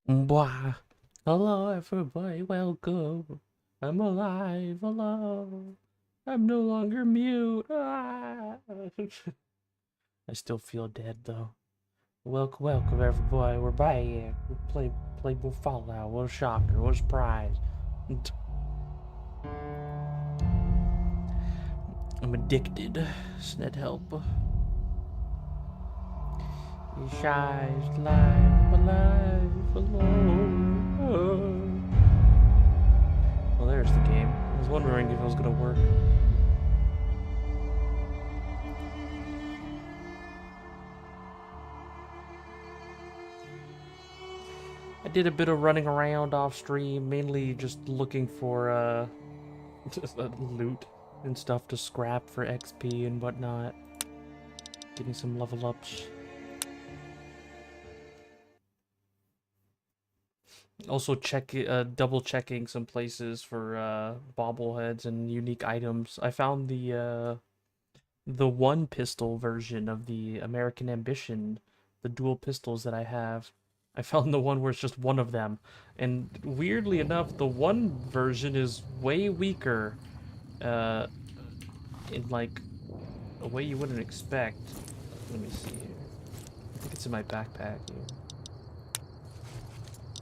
Blah. Hello, everybody. Welcome. I'm alive. Hello. I'm no longer mute. Ah. I still feel dead though. Welcome, everybody. We're back. We play more Fallout. What a shocker! What a surprise! I'm addicted. Sned help. Shai's live. I'm alive. Hello. Well, there's the game. I was wondering if it was gonna work. I did a bit of running around off stream, mainly just looking for just, loot and stuff to scrap for XP and whatnot. Getting some level ups. Also double checking some places for bobbleheads and unique items. I found the one pistol version of the American Ambition, the dual pistols that I have. I found the one where it's just one of them. And weirdly enough, the one version is way weaker in like a way you wouldn't expect. Let me see here. I think it's in my backpack here.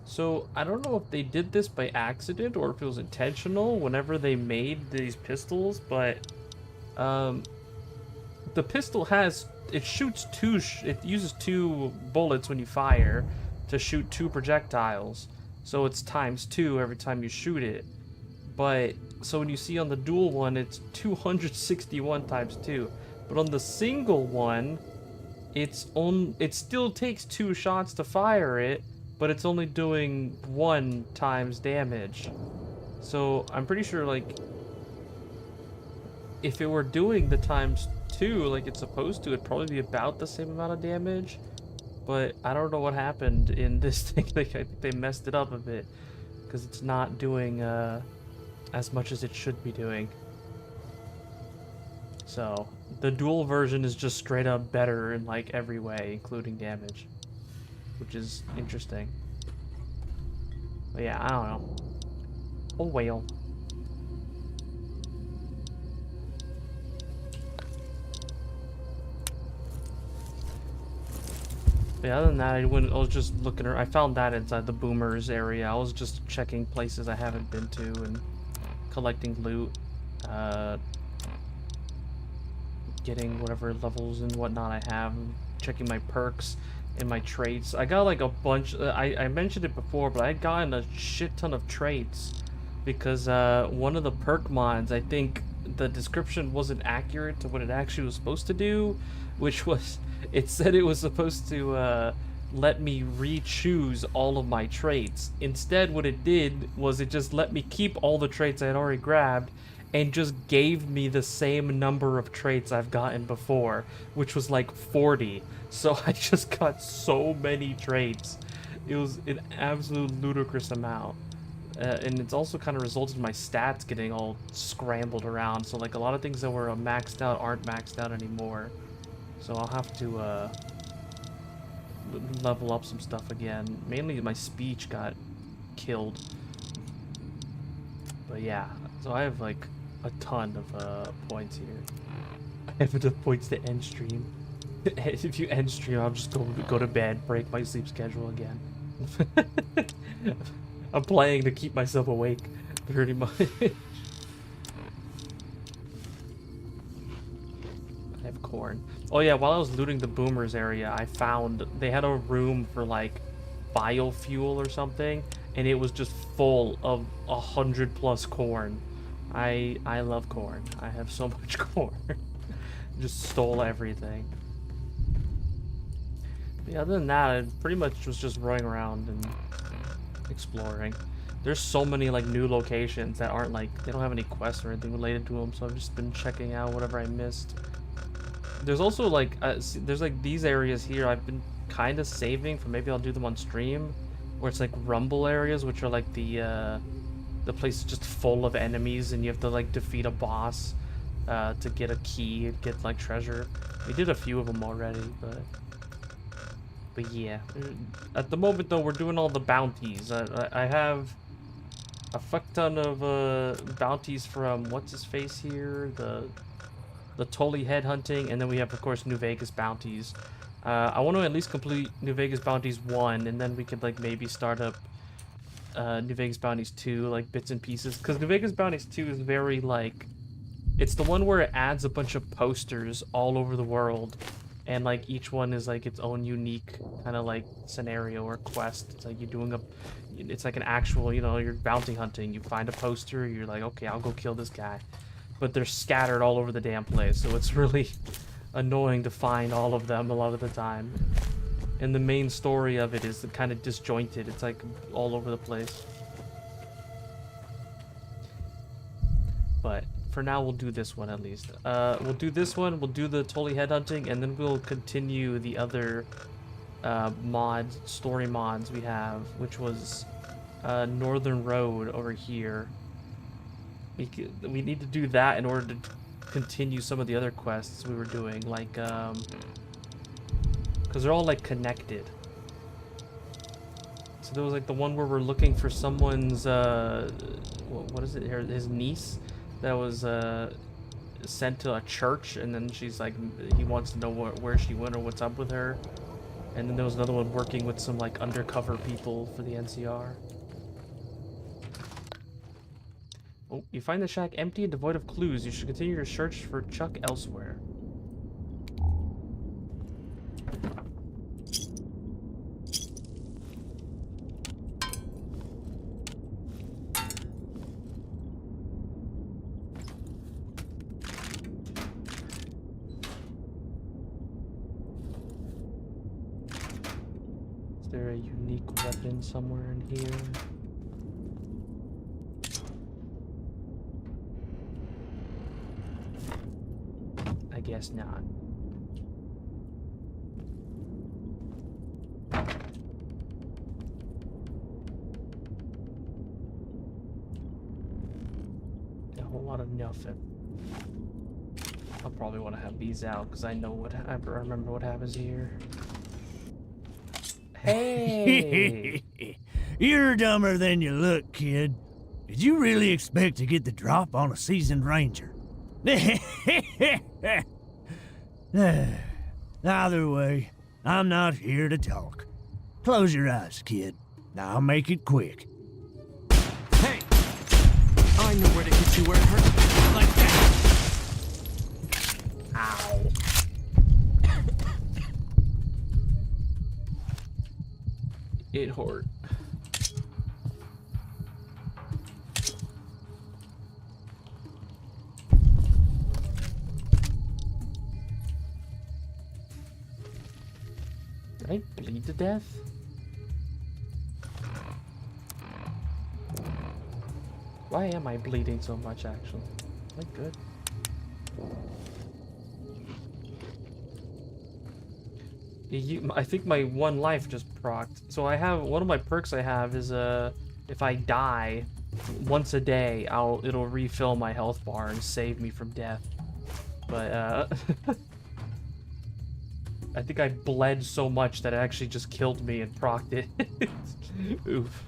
So I don't know if they did this by accident or if it was intentional whenever they made these pistols, but the pistol it uses two bullets when you fire to shoot two projectiles, so it's ×2 every time you shoot it. But so when you see on the dual one, it's 261 ×2, but on the single one, it still takes 2 shots to fire it, but it's only doing 1 times damage. So I'm pretty sure, like, if it were doing the ×2 like it's supposed to, it'd probably be about the same amount of damage. But I don't know what happened in this thing. Like, I think they messed it up a bit because it's not doing as much as it should be doing. So the dual version is just straight up better in like every way, including damage, which is interesting. But yeah, I don't know. Oh well. But yeah, other than that, I was just looking. I found that inside the boomers area. I was just checking places I haven't been to and collecting loot, getting whatever levels and whatnot I have, checking my perks and my traits. I got like a bunch. I mentioned it before, but I had gotten a shit ton of traits because one of the perk mods, I think the description wasn't accurate to what it actually was supposed to do, which was, it said it was supposed to let me re-choose all of my traits. Instead, what it did was it just let me keep all the traits I had already grabbed and just gave me the same number of traits I've gotten before, which was like 40. So I just got so many traits. It was an absolute ludicrous amount. And it's also kind of resulted in my stats getting all scrambled around. So like a lot of things that were maxed out aren't maxed out anymore. So I'll have to level up some stuff again. Mainly my speech got killed. But yeah, so I have like a ton of points here. I have enough points to end stream. If you end stream, I'll just go to bed, break my sleep schedule again. I'm playing to keep myself awake, pretty much. I have corn. Oh yeah, while I was looting the boomers area, I found they had a room for like biofuel or something, and it was just full of 100+ corn. I love corn. I have so much corn. Just stole everything. But yeah, other than that, I pretty much was just running around and exploring. There's so many like new locations that aren't like, they don't have any quests or anything related to them, so I've just been checking out whatever I missed. There's also like there's like these areas here I've been kind of saving for, maybe I'll do them on stream, where it's like rumble areas, which are like the place is just full of enemies and you have to like defeat a boss to get a key and get like treasure. We did a few of them already, but But yeah, at the moment though, we're doing all the bounties. I have a fuck ton of bounties from what's his face here, the Tully head hunting, and then we have of course New Vegas bounties. I want to at least complete New Vegas bounties 1, and then we could like maybe start up New Vegas bounties 2, like bits and pieces. Because New Vegas bounties 2 is very like, it's the one where it adds a bunch of posters all over the world. And like each one is like its own unique kind of like scenario or quest. It's like you're doing it's like an actual, you know, you're bounty hunting. You find a poster, you're like, okay, I'll go kill this guy. But they're scattered all over the damn place, so it's really annoying to find all of them a lot of the time. And the main story of it is kind of disjointed. It's like all over the place. But for now, we'll do this one at least. We'll do this one, we'll do the Tully head hunting, and then we'll continue the other story mods we have, which was Northern Road over here. We need to do that in order to continue some of the other quests we were doing, like, because they're all, like, connected. So there was, like, the one where we're looking for someone's, what is it here? His niece that was, sent to a church, and then she's, like, he wants to know where she went or what's up with her. And then there was another one working with some, like, undercover people for the NCR. Oh, you find the shack empty and devoid of clues. You should continue your search for Chuck elsewhere. Is there a unique weapon somewhere in here? I guess not. A whole lot of nothing. I'll probably want to have these out because I know I remember what happens here. Hey! You're dumber than you look, kid. Did you really expect to get the drop on a seasoned ranger? Either way, I'm not here to talk. Close your eyes, kid. I'll make it quick. Hey! I know where to hit you where it hurts. Like that! Ow. It hurt. Did I bleed to death? Why am I bleeding so much, actually? Am I good? I think my one life just procced. So I have, one of my perks I have is, if I die once a day, it'll refill my health bar and save me from death. But, I think I bled so much that it actually just killed me and procced it. Oof.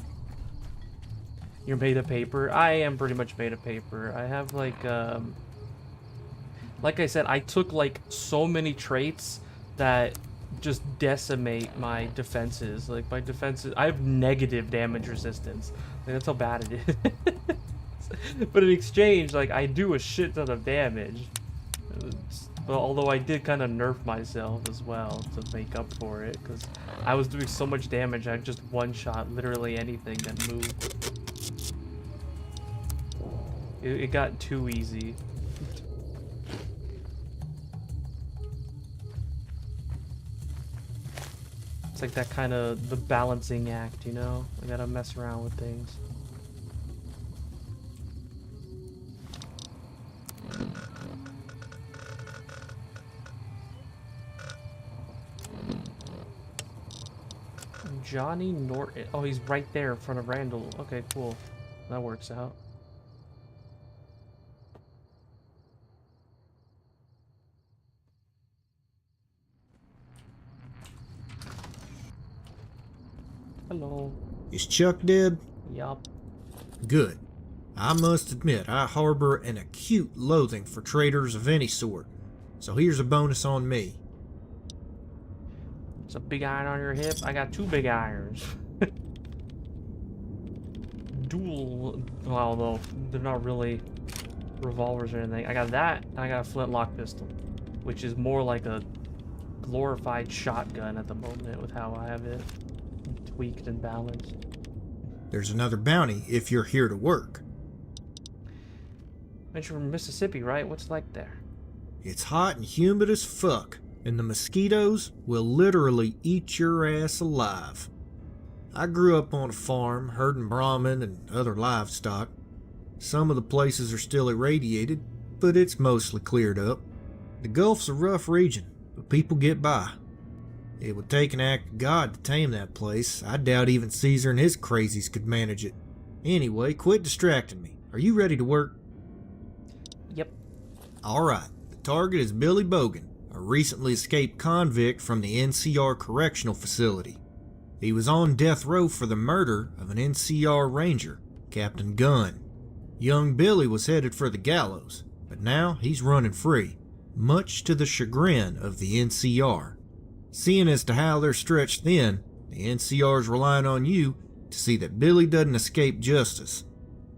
You're made of paper? I am pretty much made of paper. I have like I said, I took like so many traits that just decimate my defenses. Like my defenses, I have negative damage resistance. Like, that's how bad it is. But in exchange, like I do a shit ton of damage. Well, although I did kind of nerf myself as well to make up for it, because I was doing so much damage, I just one-shot literally anything that moved. It got too easy. It's like that kind of the balancing act, you know? I gotta mess around with things. Johnny Norton. Oh, he's right there in front of Randall. Okay, cool. That works out. Hello. Is Chuck dead? Yup. Good. I must admit, I harbor an acute loathing for traitors of any sort. So here's a bonus on me. It's a big iron on your hip. I got 2 big irons. Dual. Well, though, they're not really revolvers or anything. I got that, and I got a flintlock pistol, which is more like a glorified shotgun at the moment with how I have it tweaked and balanced. There's another bounty if you're here to work. You're from Mississippi, right? What's it like there? It's hot and humid as fuck, and the mosquitoes will literally eat your ass alive. I grew up on a farm, herding Brahmin and other livestock. Some of the places are still irradiated, but it's mostly cleared up. The Gulf's a rough region, but people get by. It would take an act of God to tame that place. I doubt even Caesar and his crazies could manage it. Anyway, quit distracting me. Are you ready to work? Yep. Alright, the target is Billy Bogan, a recently escaped convict from the NCR Correctional Facility. He was on death row for the murder of an NCR Ranger, Captain Gunn. Young Billy was headed for the gallows, but now he's running free, much to the chagrin of the NCR. Seeing as to how they're stretched thin, the NCR's relying on you to see that Billy doesn't escape justice.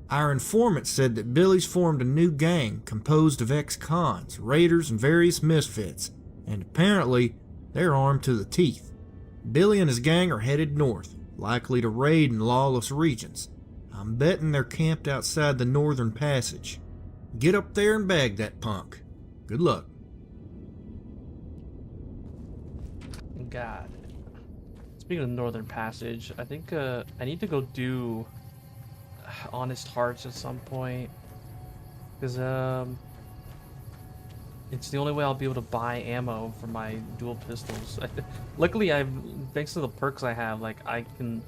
Our informant said that Billy's formed a new gang composed of ex-cons, raiders, and various misfits, and apparently they're armed to the teeth. Billy and his gang are headed north, likely to raid in lawless regions. I'm betting they're camped outside the Northern Passage. Get up there and bag that punk. Good luck. Got it. Speaking of Northern Passage, I think I need to go do Honest Hearts at some point, because it's the only way I'll be able to buy ammo for my dual pistols. Luckily, thanks to the perks I have, like I can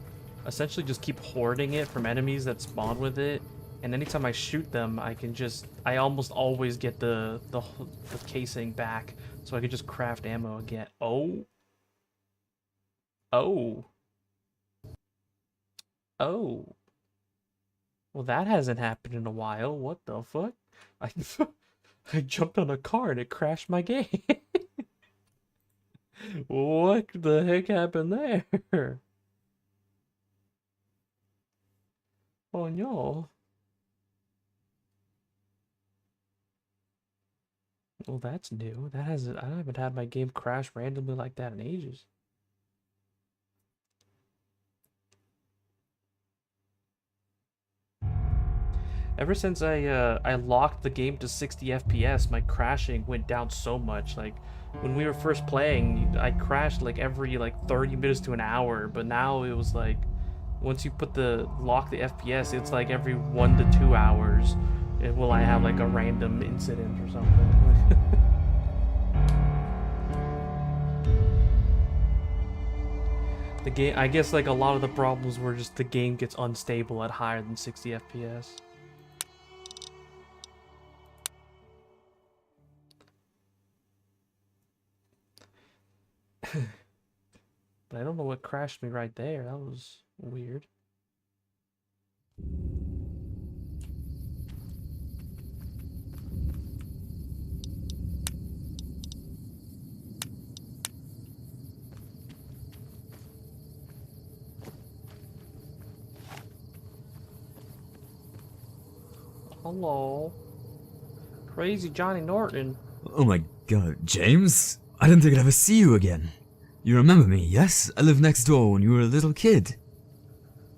essentially just keep hoarding it from enemies that spawn with it, and anytime I shoot them, I almost always get the casing back, so I can just craft ammo again. Oh. Well, that hasn't happened in a while. What the fuck? I jumped on a car and it crashed my game. What the heck happened there? Oh no. Well, that's new. I haven't had my game crash randomly like that in ages. Ever since I locked the game to 60 FPS, my crashing went down so much. Like when we were first playing, I crashed like every 30 minutes to an hour, but now it was like once you lock the FPS, it's like every 1 to 2 hours will I have like a random incident or something. The game, I guess like a lot of the problems were just the game gets unstable at higher than 60 FPS. But I don't know what crashed me right there. That was weird. Hello. Crazy Johnny Norton. Oh my god, James? I didn't think I'd ever see you again. You remember me, yes? I lived next door when you were a little kid.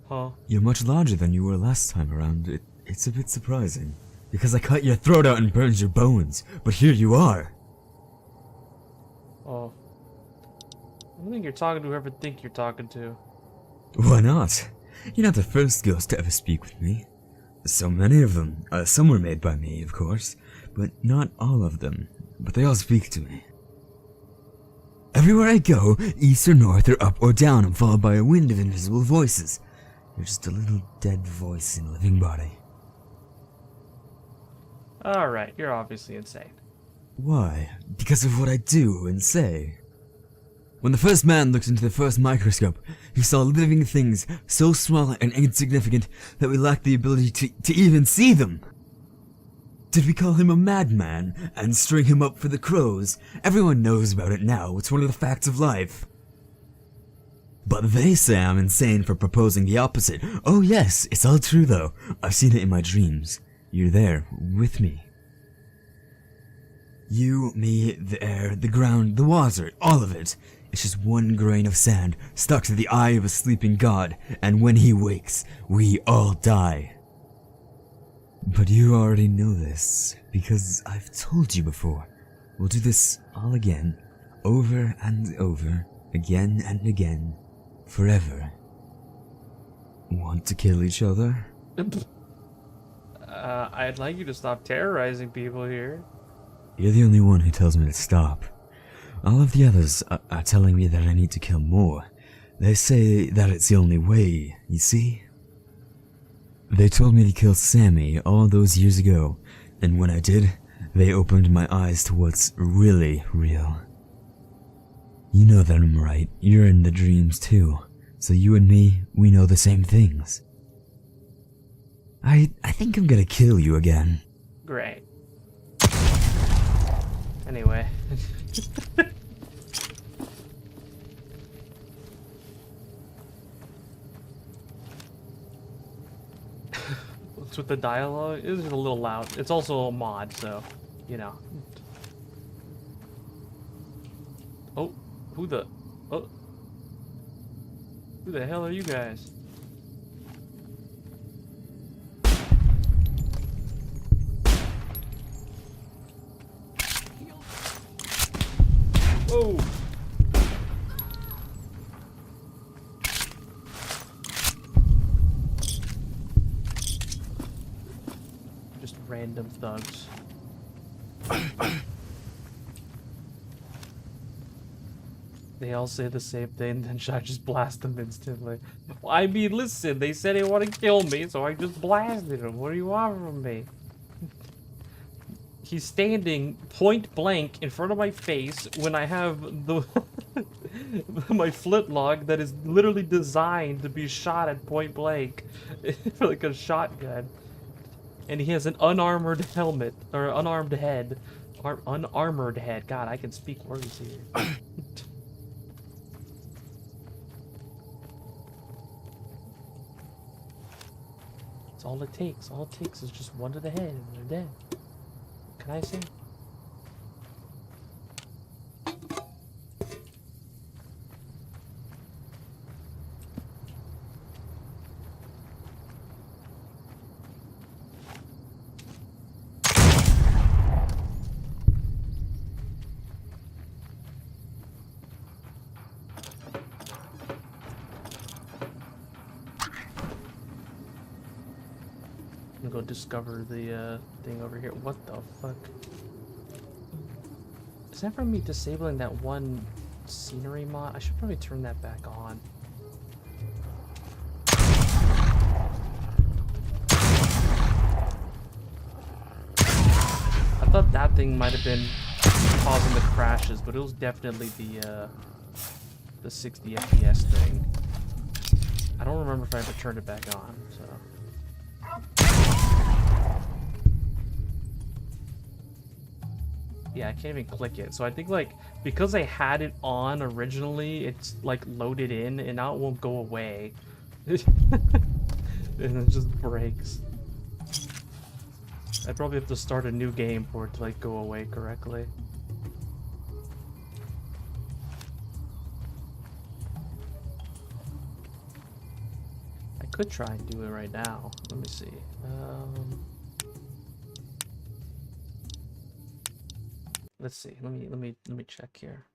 Huh? You're much larger than you were last time around. It's a bit surprising. Because I cut your throat out and burned your bones. But here you are. Oh. I don't think you're talking to whoever you think you're talking to. Why not? You're not the first ghost to ever speak with me. So many of them. Some were made by me, of course. But not all of them. But they all speak to me. Everywhere I go, east or north or up or down, I'm followed by a wind of invisible voices. You're just a little dead voice in a living body. Alright, you're obviously insane. Why? Because of what I do and say. When the first man looked into the first microscope, he saw living things so small and insignificant that we lacked the ability to even see them. Did we call him a madman and string him up for the crows? Everyone knows about it now. It's one of the facts of life. But they say I'm insane for proposing the opposite. Oh yes, it's all true though. I've seen it in my dreams. You're there, with me. You, me, the air, the ground, the water, all of it. It's just one grain of sand stuck to the eye of a sleeping god, and when he wakes, we all die. But you already know this, because I've told you before. We'll do this all again, over and over, again and again, forever. Want to kill each other? I'd like you to stop terrorizing people here. You're the only one who tells me to stop. All of the others are telling me that I need to kill more. They say that it's the only way, you see? They told me to kill Sammy all those years ago, and when I did, they opened my eyes to what's really real. You know that I'm right. You're in the dreams too. So you and me, we know the same things. I think I'm gonna kill you again. Great. Anyway. What's with the dialogue? It's just a little loud. It's also a mod, so, you know. Oh, who the hell are you guys? Whoa! Just random thugs. They all say the same thing, then Shai just blast them instantly. Well, I mean, listen, they said they want to kill me, so I just blasted them. What do you want from me? He's standing point blank in front of my face when I have the my flintlock that is literally designed to be shot at point blank for like a shotgun, and he has an unarmored helmet or unarmed head, unarmored head. God, I can speak words here. That's all it takes. All it takes is just one to the head and they're dead. Can I say? I'm gonna go discover the thing over here. What the fuck? Is that from me disabling that one scenery mod? I should probably turn that back on. I thought that thing might have been causing the crashes, but it was definitely the 60 FPS thing. I don't remember if I ever turned it back on, so. Yeah, I can't even click it. So I think, like, because I had it on originally, it's, like, loaded in, and now it won't go away. And it just breaks. I probably have to start a new game for it to, like, go away correctly. I could try and do it right now. Let me see. Let's see. Let me check here.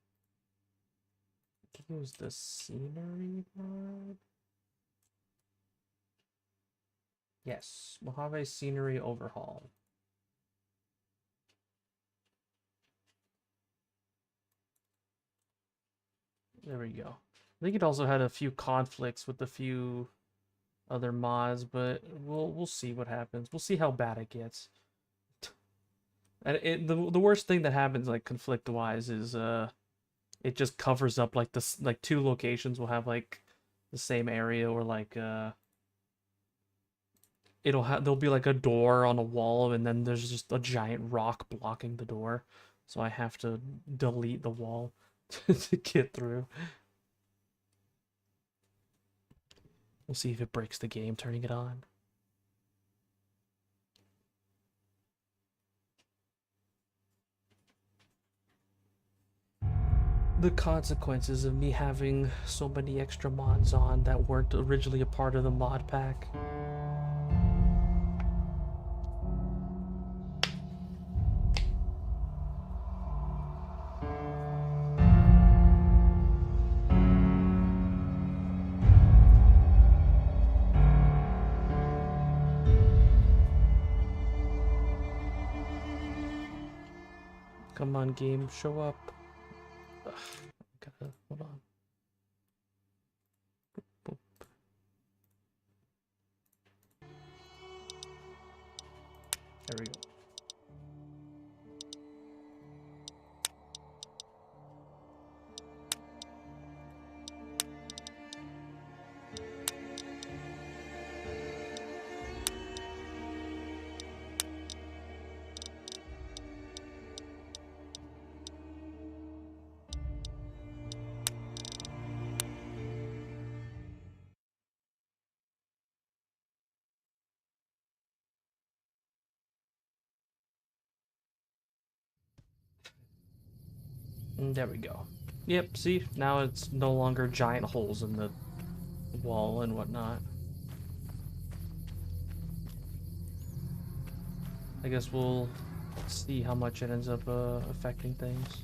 I think it was the scenery mod. Yes, Mojave scenery overhaul. There we go. I think it also had a few conflicts with a few other mods, but we'll see what happens. We'll see how bad it gets. And the worst thing that happens, like, conflict wise is it just covers up like this, like two locations will have like the same area, or like there'll be like a door on a wall, and then there's just a giant rock blocking the door, so I have to delete the wall to get through. We'll see if it breaks the game turning it on. The consequences of me having so many extra mods on that weren't originally a part of the mod pack. Come on, game, show up. Ugh, gotta, hold on. Boop, boop. There we go. And there we go. Yep, see? Now it's no longer giant holes in the wall and whatnot. I guess we'll see how much it ends up affecting things.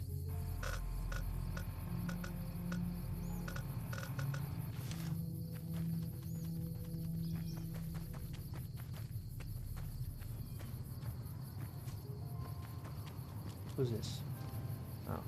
Who's this? Oh.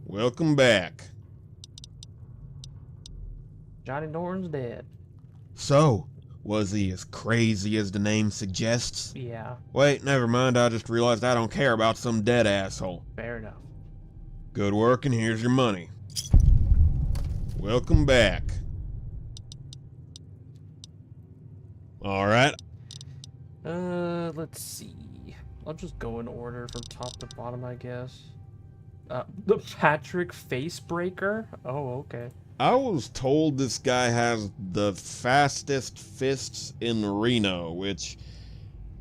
Welcome back. Johnny Norton's dead. So, was he as crazy as the name suggests? Yeah, Wait, never mind, I just realized I don't care about some dead asshole. fair enough. Good work, and here's your money. Welcome back. Alright. Let's see. I'll just go in order from top to bottom, I guess. The Patrick Facebreaker? Oh, okay. I was told this guy has the fastest fists in Reno, which,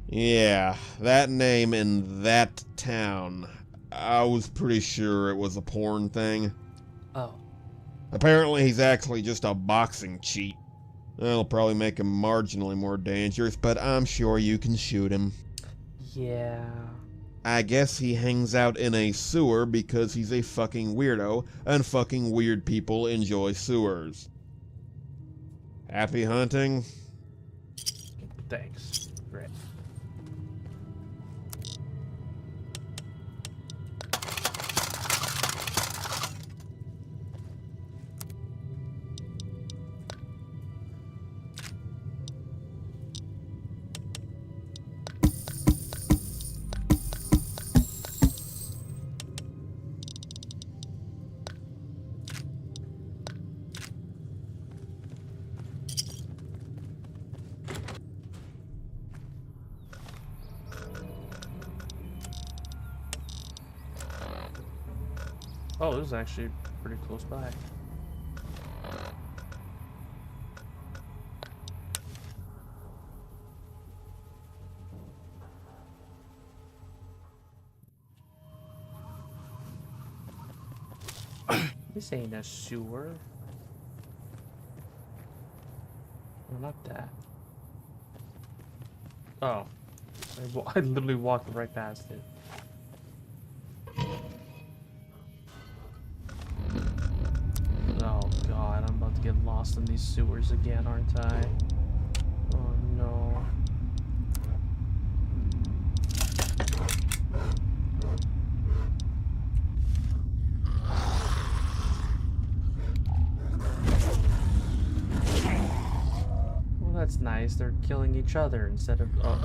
yeah, that name in that town, I was pretty sure it was a porn thing. Oh. Apparently he's actually just a boxing cheat. That'll probably make him marginally more dangerous, but I'm sure you can shoot him. Yeah. I guess he hangs out in a sewer because he's a fucking weirdo, and fucking weird people enjoy sewers. Happy hunting? Thanks. Great. Oh, this is actually pretty close by. This ain't a sewer. Well, not that. Oh. I literally walked right past it. god, I'm about to get lost in these sewers again, aren't I? Oh no. Well, that's nice. They're killing each other instead of... Oh, okay.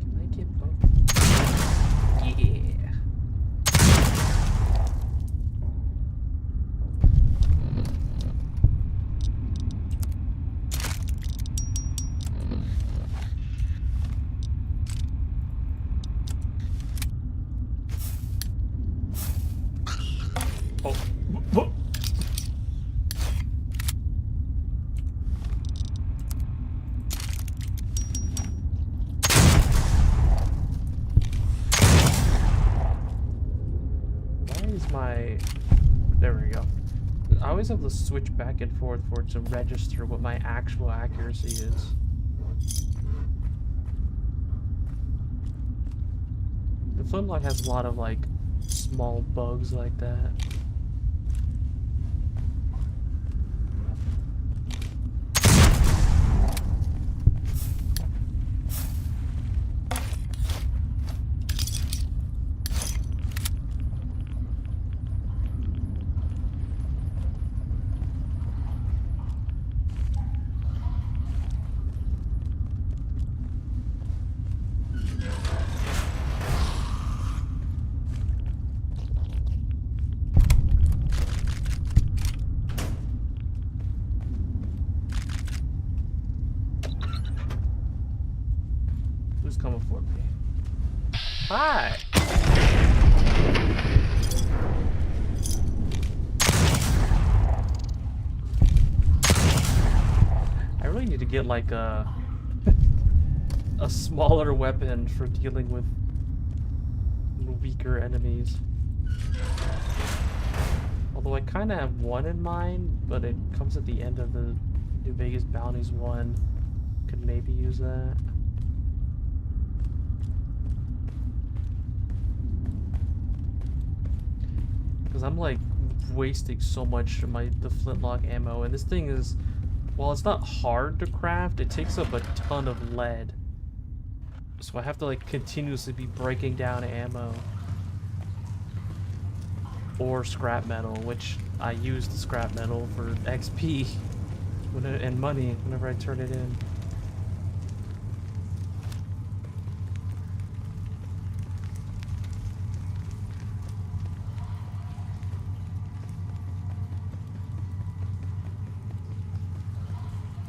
Can I get both? Yeah. Oh. Why is my... There we go. I always have to switch back and forth for it to register what my actual accuracy is. The flintlock has a lot of, like, small bugs like that. Who's coming for me? Hi! I really need to get like a smaller weapon for dealing with weaker enemies. Although I kind of have one in mind, but it comes at the end of the New Vegas Bounties one. Could maybe use that. Because I'm like wasting so much of the flintlock ammo, and this thing is, while it's not hard to craft, it takes up a ton of lead. So I have to like continuously be breaking down ammo. Or scrap metal, which I use the scrap metal for XP and money whenever I turn it in.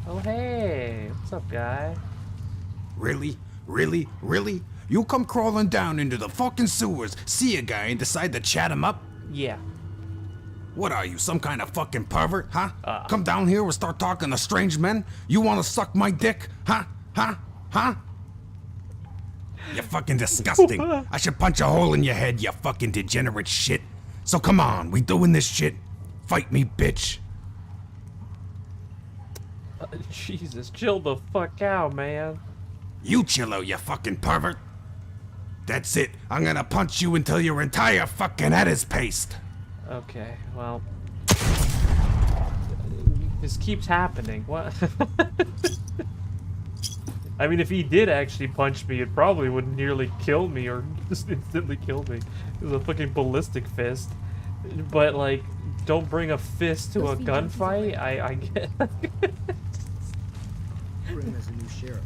Oh hey, what's up, guy? Really? Really? Really? You come crawling down into the fucking sewers, see a guy and decide to chat him up? Yeah. What are you, some kind of fucking pervert, huh? Come down here and start talking to strange men? You wanna suck my dick? Huh? Huh? Huh? You're fucking disgusting. I should punch a hole in your head, you fucking degenerate shit. So come on, we doing this shit? Fight me, bitch. Jesus, chill the fuck out, man. You chill out, you fucking pervert. That's it. I'm gonna punch you until your entire fucking head is paste. Okay, well... This keeps happening. What? I mean, if he did actually punch me, it probably would nearly kill me or just instantly kill me. It was a fucking ballistic fist. But, like, don't bring a fist to a gunfight? I get... Bring as a new sheriff.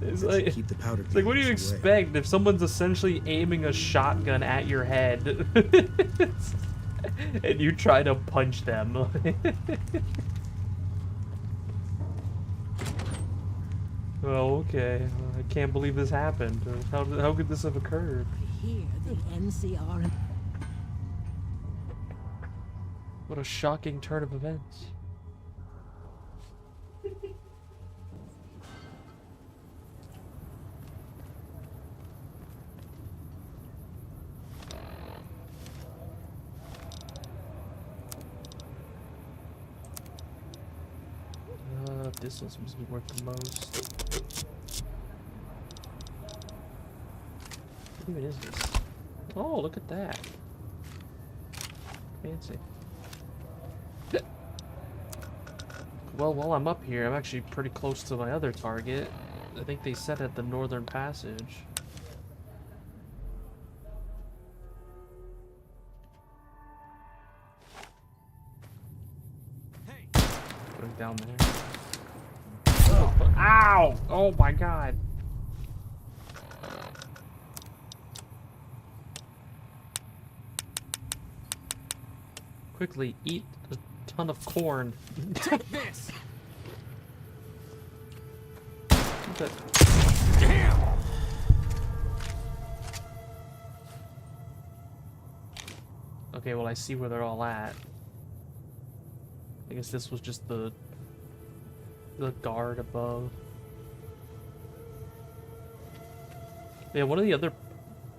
It's like, keep the powder it's like, what do you dealers away. expect if someone's essentially aiming a shotgun at your head and you try to punch them? Oh, okay. I can't believe this happened. How could this have occurred? Here, the NCR. What a shocking turn of events. This one seems to be worth the most. What even is this? Oh, look at that. Fancy. Well, while I'm up here, I'm actually pretty close to my other target. I think they set at the Northern Passage. Going down there. Oh, ow! Oh my god. Quickly eat a ton of corn. Take this. That- Damn. Okay, well I see where they're all at. I guess this was just the guard above. Yeah, one of the other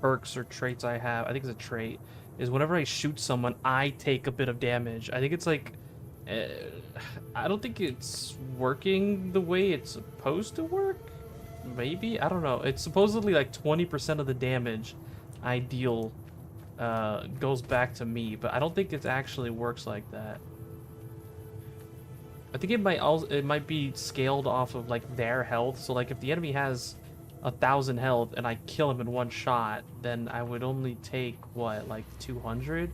perks or traits I have, I think it's a trait, is whenever I shoot someone, I take a bit of damage. I think it's like, I don't think it's working the way it's supposed to work. Maybe? I don't know. It's supposedly like 20% of the damage I deal goes back to me, but I don't think it actually works like that. I think it might be scaled off of like their health. So like if the enemy has 1,000 health and I kill him in one shot, then I would only take what, like 200?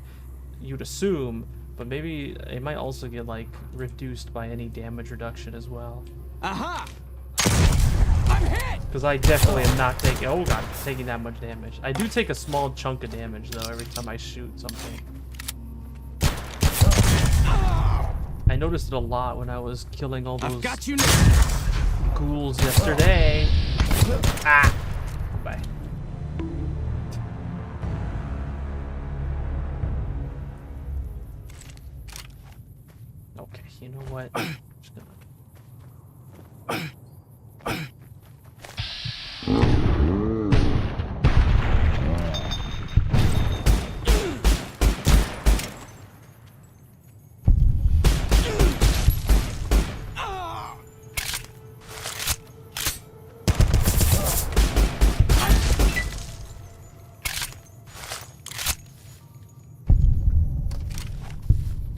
You'd assume, but maybe it might also get like reduced by any damage reduction as well. Aha! I'm hit. Because I definitely am not taking, oh god, taking that much damage. I do take a small chunk of damage though every time I shoot something. I noticed it a lot when I was killing all I've those got you now. ghouls yesterday. Ah! Bye. Okay, you know what? I'm just gonna...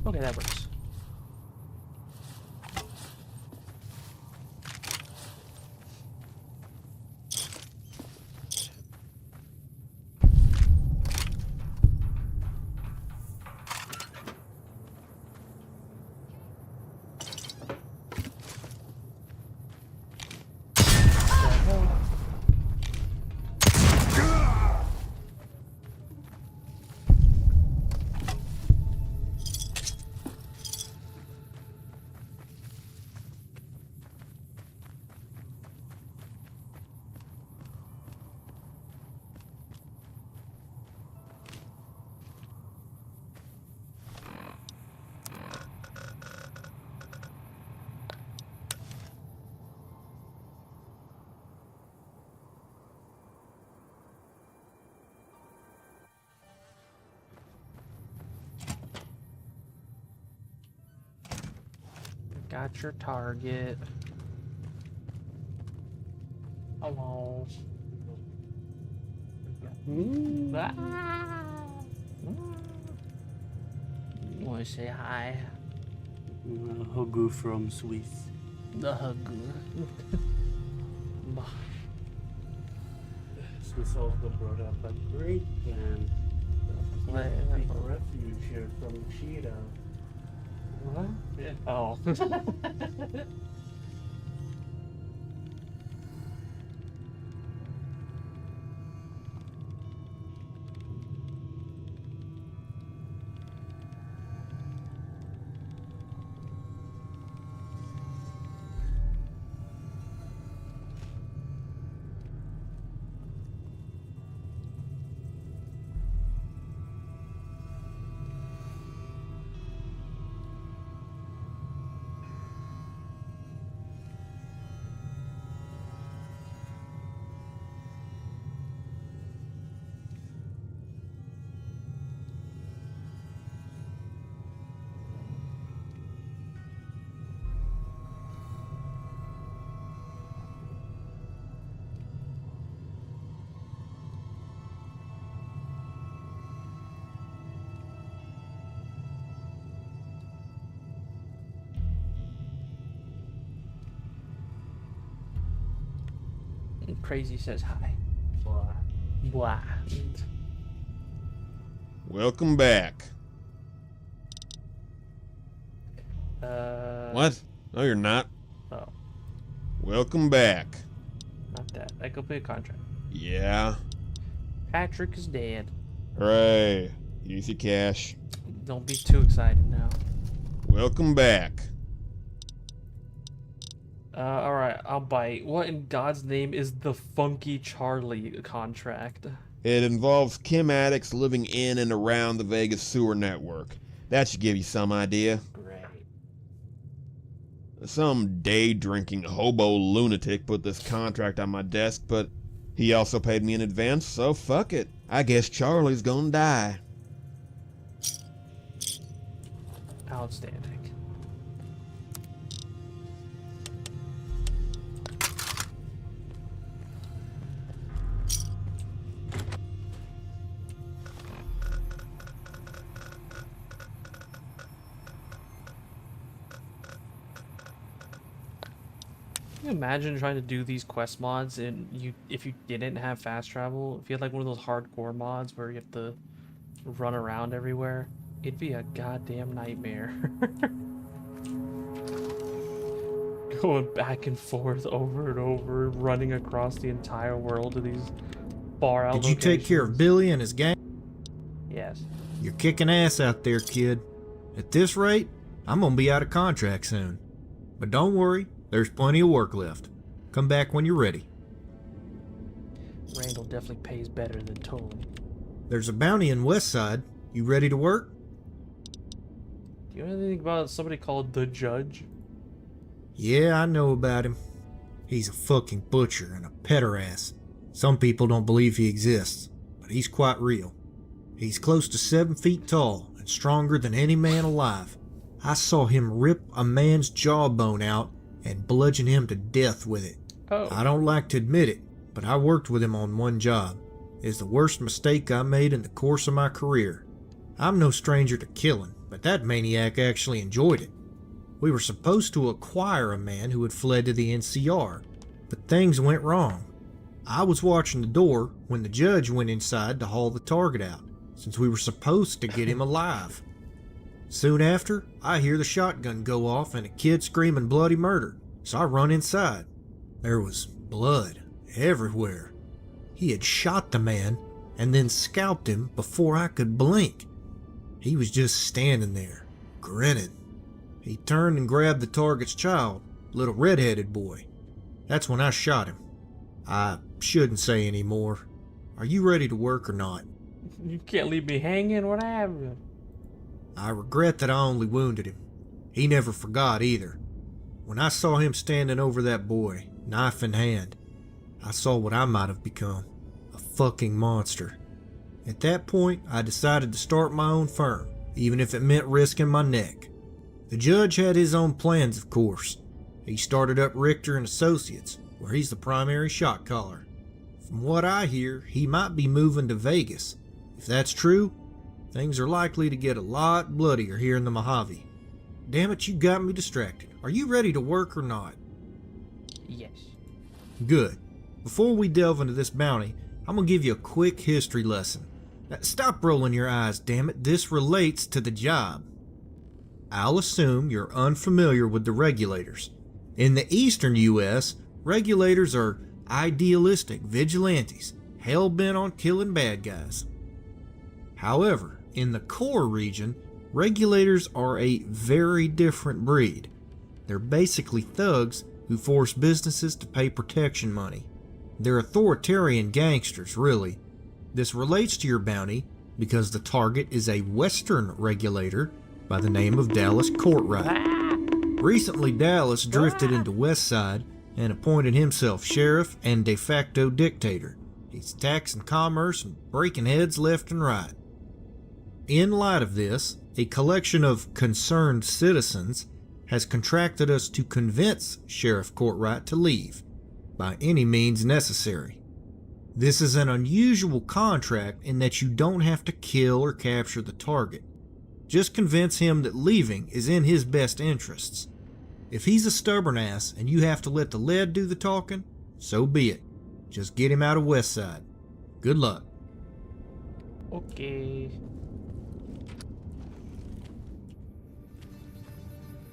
Okay, that works. Got your target. Hello. Want to say hi? Hogu from Swiss. The Hagu. Swiss also brought up a great plan. Take refuge here from Shira. What? Yeah. Oh. Crazy says hi. Blah. Welcome back. What? No, you're not. Oh, Welcome back. not that. I complete a contract. Yeah. Patrick is dead. Hooray. Use your cash. Don't be too excited now. Welcome back. Alright, I'll bite. What in God's name is the Funky Charlie contract? It involves Kim addicts living in and around the Vegas sewer network. That should give you some idea. Great. Some day-drinking hobo lunatic put this contract on my desk, but he also paid me in advance, so fuck it. I guess Charlie's gonna die. Outstanding. Can you imagine trying to do these quest mods and if you didn't have fast travel, if you had like one of those hardcore mods where you have to run around everywhere, it'd be a goddamn nightmare. Going back and forth over and over, running across the entire world to these far out Did you take care of locations. Billy and his gang? Yes. You're kicking ass out there, kid. At this rate, I'm gonna be out of contract soon. But don't worry, there's plenty of work left. Come back when you're ready. Randall definitely pays better than Tony. There's a bounty in Westside. You ready to work? Do you know anything about somebody called the Judge? Yeah, I know about him. He's a fucking butcher and a pederass. Some people don't believe he exists, but he's quite real. He's close to 7 feet tall and stronger than any man alive. I saw him rip a man's jawbone out and bludgeon him to death with it. Oh. I don't like to admit it, but I worked with him on one job. It's the worst mistake I made in the course of my career. I'm no stranger to killing, but that maniac actually enjoyed it. We were supposed to acquire a man who had fled to the NCR, but things went wrong. I was watching the door when the judge went inside to haul the target out, since we were supposed to get him alive. Soon after, I hear the shotgun go off and a kid screaming bloody murder, so I run inside. There was blood everywhere. He had shot the man and then scalped him before I could blink. He was just standing there, grinning. He turned and grabbed the target's child, little red-headed boy. That's when I shot him. I shouldn't say any more. Are you ready to work or not? You can't leave me hanging. What happened? I regret that I only wounded him. He never forgot either. When I saw him standing over that boy, knife in hand, I saw what I might have become. A fucking monster. At that point, I decided to start my own firm, even if it meant risking my neck. The judge had his own plans, of course. He started up Richter and Associates, where he's the primary shot caller. From what I hear, he might be moving to Vegas. If that's true, things are likely to get a lot bloodier here in the Mojave. Damn it, you got me distracted. Are you ready to work or not? Yes. Good. Before we delve into this bounty, I'm gonna give you a quick history lesson. Now, stop rolling your eyes, damn it. This relates to the job. I'll assume you're unfamiliar with the regulators. In the eastern U.S., regulators are idealistic vigilantes, hell-bent on killing bad guys. However, in the core region, regulators are a very different breed. They're basically thugs who force businesses to pay protection money. They're authoritarian gangsters, really. This relates to your bounty because the target is a Western regulator by the name of Dallas Courtright. Recently, Dallas drifted into Westside and appointed himself sheriff and de facto dictator. He's taxing commerce and breaking heads left and right. In light of this, a collection of concerned citizens has contracted us to convince Sheriff Courtright to leave, by any means necessary. This is an unusual contract in that you don't have to kill or capture the target. Just convince him that leaving is in his best interests. If he's a stubborn ass and you have to let the lead do the talking, so be it. Just get him out of West Side. Good luck. Okay.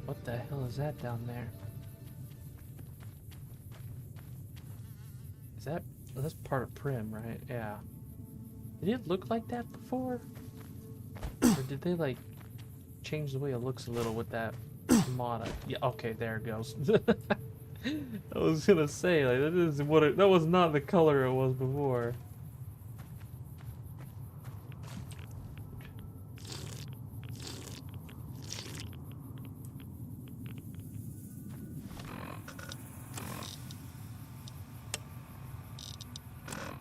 What the hell is that down there? Is that... that's part of Prim, right? Yeah. Did it look like that before? Or did they, like, change the way it looks a little with that mod? Yeah, okay, there it goes. I was gonna say, like, that is what it... that was not the color it was before.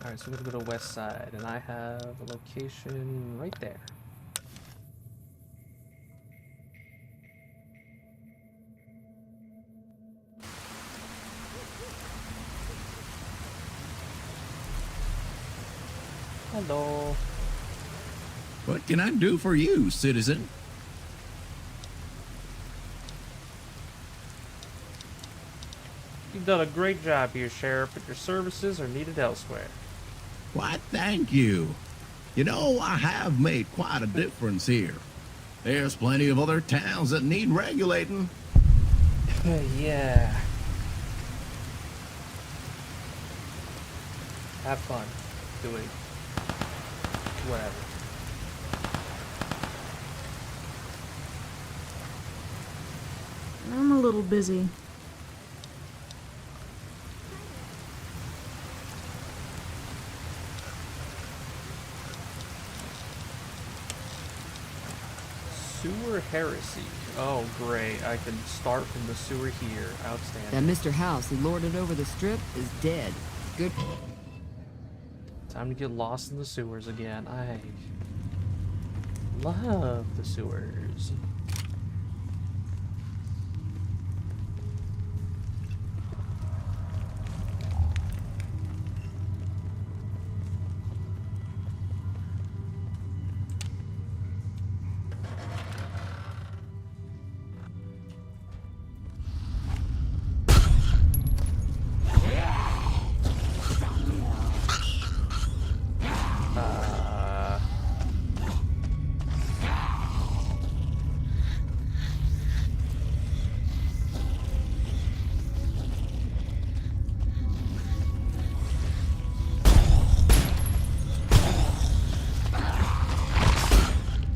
Alright, so we're gonna go to West Side, and I have a location right there. Hello. What can I do for you, citizen? You've done a great job here, Sheriff, but your services are needed elsewhere. Why, thank you. You know, I have made quite a difference here. There's plenty of other towns that need regulating. Yeah. Have fun doing whatever. I'm a little busy. Sewer heresy. Oh, great. I can start from the sewer here. Outstanding. That Mr. House who lorded over the strip is dead. Good. Time to get lost in the sewers again. I love the sewers.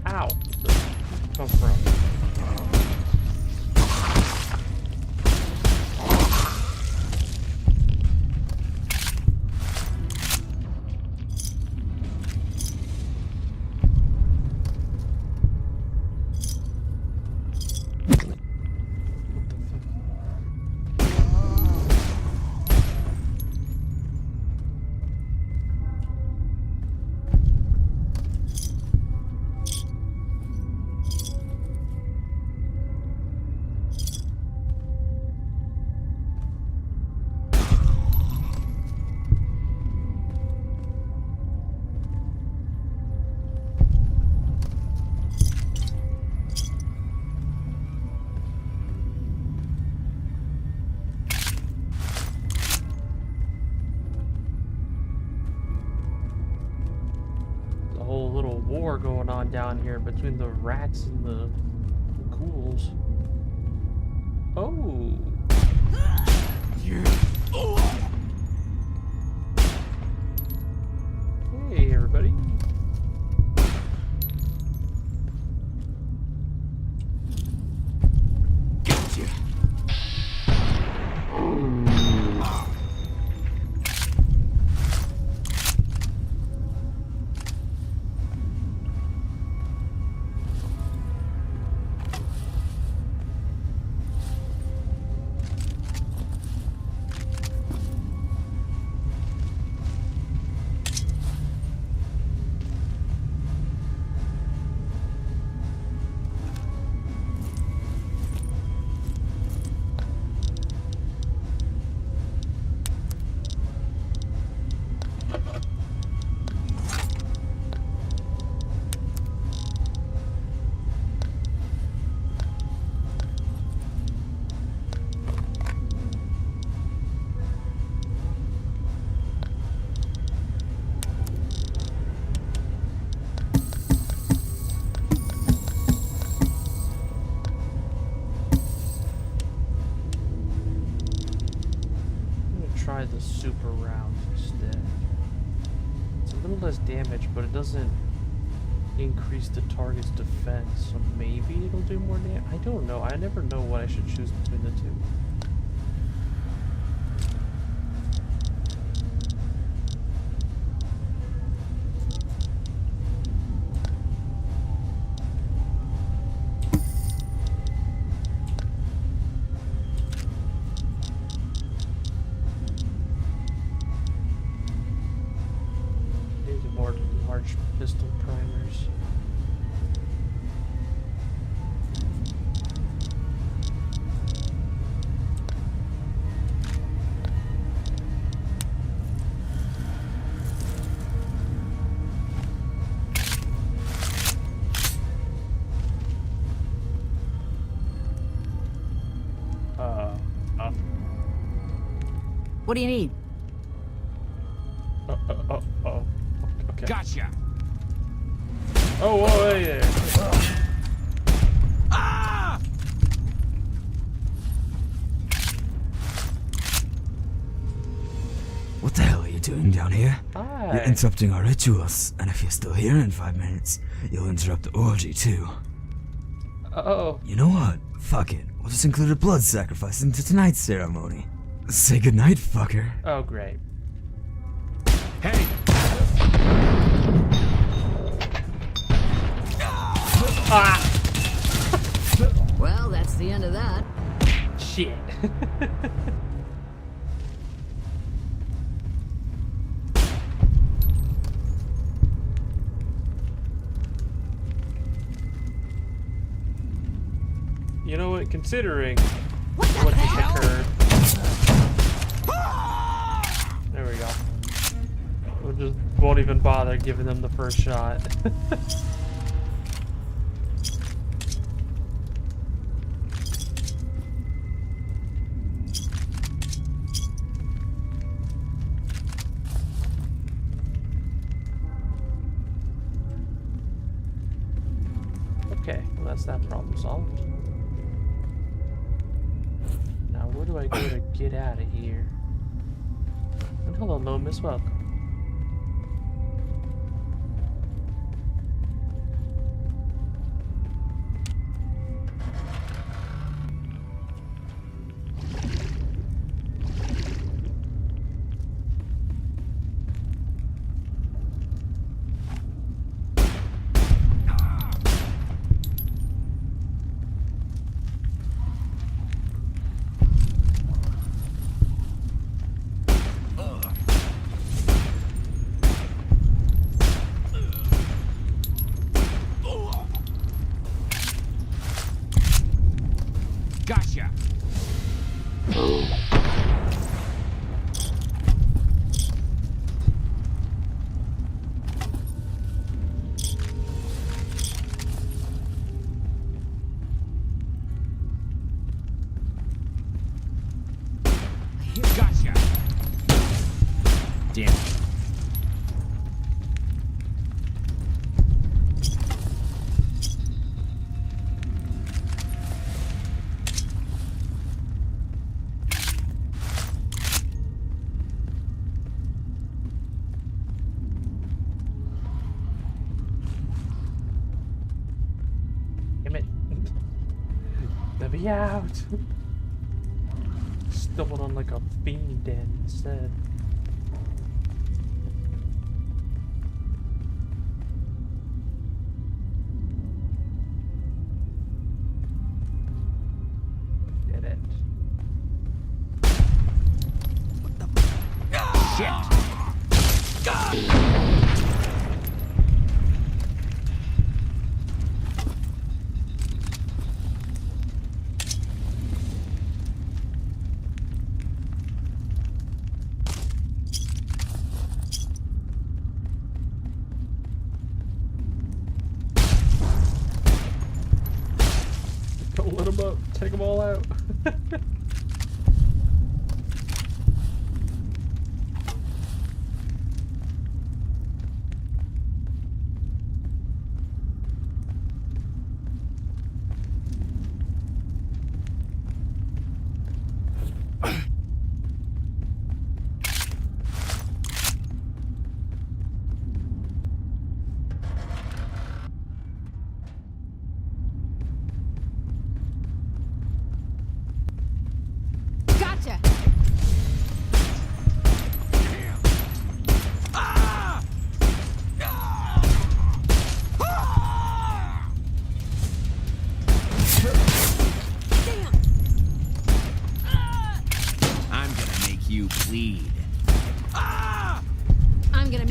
Ow. Where'd it come from? A whole little war going on down here between the rats and the ghouls. Oh. Hey, everybody. the super round instead. It's a little less damage, but it doesn't increase the target's defense, so maybe it'll do more damage. I don't know. I never know what I should choose between the two. More large pistol primers. What do you need? Okay. Gotcha. Oh, whoa, yeah. Ah! What the hell are you doing down here? Hi. You're interrupting our rituals, and if you're still here in 5 minutes, you'll interrupt the orgy too. Uh-oh. You know what? Fuck it. We'll just include a blood sacrifice into tonight's ceremony. Say goodnight, fucker. Oh, great. Hey! Ah! Well, that's the end of that. Shit. You know what? Considering what just occurred. There we go. We'll just won't even bother giving them the first shot. Okay, well that's that problem solved. Now where do I go to get out of here? And hello, no Miss Welcome. Gotcha. Gotcha. Damn. Damn it. Let me out. Stumbled on like a fiend den instead. Did it. Don't let them up. Take them all out.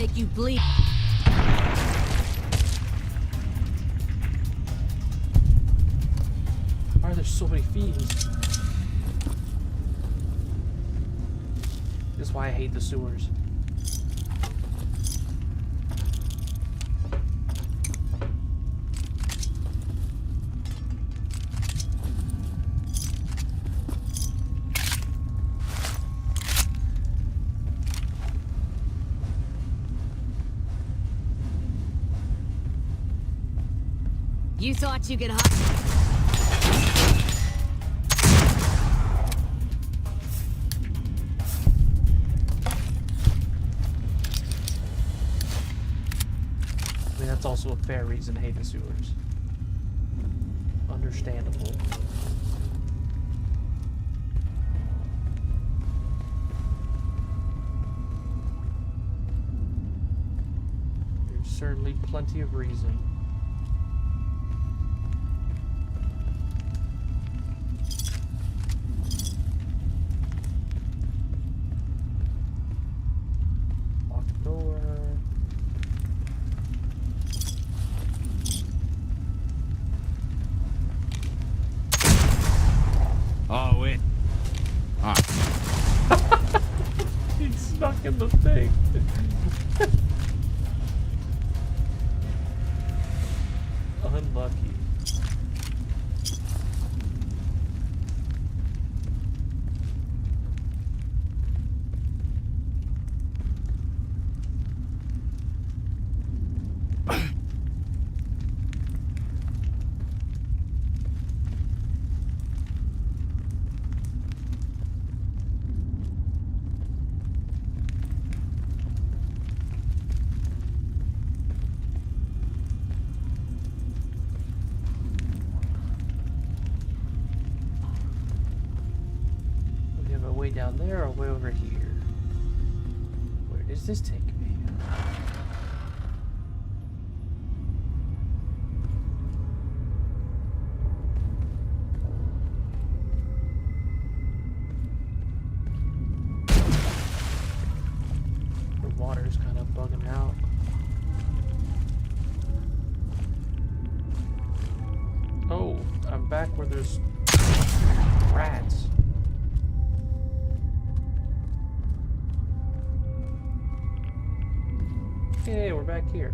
make you bleed. Why are there so many fiends? This is why I hate the sewers. You thought you could hide? I mean, that's also a fair reason to hate the sewers. Understandable. There's certainly plenty of reason. Lock the door. Oh, wait. Ah. He's stuck in the thing. Unlucky. We have a way down there or way over here? Where does this take me? The water's kind of bugging out. Oh, I'm back where there's rats. Hey, we're back here.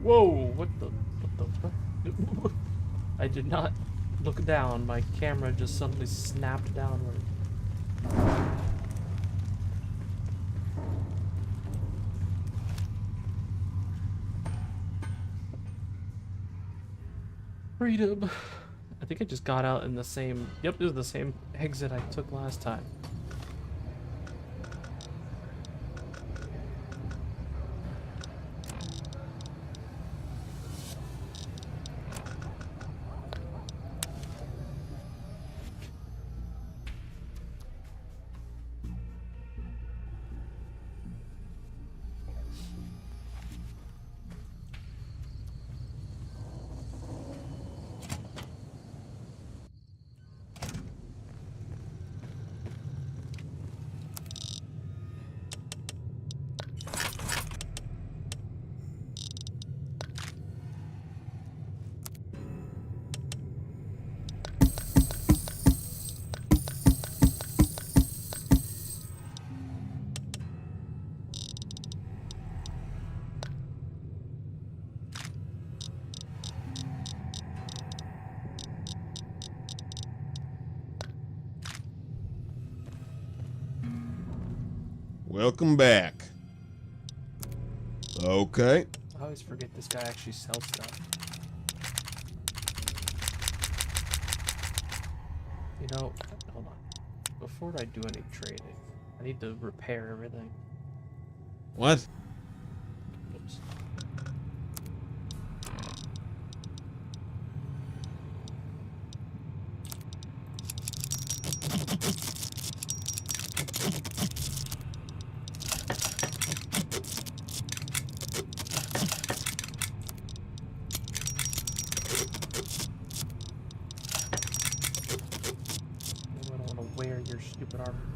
Whoa, what the fuck? I did not look down. My camera just suddenly snapped downward. Freedom. I think I just got out in the same... Yep, this is the same exit I took last time. Welcome back. Okay. I always forget this guy actually sells stuff. You know, hold on. Before I do any trading, I need to repair everything. What? Oops. I don't want to wear your stupid armor.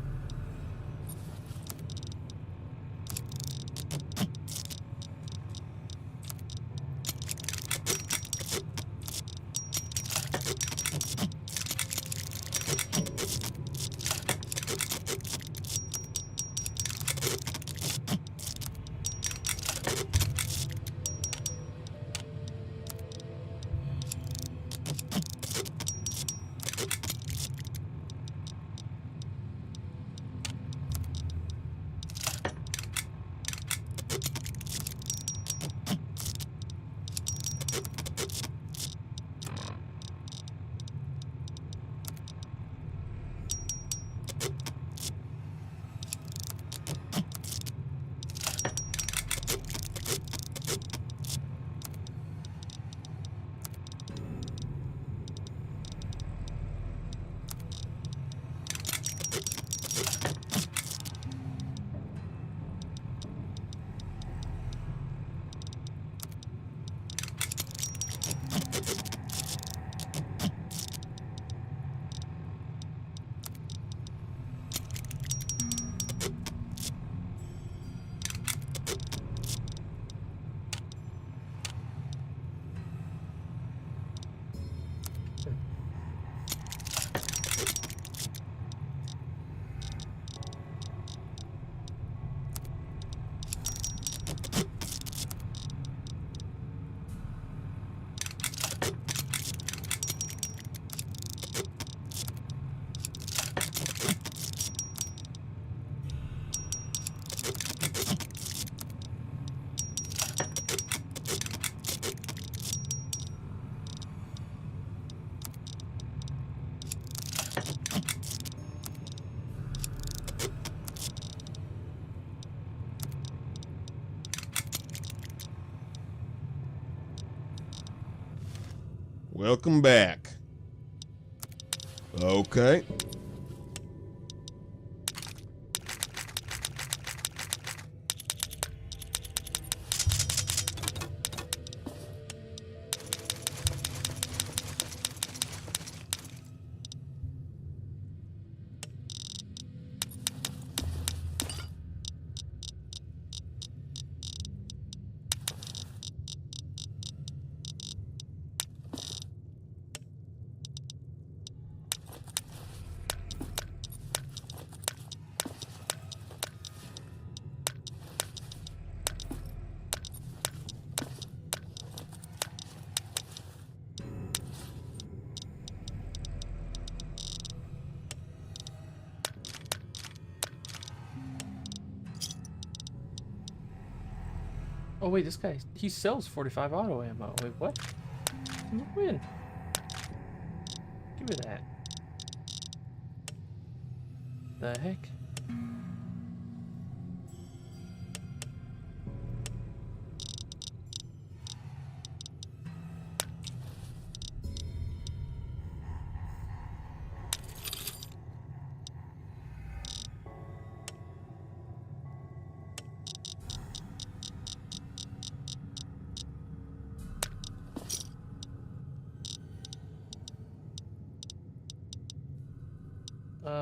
Welcome back. Okay. Oh wait, this guy, he sells 45 auto ammo. Wait, what? No win. Give me that. The heck?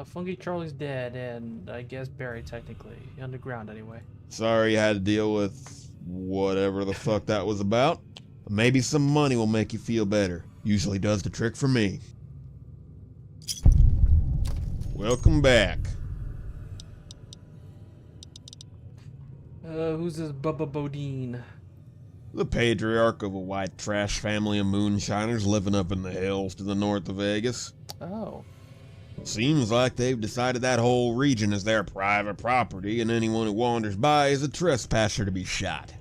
Funky Charlie's dead, and I guess buried technically. Underground anyway. Sorry you had to deal with whatever the fuck that was about. Maybe some money will make you feel better. Usually does the trick for me. Welcome back. Who's this Bubba Bodine? The patriarch of a white trash family of moonshiners living up in the hills to the north of Vegas. Oh. Seems like they've decided that whole region is their private property and anyone who wanders by is a trespasser to be shot.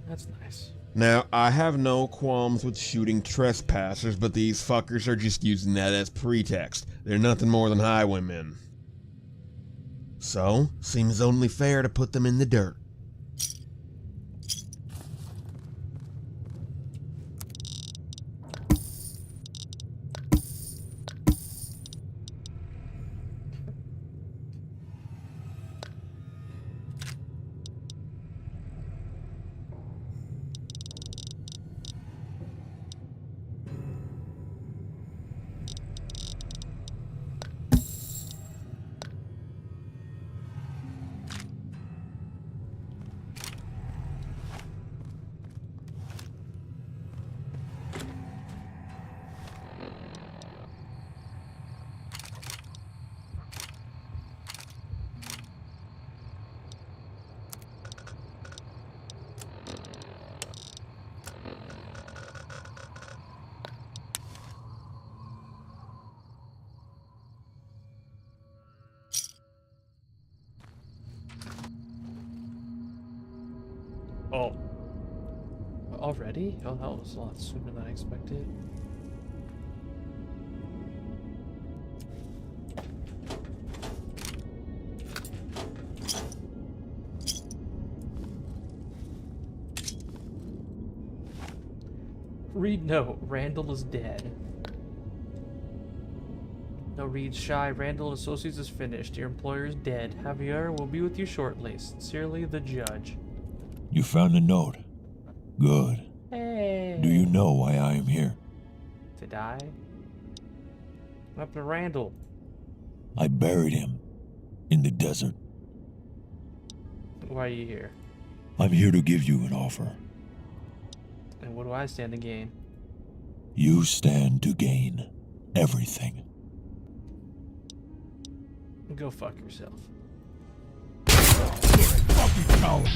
That's nice. Now, I have no qualms with shooting trespassers, but these fuckers are just using that as pretext. They're nothing more than highwaymen. So, seems only fair to put them in the dirt. Already? Oh, that was a lot sooner than I expected. Read note. Randall is dead. No, read Shai. Randall Associates is finished. Your employer is dead. Javier will be with you shortly. Sincerely, the judge. You found a note. Good. Hey. Do you know why I am here? To die? What happened to Randall? I buried him in the desert. Why are you here? I'm here to give you an offer. And what do I stand to gain? You stand to gain everything. Go fuck yourself. Fucking coward.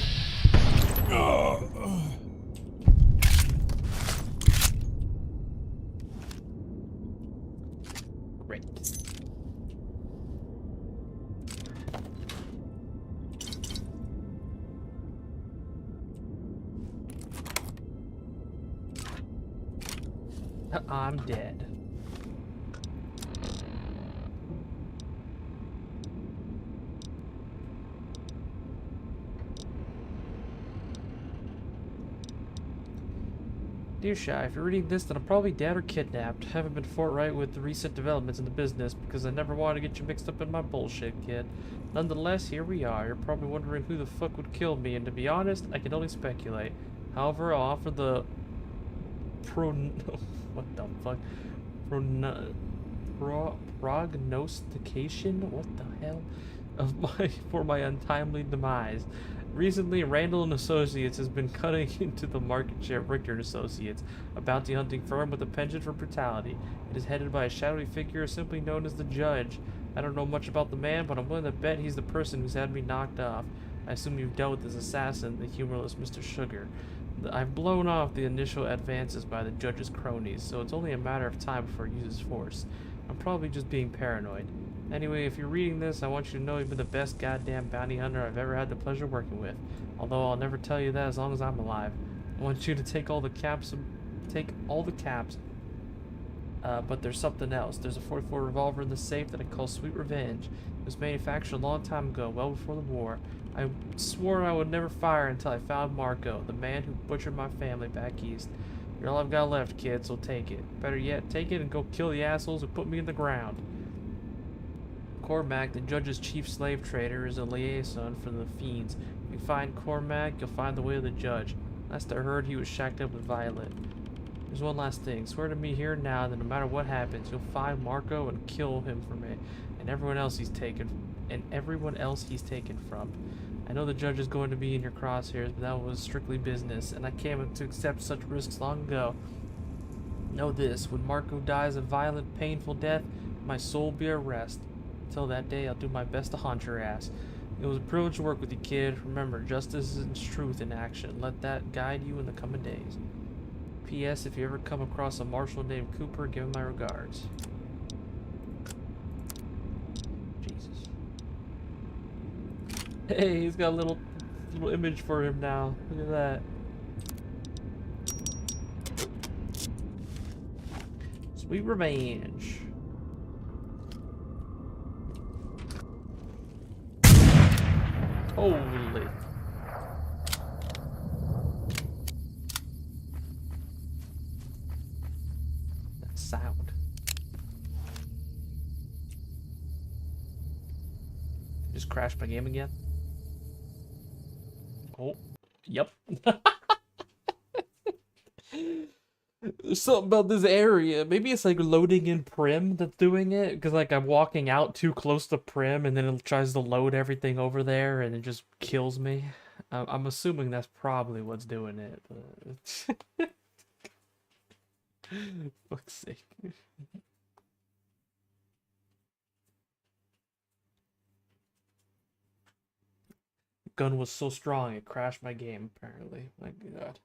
Great. I'm dead. Dear Shai, if you're reading this, then I'm probably dead or kidnapped. Haven't been forthright with the recent developments in the business because I never wanted to get you mixed up in my bullshit, kid. Nonetheless, here we are. You're probably wondering who the fuck would kill me, and to be honest, I can only speculate. However, I'll offer the what the fuck? Prognostication? What the hell? For my untimely demise. Recently, Randall and Associates has been cutting into the market share of Richter and Associates, a bounty hunting firm with a penchant for brutality. It is headed by a shadowy figure simply known as the Judge. I don't know much about the man, but I'm willing to bet he's the person who's had me knocked off. I assume you've dealt with his assassin, the humorless Mr. Sugar. I've blown off the initial advances by the Judge's cronies, so it's only a matter of time before he uses force. I'm probably just being paranoid. Anyway, if you're reading this, I want you to know you've been the best goddamn bounty hunter I've ever had the pleasure of working with. Although I'll never tell you that as long as I'm alive. I want you to take all the caps, but there's something else. There's a .44 revolver in the safe that I call Sweet Revenge. It was manufactured a long time ago, well before the war. I swore I would never fire until I found Marco, the man who butchered my family back east. You're all I've got left, kid, so take it. Better yet, take it and go kill the assholes who put me in the ground. Cormac, the Judge's chief slave trader, is a liaison for the fiends. If you find Cormac, you'll find the way of the Judge. Last I heard, he was shacked up with Violet. There's one last thing. Swear to me here and now that no matter what happens, you'll find Marco and kill him for me, and everyone else he's taken from. I know the Judge is going to be in your crosshairs, but that was strictly business, and I came to accept such risks long ago. Know this: when Marco dies a violent, painful death, my soul will be at rest. Until that day, I'll do my best to haunt your ass. It was a privilege to work with you, kid. Remember, justice is truth in action. Let that guide you in the coming days. P.S. If you ever come across a marshal named Cooper, give him my regards. Jesus. Hey, he's got a little image for him now. Look at that. Sweet Revenge. Holy. That sound. Just crashed my game again. Oh, yep. There's something about this area. Maybe it's like loading in Prim that's doing it, because like I'm walking out too close to Prim and then it tries to load everything over there and it just kills me. I'm assuming that's probably what's doing it. But... fuck's sake. Gun was so strong it crashed my game, apparently. My god.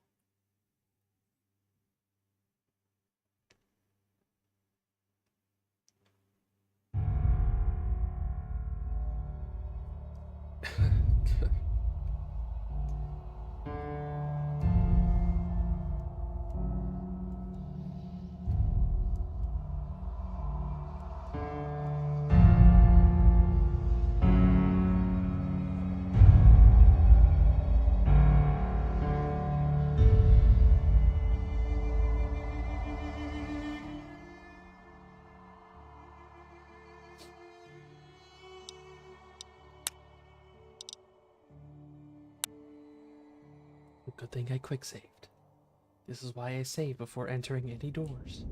Good thing I quick saved. This is why I save before entering any doors.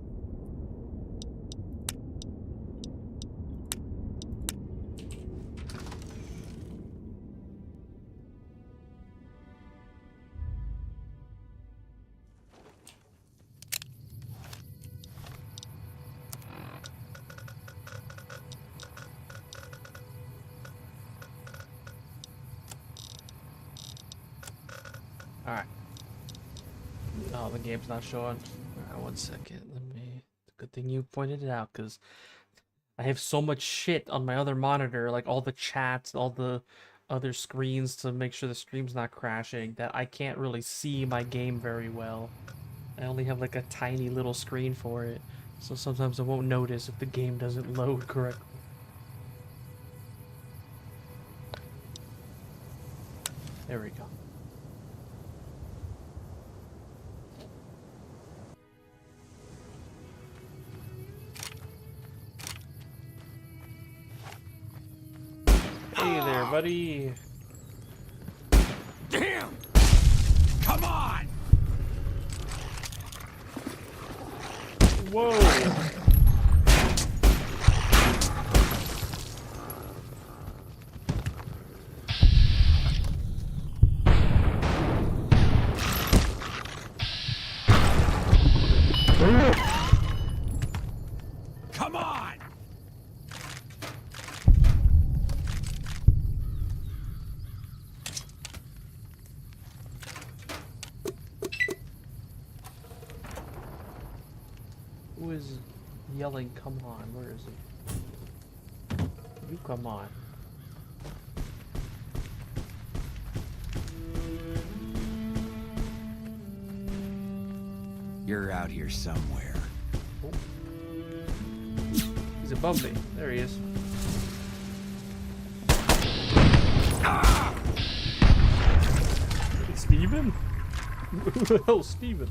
Alright. Oh, the game's not showing. Alright, 1 second. Good thing you pointed it out, because I have so much shit on my other monitor, like all the chats, all the other screens to make sure the stream's not crashing, that I can't really see my game very well. I only have like a tiny little screen for it, so sometimes I won't notice if the game doesn't load correctly. There we go. Hey there, buddy. Damn! Come on! Whoa! Come on! Who is yelling, come on? Where is he? You come on. You're out here somewhere. Oh. He's above me. There he is. Ah! Steven? Who the hell's Steven?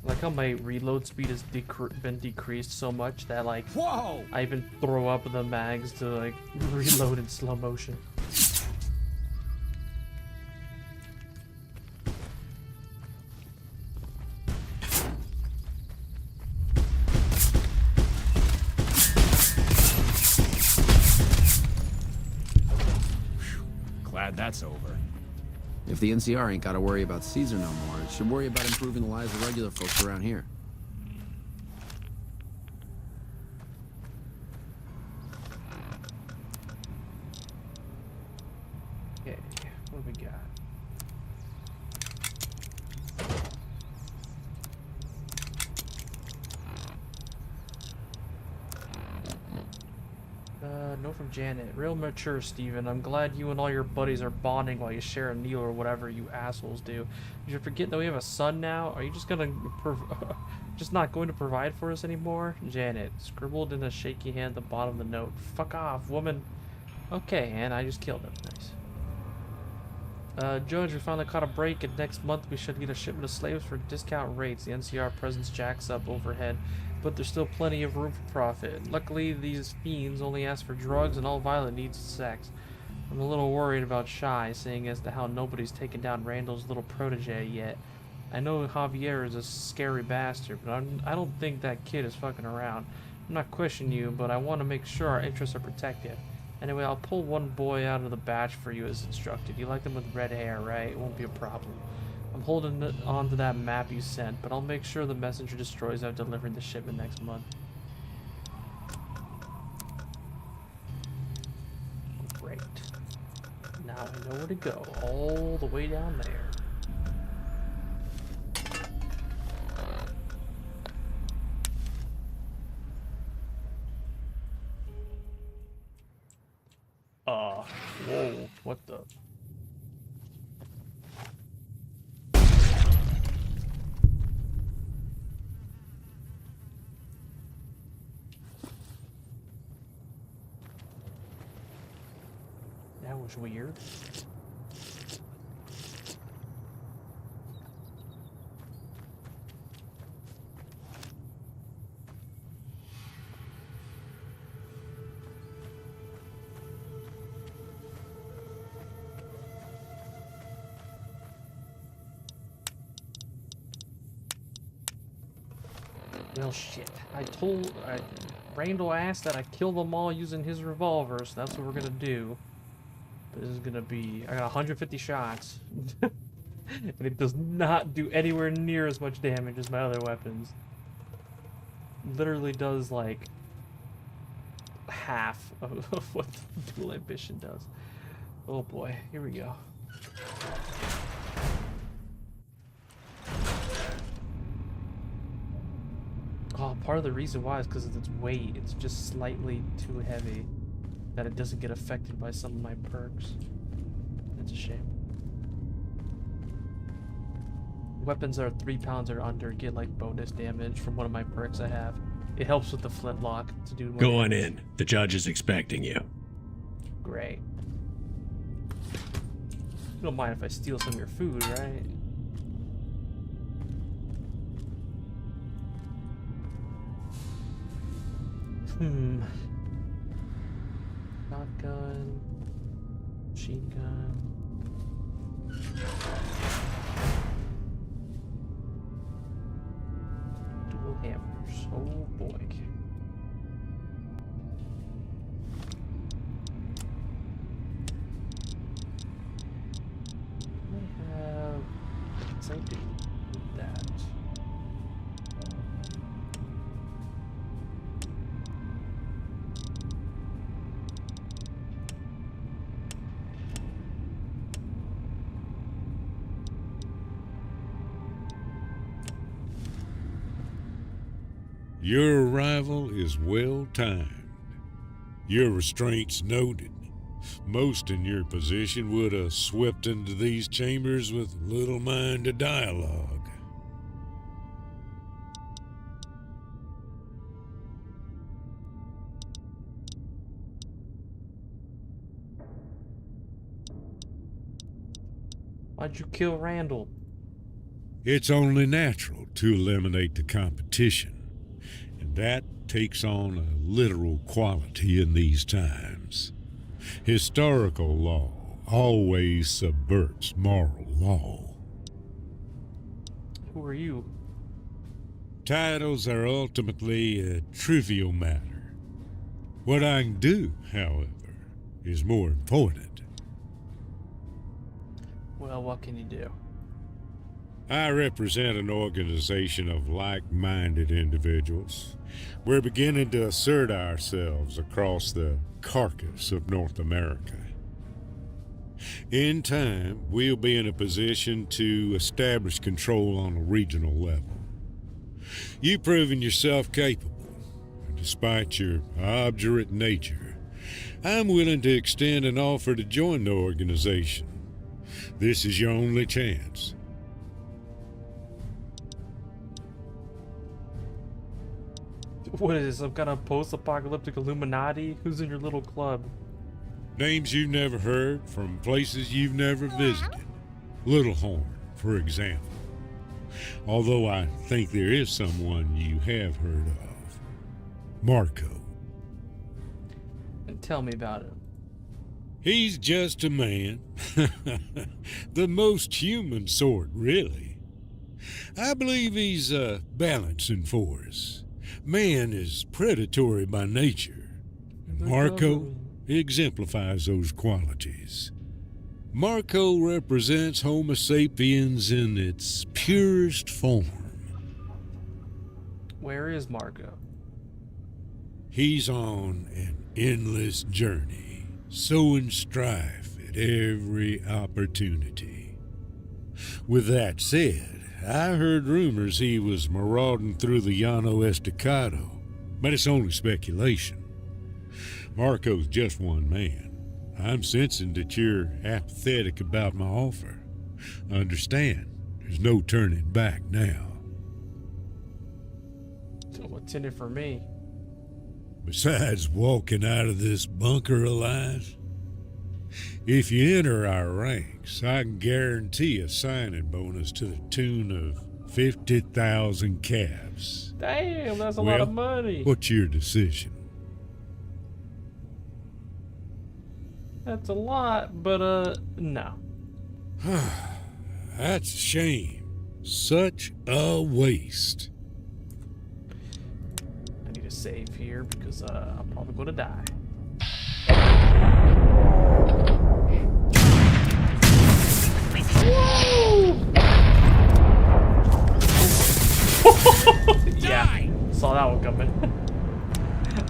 I like how my reload speed has been decreased so much that like Whoa! I even throw up the mags to like reload in slow motion. Glad that's over. If the NCR ain't got to worry about Caesar no more, it should worry about improving the lives of regular folks around here. Okay, what do we got? No from Janet. Real mature, Steven. I'm glad you and all your buddies are bonding while you share a meal or whatever you assholes do. Did you forget that we have a son now? Are you just gonna just not going to provide for us anymore? Janet, scribbled in a shaky hand at the bottom of the note. Fuck off, woman. Okay, and I just killed him. Nice. Judge, we finally caught a break, and next month we should get a shipment of slaves for discount rates. The NCR presence jacks up overhead, but there's still plenty of room for profit. Luckily, these fiends only ask for drugs, and all Violet needs is sex. I'm a little worried about Shai, seeing as to how nobody's taken down Randall's little protege yet. I know Javier is a scary bastard, but I don't think that kid is fucking around. I'm not questioning you, but I want to make sure our interests are protected. Anyway, I'll pull one boy out of the batch for you as instructed. You like them with red hair, right? It won't be a problem. I'm holding on to that map you sent, but I'll make sure the messenger destroys out delivering the shipment next month. Great. Now I know where to go. All the way down there. Whoa, what the? That was weird. Well, shit. Randall asked that I kill them all using his revolver, so that's what we're gonna do. This is gonna be... I got 150 shots. And it does not do anywhere near as much damage as my other weapons. Literally does, like, half of what the dual ambition does. Oh boy, here we go. Oh, part of the reason why is because of its weight. It's just slightly too heavy that it doesn't get affected by some of my perks. That's a shame. Weapons that are 3 pounds or under get like bonus damage from one of my perks I have. It helps with the flintlock to do more Go on damage. in. The judge is expecting you. Great. You don't mind if I steal some of your food, right? Shotgun. Machine gun. Dual hammers. Oh boy. I have... Yes, I do. Need that. Your arrival is well timed. Your restraints noted. Most in your position would have swept into these chambers with little mind to dialogue. Why'd you kill Randall? It's only natural to eliminate the competition, and that takes on a literal quality in these times. Historical law always subverts moral law. Who are you? Titles are ultimately a trivial matter. What I can do, however, is more important. Well, what can you do? I represent an organization of like-minded individuals. We're beginning to assert ourselves across the carcass of North America. In time, we'll be in a position to establish control on a regional level. You've proven yourself capable, and despite your obdurate nature, I'm willing to extend an offer to join the organization. This is your only chance. What is this, some kind of post-apocalyptic Illuminati? Who's in your little club? Names you've never heard from places you've never visited. Little Horn, for example. Although I think there is someone you have heard of. Marco. Tell me about him. He's just a man. The most human sort, really. I believe he's a balancing force. Man is predatory by nature. And Marco exemplifies those qualities. Marco represents Homo sapiens in its purest form. Where is Marco? He's on an endless journey, sowing strife at every opportunity. With that said, I heard rumors he was marauding through the Llano Estacado, but it's only speculation. Marco's just one man. I'm sensing that you're apathetic about my offer. Understand, there's no turning back now. What's in it for me? Besides walking out of this bunker alive, if you enter our ranks, I can guarantee a signing bonus to the tune of 50,000 caps. Damn, that's a lot of money. What's your decision? That's a lot, but no. That's a shame. Such a waste. a save here because I'm probably gonna die. Yeah, saw that one coming.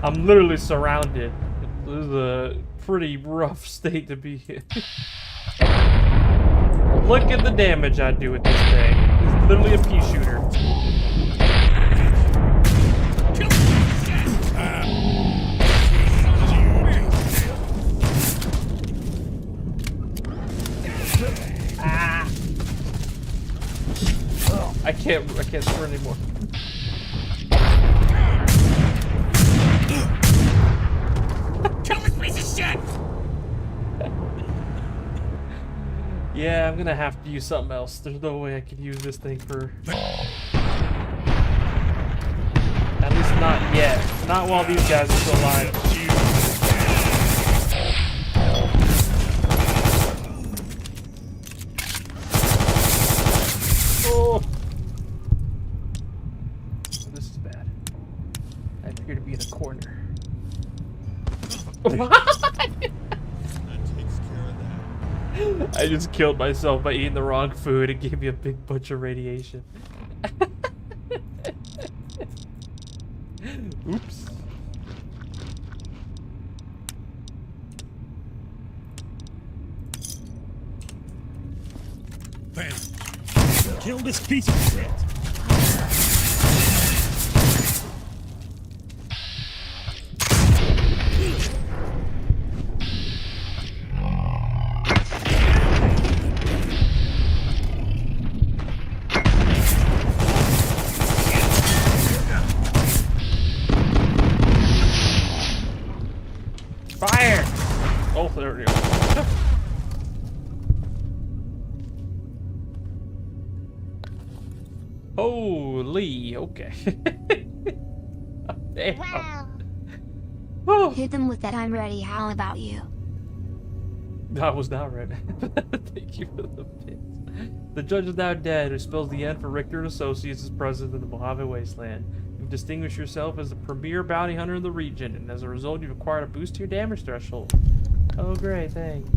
I'm literally surrounded. This is a pretty rough state to be in. Look at the damage I do with this thing. It's literally a pea shooter. Ah. I can't sprint anymore. Kill this piece of shit! Yeah, I'm gonna have to use something else. There's no way I could use this thing for... At least not yet. Not while these guys are still alive. Oh! This is bad. I appear to be in a corner. What? I just killed myself by eating the wrong food. It gave me a big bunch of radiation. Oops. Bam. Kill this piece of shit. Fire! Oh, there we go. Holy, okay. Damn. Wow. Oh. Hit them with that I'm ready. How about you? I was not ready. Thank you for the bits. The judge is now dead, who spells the end for Richter and Associates as president of the Mojave Wasteland. You've distinguished yourself as the premier bounty hunter in the region, and as a result, you've acquired a boost to your damage threshold. Oh, great, thanks.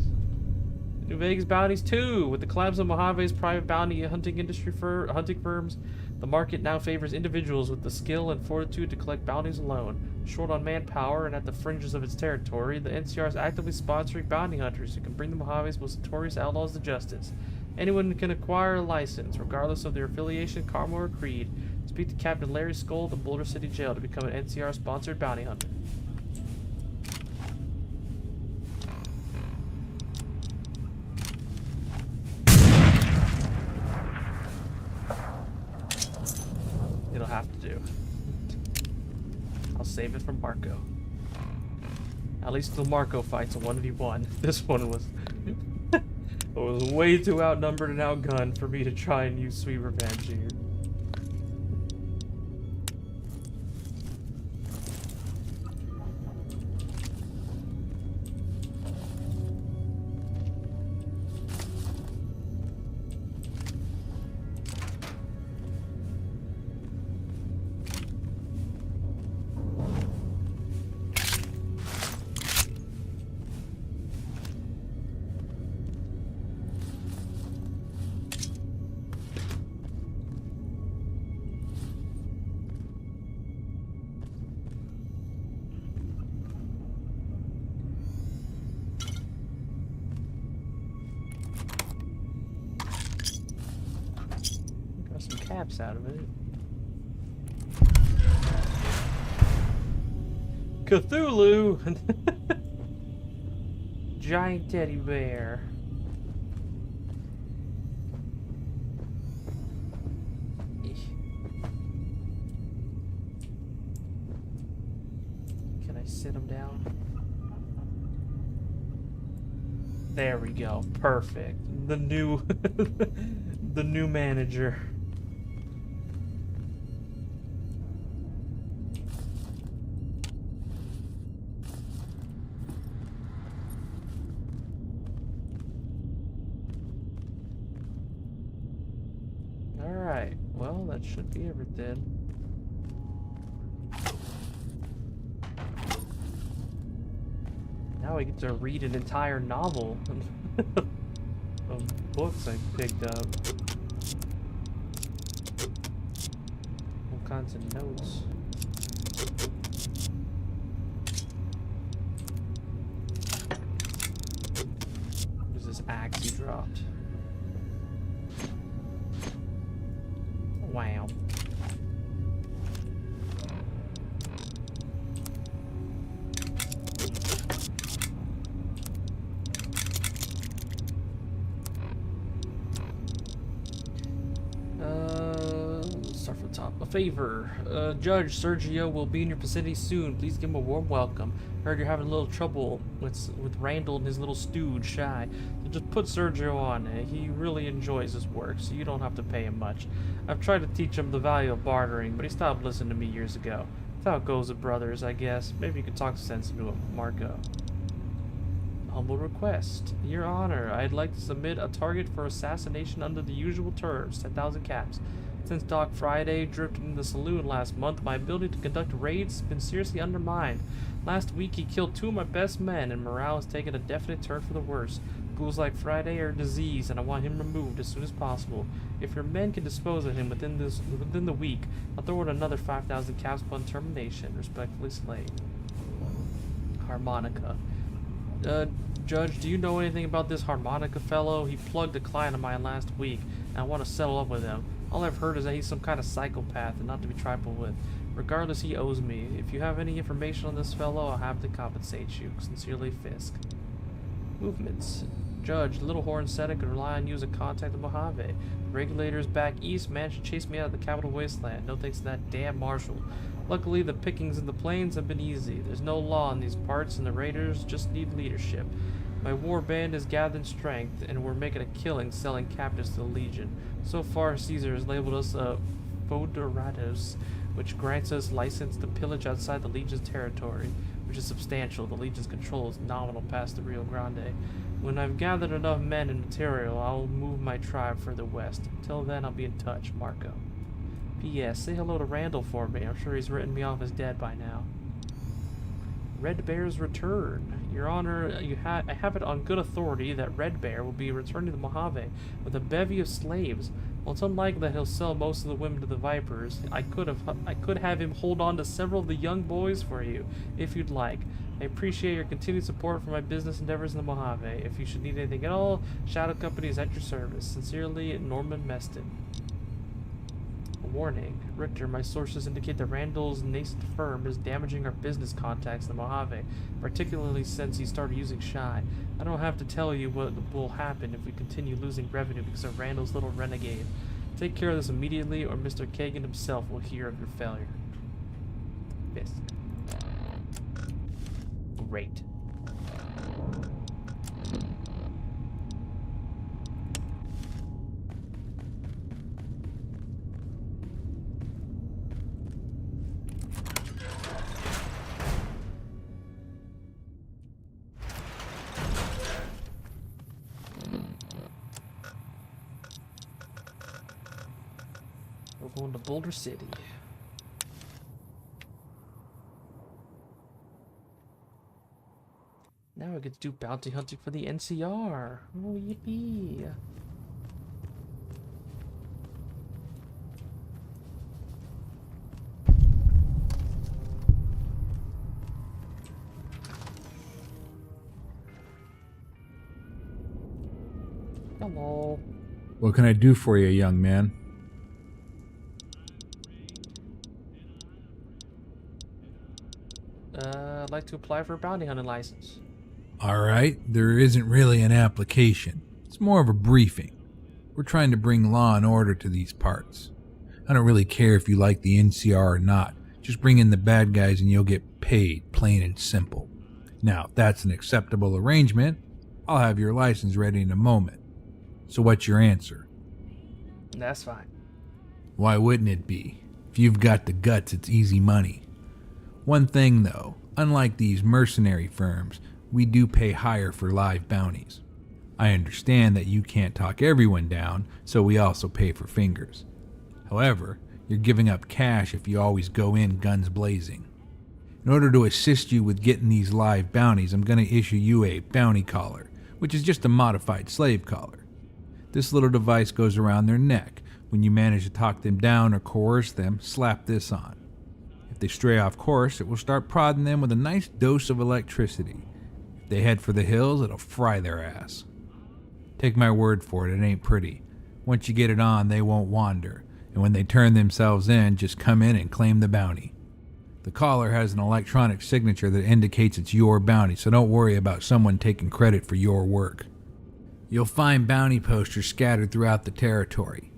New Vegas bounties too. With the collapse of Mojave's private bounty hunting industry hunting firms, the market now favors individuals with the skill and fortitude to collect bounties alone. Short on manpower and at the fringes of its territory, the NCR is actively sponsoring bounty hunters who can bring the Mojave's most notorious outlaws to justice. Anyone can acquire a license, regardless of their affiliation, karma, or creed. Speak to Captain Larry Skull at the Boulder City Jail to become an NCR-sponsored bounty hunter. It'll have to do. I'll save it from Marco. At least the Marco fight's a 1v1. This one was... I was way too outnumbered and outgunned for me to try and use sweet revenge here. Caps out of it. Cthulhu! Giant teddy bear. Can I sit him down? There we go. Perfect. The new the new manager. Alright, well, that should be everything. Now I get to read an entire novel of books I picked up. All kinds of notes. What is this axe he dropped? Wow. Start from the top. A favor. Judge Sergio will be in your vicinity soon. Please give him a warm welcome. Heard you're having a little trouble with Randall and his little stooge, Shai. So just put Sergio on it. He really enjoys his work, so you don't have to pay him much. I've tried to teach him the value of bartering, but he stopped listening to me years ago. That's how it goes with brothers, I guess. Maybe you could talk sense into him, Marco. Humble request. Your Honor, I'd like to submit a target for assassination under the usual terms, 10,000 caps. Since Doc Friday drifted into the saloon last month, my ability to conduct raids has been seriously undermined. Last week he killed 2 of my best men, and morale has taken a definite turn for the worse. Ghouls like Friday are a disease, and I want him removed as soon as possible. If your men can dispose of him within the week, I'll throw in another 5,000 caps upon termination. Respectfully, Slade. Harmonica. Judge, do you know anything about this Harmonica fellow? He plugged a client of mine last week, and I want to settle up with him. All I've heard is that he's some kind of psychopath and not to be trifled with. Regardless, he owes me. If you have any information on this fellow, I'll have to compensate you. Sincerely, Fisk. Movements. Judge, Little Horn said I could rely on you as a contact in Mojave. The regulators back east managed to chase me out of the capital wasteland. No thanks to that damn marshal. Luckily, the pickings in the plains have been easy. There's no law in these parts, and the raiders just need leadership. My war band is gathering strength, and we're making a killing selling captives to the Legion. So far, Caesar has labeled us Foederados, which grants us license to pillage outside the Legion's territory, which is substantial. The Legion's control is nominal past the Rio Grande. When I've gathered enough men and material, I'll move my tribe further west. Until then, I'll be in touch, Marco. P.S. Say hello to Randall for me. I'm sure he's written me off as dead by now. Red Bear's return. Your Honor, I have it on good authority that Red Bear will be returning to Mojave with a bevy of slaves. While it's unlikely that he'll sell most of the women to the Vipers, I could have him hold on to several of the young boys for you, if you'd like. I appreciate your continued support for my business endeavors in the Mojave. If you should need anything at all, Shadow Company is at your service. Sincerely, Norman Meston. Warning. Richter, my sources indicate that Randall's nascent firm is damaging our business contacts in the Mojave, particularly since he started using Shai. I don't have to tell you what will happen if we continue losing revenue because of Randall's little renegade. Take care of this immediately, or Mr. Kagan himself will hear of your failure. Fisk. Great. We're going to Boulder City. Now I get to do bounty hunting for the NCR. Oh, yippee. Hello. What can I do for you, young man? I'd like to apply for a bounty hunting license. Alright, there isn't really an application. It's more of a briefing. We're trying to bring law and order to these parts. I don't really care if you like the NCR or not. Just bring in the bad guys and you'll get paid, plain and simple. Now, if that's an acceptable arrangement, I'll have your license ready in a moment. So what's your answer? That's fine. Why wouldn't it be? If you've got the guts, it's easy money. One thing though, unlike these mercenary firms, we do pay higher for live bounties. I understand that you can't talk everyone down, so we also pay for fingers. However, you're giving up cash if you always go in guns blazing. In In order to assist you with getting these live bounties, I'm going to issue you a bounty collar, which is just a modified slave collar. This little device goes around their neck. When you manage to talk them down or coerce them, slap this on. If they stray off course, it will start prodding them with a nice dose of electricity. If they head for the hills, it'll fry their ass. Take my word for it, it ain't pretty. Once you get it on, they won't wander, and when they turn themselves in, just come in and claim the bounty. The collar has an electronic signature that indicates it's your bounty, so don't worry about someone taking credit for your work. You'll find bounty posters scattered throughout the territory.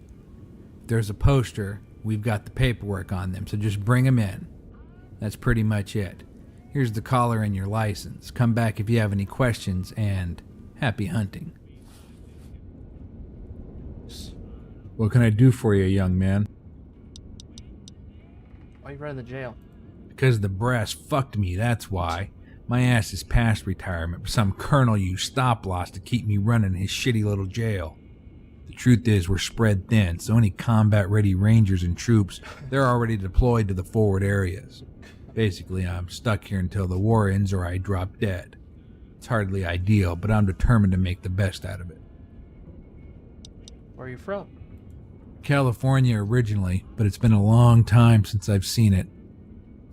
If there's a poster, we've got the paperwork on them, so just bring them in. That's pretty much it. Here's the collar and your license. Come back if you have any questions, and happy hunting. What can I do for you, young man? Why you running the jail? Because the brass fucked me, that's why. My ass is past retirement, but some colonel used stop-loss to keep me running his shitty little jail. The truth is, we're spread thin, so any combat-ready rangers and troops, they're already deployed to the forward areas. Basically, I'm stuck here until the war ends or I drop dead. It's hardly ideal, but I'm determined to make the best out of it. Where are you from? California originally, but it's been a long time since I've seen it.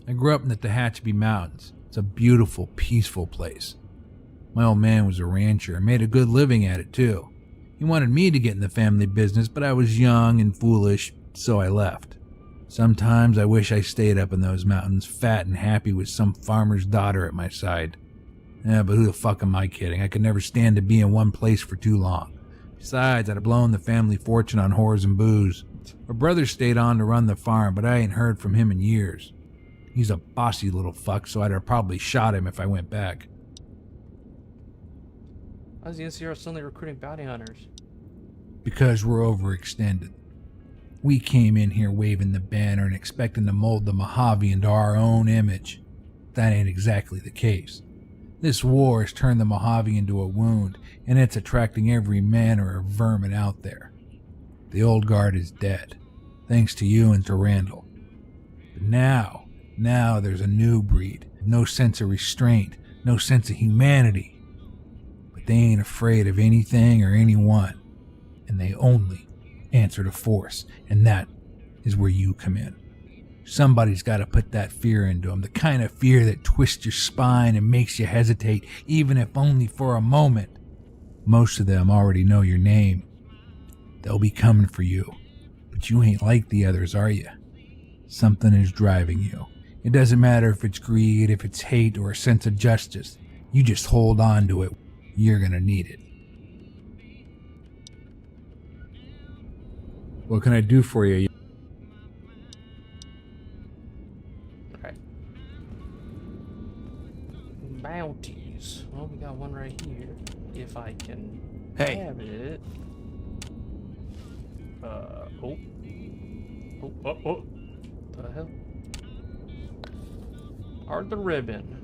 I grew up in the Tehachapi Mountains. It's a beautiful, peaceful place. My old man was a rancher and made a good living at it too. He wanted me to get in the family business, but I was young and foolish, so I left. Sometimes I wish I stayed up in those mountains, fat and happy with some farmer's daughter at my side. But who the fuck am I kidding? I could never stand to be in one place for too long. Besides, I'd have blown the family fortune on whores and booze. My brother stayed on to run the farm, but I ain't heard from him in years. He's a bossy little fuck, so I'd have probably shot him if I went back. Why is the NCR suddenly recruiting bounty hunters? Because we're overextended. We came in here waving the banner and expecting to mold the Mojave into our own image. That ain't exactly the case. This war has turned the Mojave into a wound, and it's attracting every manner of vermin out there. The old guard is dead, thanks to you and to Randall. But now there's a new breed, no sense of restraint, no sense of humanity. But they ain't afraid of anything or anyone, and they only answer to force, and that is where you come in. Somebody's got to put that fear into them, the kind of fear that twists your spine and makes you hesitate, even if only for a moment. Most of them already know your name. They'll be coming for you, but you ain't like the others, are you? Something is driving you. It doesn't matter if it's greed, if it's hate, or a sense of justice. You just hold on to it. You're gonna need it. What can I do for you? Okay. Bounties. Well, we got one right here. If I can have it. Oh. The hell? Arthur Ribbon.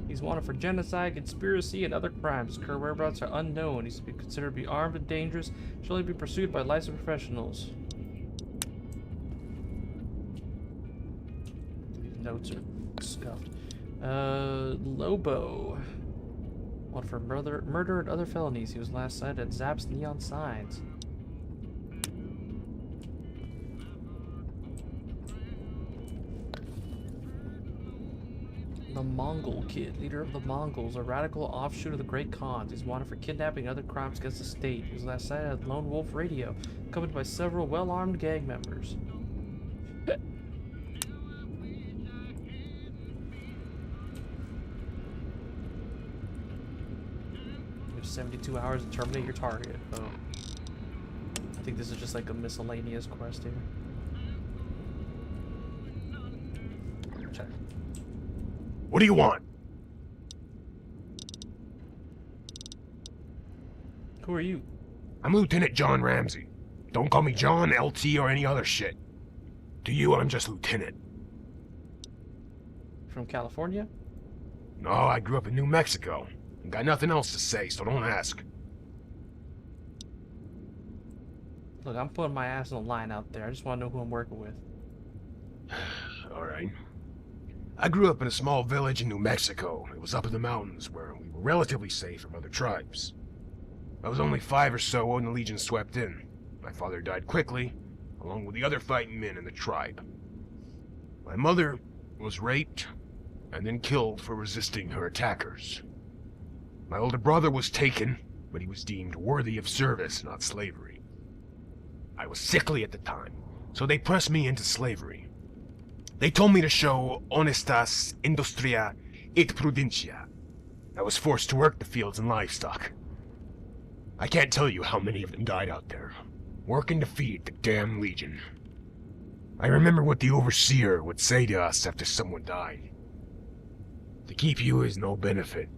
He's wanted for genocide, conspiracy, and other crimes. His current whereabouts are unknown. He's considered to be armed and dangerous. Should only be pursued by licensed professionals. These notes are scuffed. Lobo. Wanted for murder and other felonies. He was last sighted at Zap's neon signs. The Mongol Kid, leader of the Mongols, a radical offshoot of the Great Khans. He's wanted for kidnapping and other crimes against the state. He was last sighted at Lone Wolf Radio, accompanied by several well-armed gang members. You have 72 hours to terminate your target. Oh. I think this is just like a miscellaneous quest here. Check. What do you want? Who are you? I'm Lieutenant John Ramsey. Don't call me John, LT, or any other shit. To you, I'm just Lieutenant. From California? No, I grew up in New Mexico. Got nothing else to say, so don't ask. Look, I'm putting my ass on the line out there. I just want to know who I'm working with. Alright. I grew up in a small village in New Mexico. It was up in the mountains where we were relatively safe from other tribes. I was only 5 or so when the Legion swept in. My father died quickly, along with the other fighting men in the tribe. My mother was raped and then killed for resisting her attackers. My older brother was taken, but he was deemed worthy of service, not slavery. I was sickly at the time, so they pressed me into slavery. They told me to show honestas industria et prudencia. I was forced to work the fields and livestock. I can't tell you how many of them died out there, working to feed the damn Legion. I remember what the overseer would say to us after someone died. To keep you is no benefit.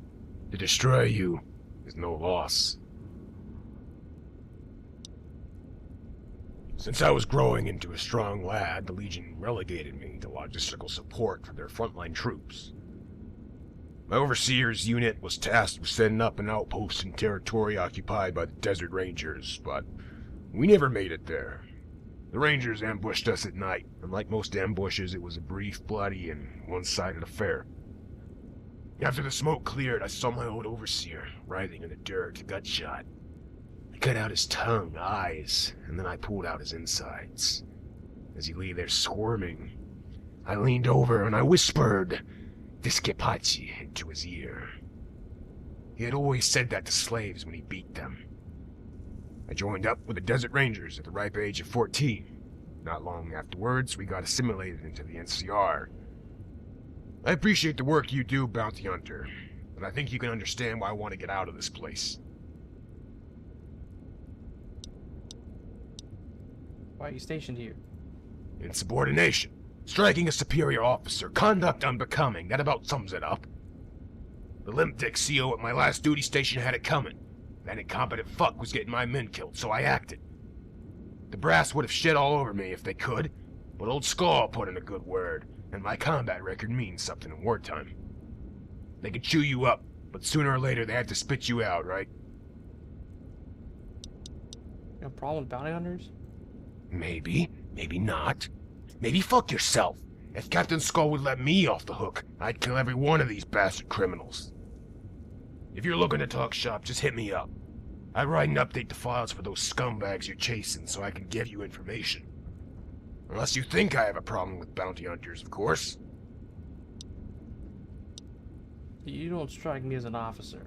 To destroy you is no loss. Since I was growing into a strong lad, the Legion relegated me to logistical support for their frontline troops. My overseer's unit was tasked with setting up an outpost in territory occupied by the Desert Rangers, but we never made it there. The Rangers ambushed us at night, and like most ambushes, it was a brief, bloody, and one-sided affair. After the smoke cleared, I saw my old overseer writhing in the dirt, gut-shot. I cut out his tongue, eyes, and then I pulled out his insides. As he lay there squirming, I leaned over and I whispered Discapaci into his ear. He had always said that to slaves when he beat them. I joined up with the Desert Rangers at the ripe age of 14. Not long afterwards, we got assimilated into the NCR. I appreciate the work you do, Bounty Hunter, but I think you can understand why I want to get out of this place. Why are you stationed here? Insubordination. Striking a superior officer. Conduct unbecoming. That about sums it up. The limp dick CO at my last duty station had it coming. That incompetent fuck was getting my men killed, so I acted. The brass would have shit all over me if they could, but old Skull put in a good word, and my combat record means something in wartime. They could chew you up, but sooner or later they had to spit you out, right? You have a problem with bounty hunters? Maybe, maybe not. Maybe fuck yourself. If Captain Skull would let me off the hook, I'd kill every one of these bastard criminals. If you're looking to talk shop, just hit me up. I write and update the files for those scumbags you're chasing so I can give you information. Unless you think I have a problem with bounty hunters, of course. You don't strike me as an officer.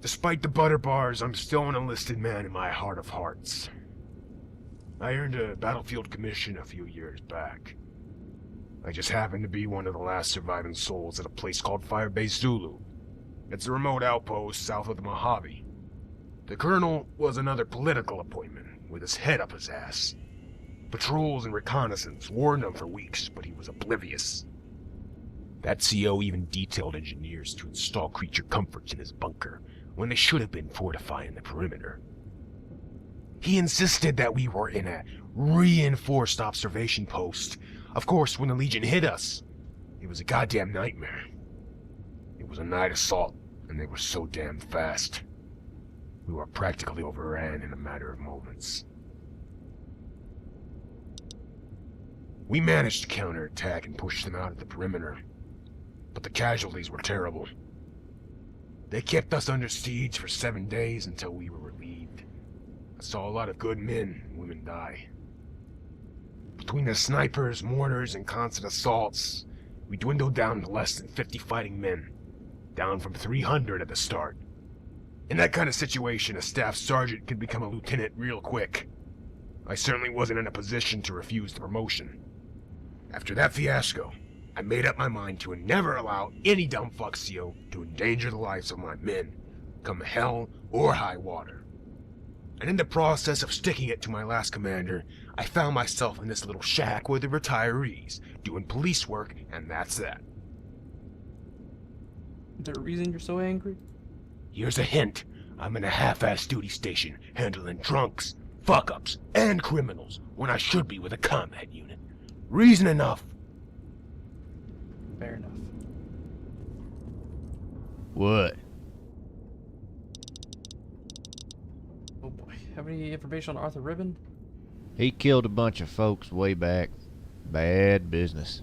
Despite the butter bars, I'm still an enlisted man in my heart of hearts. I earned a battlefield commission a few years back. I just happened to be one of the last surviving souls at a place called Firebase Zulu. It's a remote outpost south of the Mojave. The colonel was another political appointment, with his head up his ass. Patrols and reconnaissance warned him for weeks, but he was oblivious. That CO even detailed engineers to install creature comforts in his bunker, when they should have been fortifying the perimeter. He insisted that we were in a reinforced observation post. Of course, when the Legion hit us, it was a goddamn nightmare. It was a night assault, and they were so damn fast. We were practically overran in a matter of moments. We managed to counterattack and push them out at the perimeter, but the casualties were terrible. They kept us under siege for 7 days until we were relieved. I saw a lot of good men and women die. Between the snipers, mortars, and constant assaults, we dwindled down to less than 50 fighting men, down from 300 at the start. In that kind of situation, a staff sergeant could become a lieutenant real quick. I certainly wasn't in a position to refuse the promotion. After that fiasco, I made up my mind to never allow any dumb fuck CO to endanger the lives of my men, come hell or high water. And in the process of sticking it to my last commander, I found myself in this little shack with the retirees, doing police work, and that's that. Is there a reason you're so angry? Here's a hint. I'm in a half-ass duty station, handling drunks, fuck-ups, and criminals, when I should be with a combat unit. Reason enough. Fair enough. What? Oh boy. Have any information on Arthur Ribbon? He killed a bunch of folks way back. Bad business.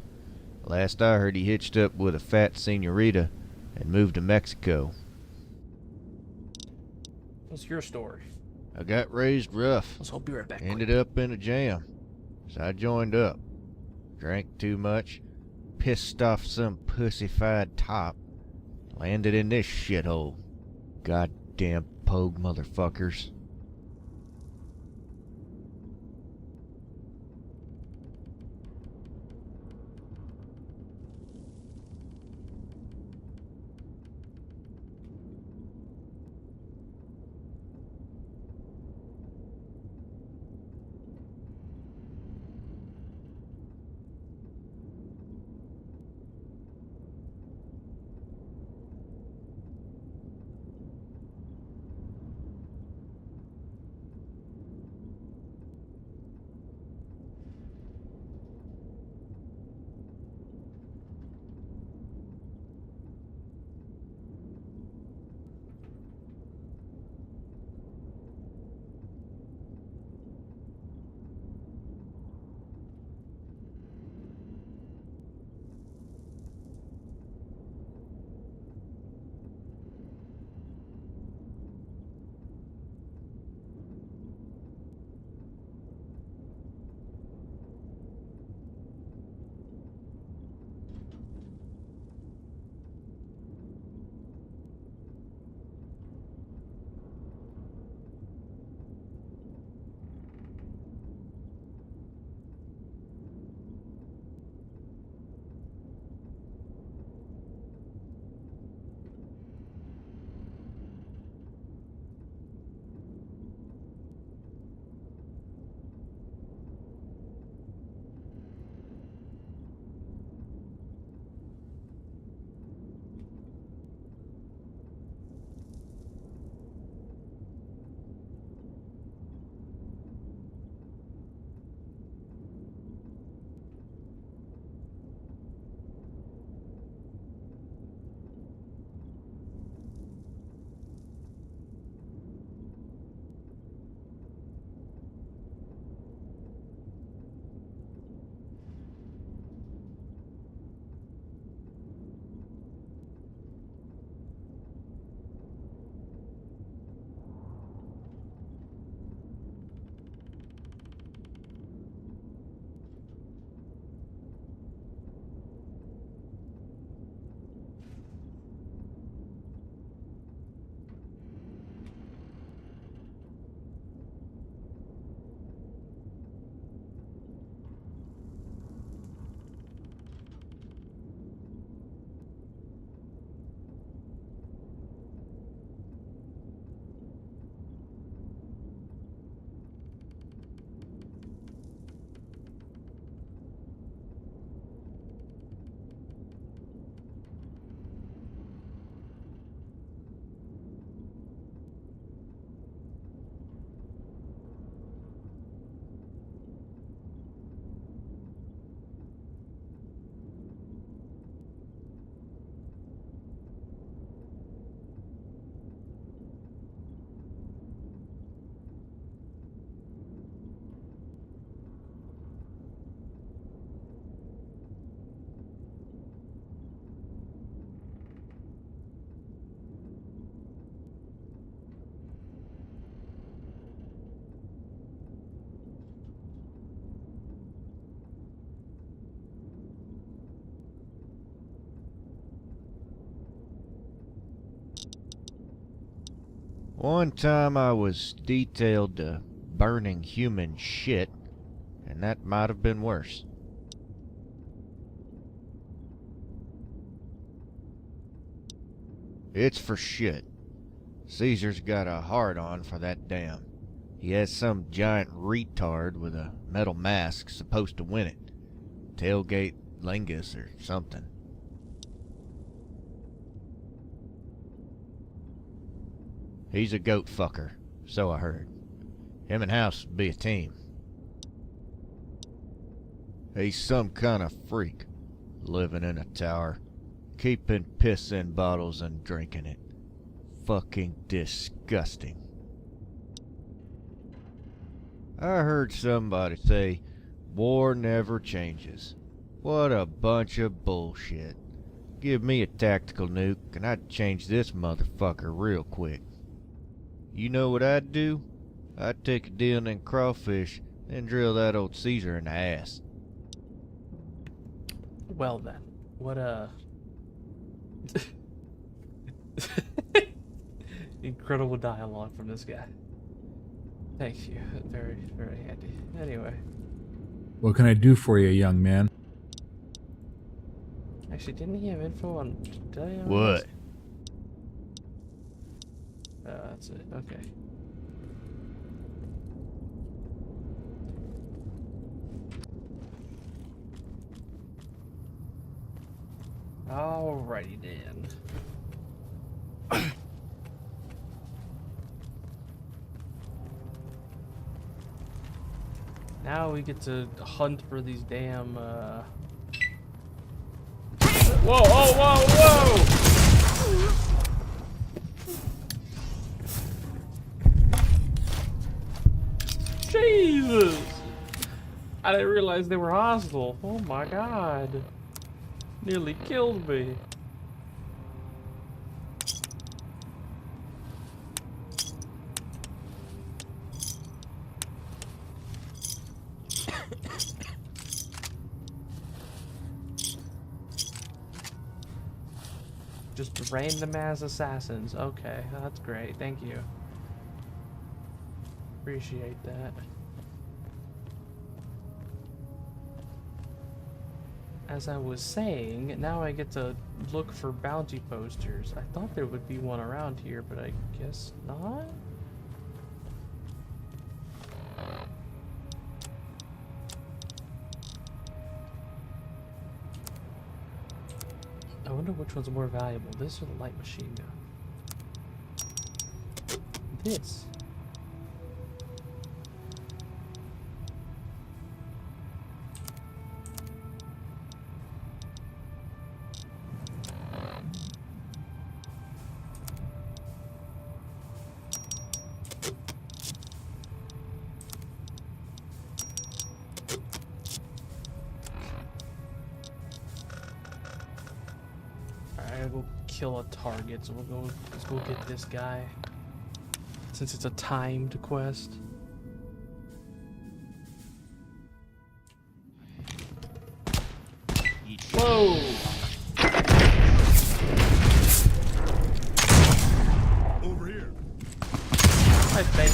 Last I heard, he hitched up with a fat senorita and moved to Mexico. What's your story? I got raised rough. I'll be right back. Ended up in a jam. So I joined up. Drank too much. Pissed off some pussified top. Landed in this shithole. Goddamn pogue motherfuckers. One time I was detailed to burning human shit, and that might have been worse. It's for shit. Caesar's got a hard-on for that dam. He has some giant retard with a metal mask supposed to win it. Tailgate Lingus or something. He's a goat fucker, so I heard. Him and House would be a team. He's some kind of freak, living in a tower, keeping piss in bottles and drinking it. Fucking disgusting. I heard somebody say, war never changes. What a bunch of bullshit. Give me a tactical nuke and I'd change this motherfucker real quick. You know what I'd do? I'd take a deal in them crawfish, then drill that old Caesar in the ass. Well then, what incredible dialogue from this guy. Thank you. Very, very handy. Anyway. What can I do for you, young man? Actually, didn't he have info on... What? That's it. Okay. Alrighty then. Now we get to hunt for these damn, Whoa, oh, whoa, whoa! Jesus! I didn't realize they were hostile. Oh my god. Nearly killed me. Just random ass assassins. Okay, that's great. Thank you. Appreciate that. As I was saying, now I get to look for bounty posters. I thought there would be one around here, but I guess not? I wonder which one's more valuable, this or the light machine gun? This. Go kill a target, so let's go get this guy. Since it's a timed quest. Whoa! Over here. I think.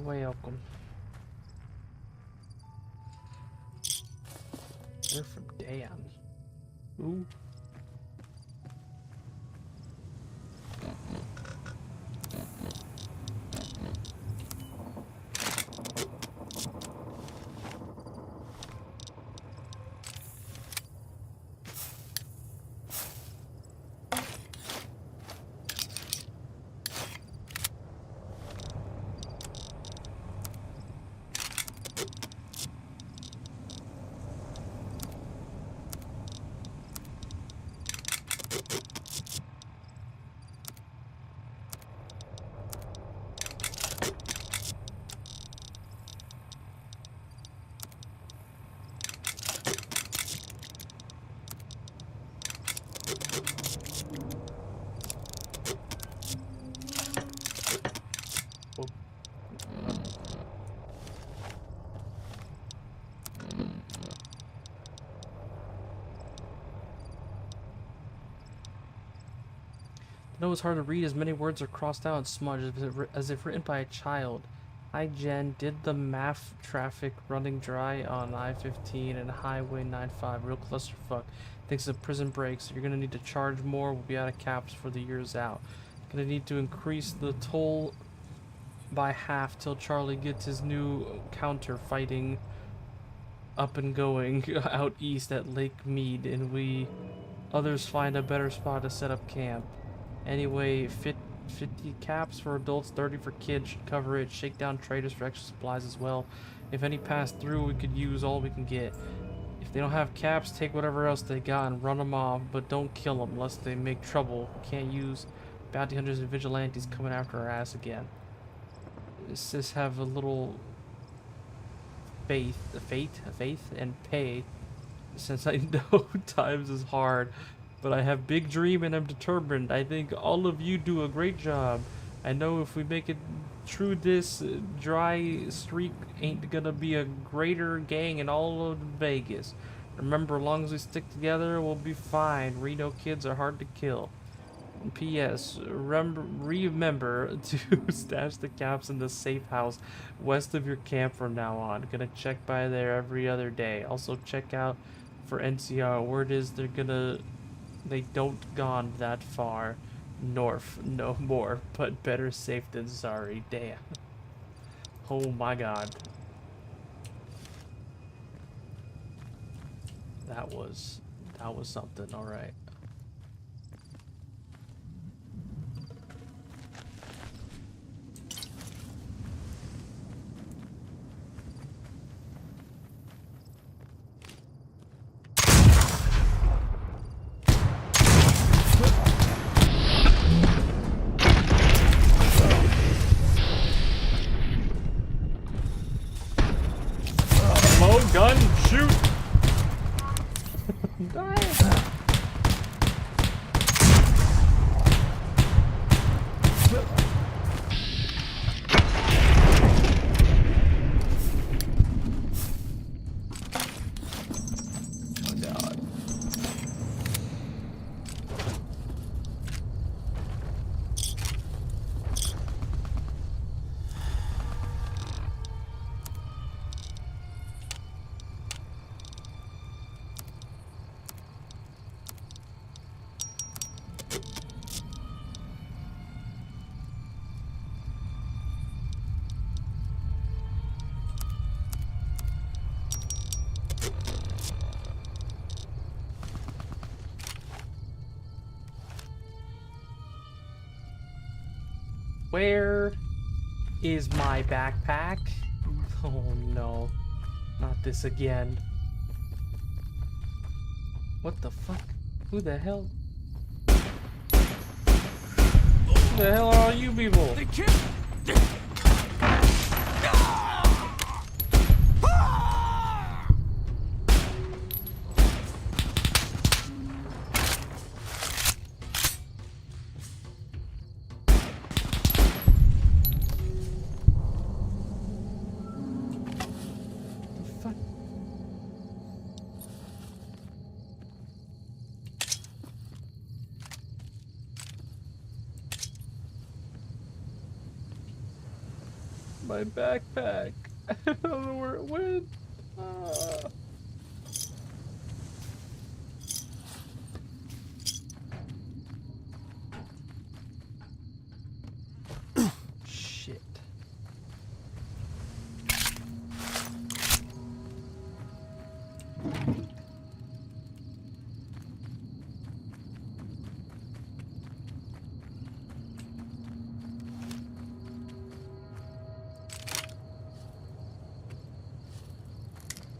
Welcome. They're from Dan. Ooh. I know it's hard to read as many words are crossed out and smudged as if written by a child. Hi Jen, did the MAF traffic running dry on I-15 and Highway 95. Real clusterfuck. Thanks to prison breaks. You're gonna need to charge more. We'll be out of caps for the year's out. Gonna need to increase the toll by half till Charlie gets his new counter fighting up and going out east at Lake Mead, and we Others find a better spot to set up camp. Anyway, 50 caps for adults, 30 for kids should cover it. Shake down traders for extra supplies as well. If any pass through, we could use all we can get. If they don't have caps, take whatever else they got and run them off, but don't kill them unless they make trouble. Can't use bounty hunters and vigilantes coming after our ass again. Just have a little faith and pay, since I know times is hard, but I have big dream and I'm determined. I think all of you do a great job. I know if we make it through this dry streak, ain't gonna be a greater gang in all of Vegas. Remember, as long as we stick together, we'll be fine. Reno kids are hard to kill. P.S. Remember to stash the caps in the safe house west of your camp from now on. Gonna check by there every other day. Also check out for NCR. Word is they don't gone that far north no more, but better safe than sorry. Damn. Oh my god. That was something, alright. Gun, shoot! Where is my backpack? Oh no, not this again. What the fuck? Who the hell? Who the hell are all you people? My backpack. I don't know where it went. Shit.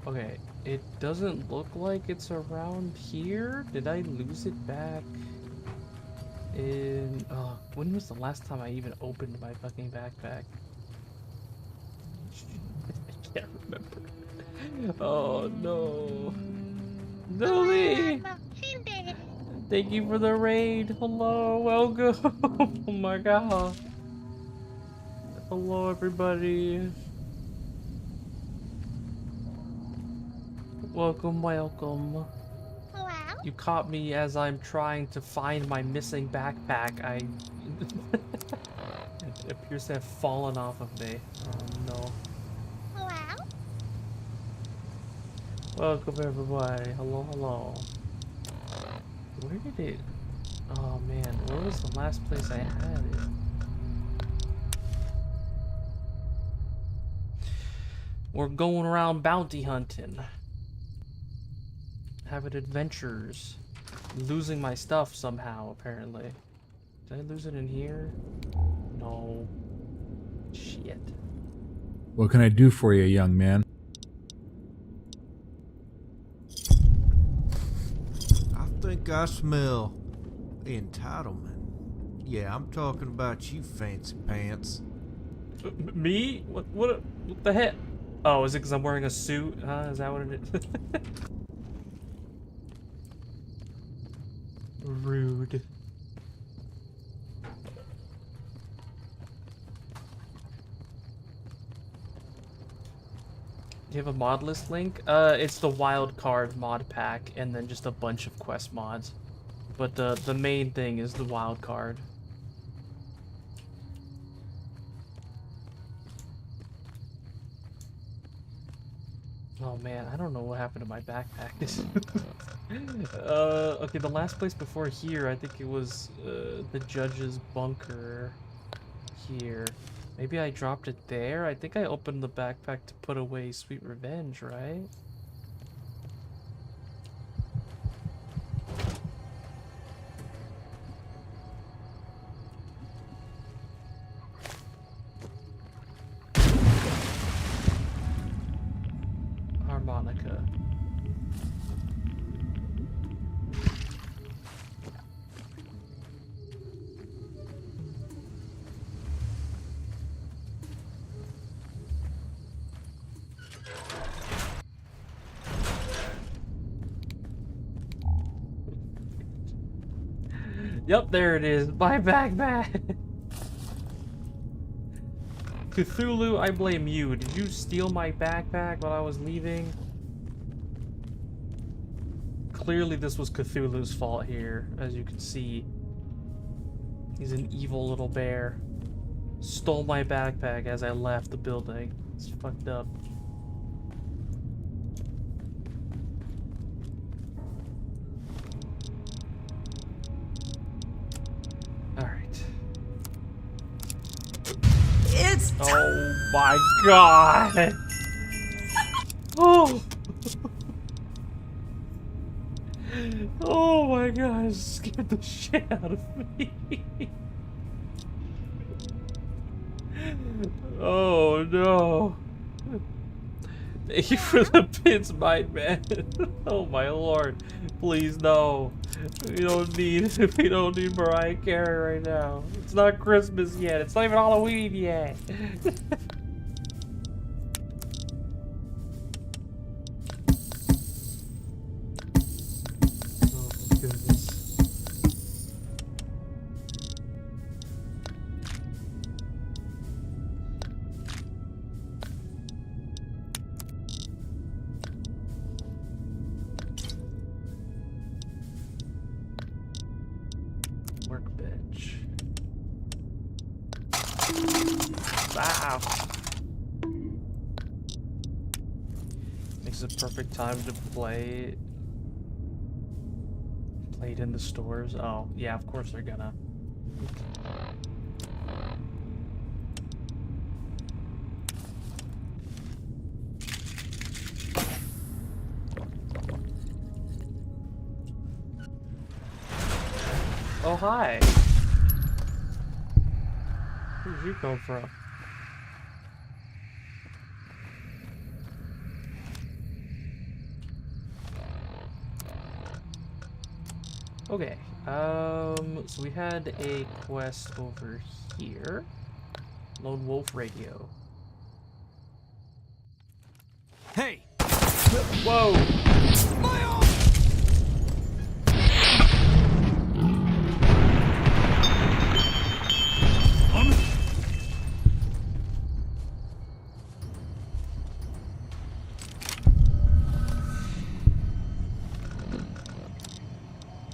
Okay, it doesn't look like it's around here. Did I lose it back in... when was the last time I even opened my fucking backpack? I can't remember. Oh no. Lily! Thank you for the raid. Hello, welcome. Oh my god. Hello everybody. Welcome, welcome. Hello? You caught me as I'm trying to find my missing backpack. It appears to have fallen off of me. Oh no. Hello? Welcome everybody. Hello, hello. Where did it... Oh man, where was the last place I had it? We're going around bounty hunting. Having adventures. losing my stuff somehow, apparently. Did I lose it in here? No. Shit. What can I do for you, young man? I think I smell entitlement. Yeah, I'm talking about you, fancy pants. Me? What the heck? Oh, is it because I'm wearing a suit? Is that what it is? Rude. Do you have a mod list link? It's the wild card mod pack and then just a bunch of quest mods. But the main thing is the wild card. Oh man, I don't know what happened to my backpack. Okay, the last place before here, I think it was the judge's bunker here. Maybe I dropped it there? I think I opened the backpack to put away Sweet Revenge, right? Harmonica. Yep, there it is. My backpack. Cthulhu, I blame you. Did you steal my backpack while I was leaving? Clearly this was Cthulhu's fault here, as you can see. He's an evil little bear. Stole my backpack as I left the building. It's fucked up. Alright. It's Oh my god! Oh! Oh my god, it scared the shit out of me. Oh no. Thank you for the pins, mind man. Oh my lord. Please no. We don't need Mariah Carey right now. It's not Christmas yet. It's not even Halloween yet. Oh my goodness. Workbench. Wow. Makes it perfect time to play it in the stores. Oh, yeah, of course they're gonna. Oh, hi. Where did you come from? Okay, so we had a quest over here. Lone Wolf Radio. Hey! Whoa!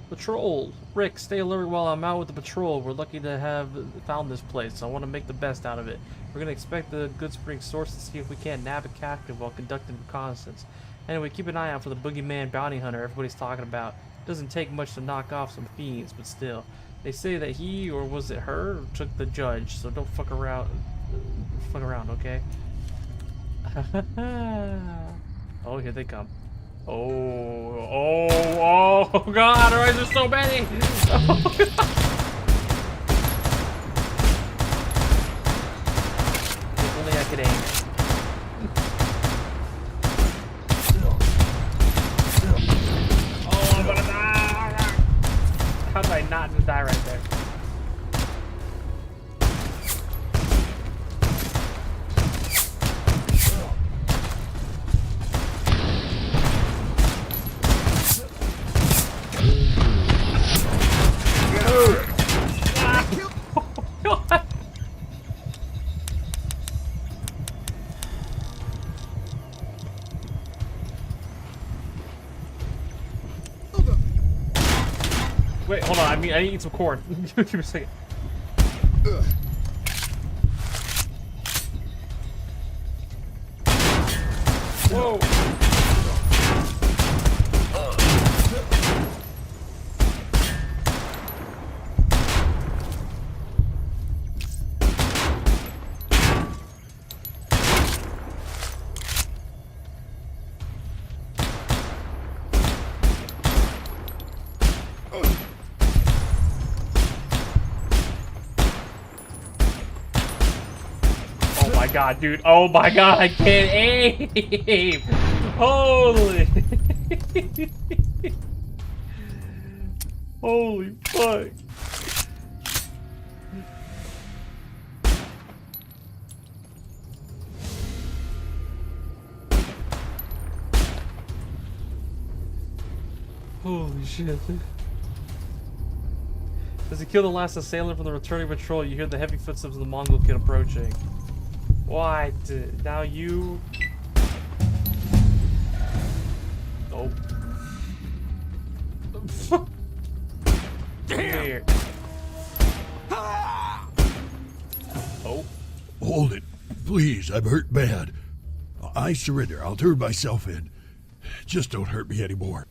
Patrol! Rick, stay alert while I'm out with the patrol. We're lucky to have found this place. I want to make the best out of it. We're going to inspect the Good Spring source to see if we can't nab a captive while conducting reconnaissance. Anyway, keep an eye out for the boogeyman bounty hunter everybody's talking about. Doesn't take much to knock off some fiends, but still. They say that he, or was it her, took the judge, so don't fuck around. Okay? Oh, here they come. Oh God! Why is there so many? Oh, God. If only I could aim. Oh, I'm gonna die! How did I not just die right there? Wait, hold on. I need to eat some corn. Give me a second. Whoa. Oh my God, dude. Oh my God, I can't aim. Holy. Holy fuck. Holy shit. As he killed the last assailant from the returning patrol, you hear the heavy footsteps of the Mongol kid approaching. What? Now you... Oh. Here. Oh. Hold it. Please, I'm hurt bad. I surrender. I'll turn myself in. Just don't hurt me anymore.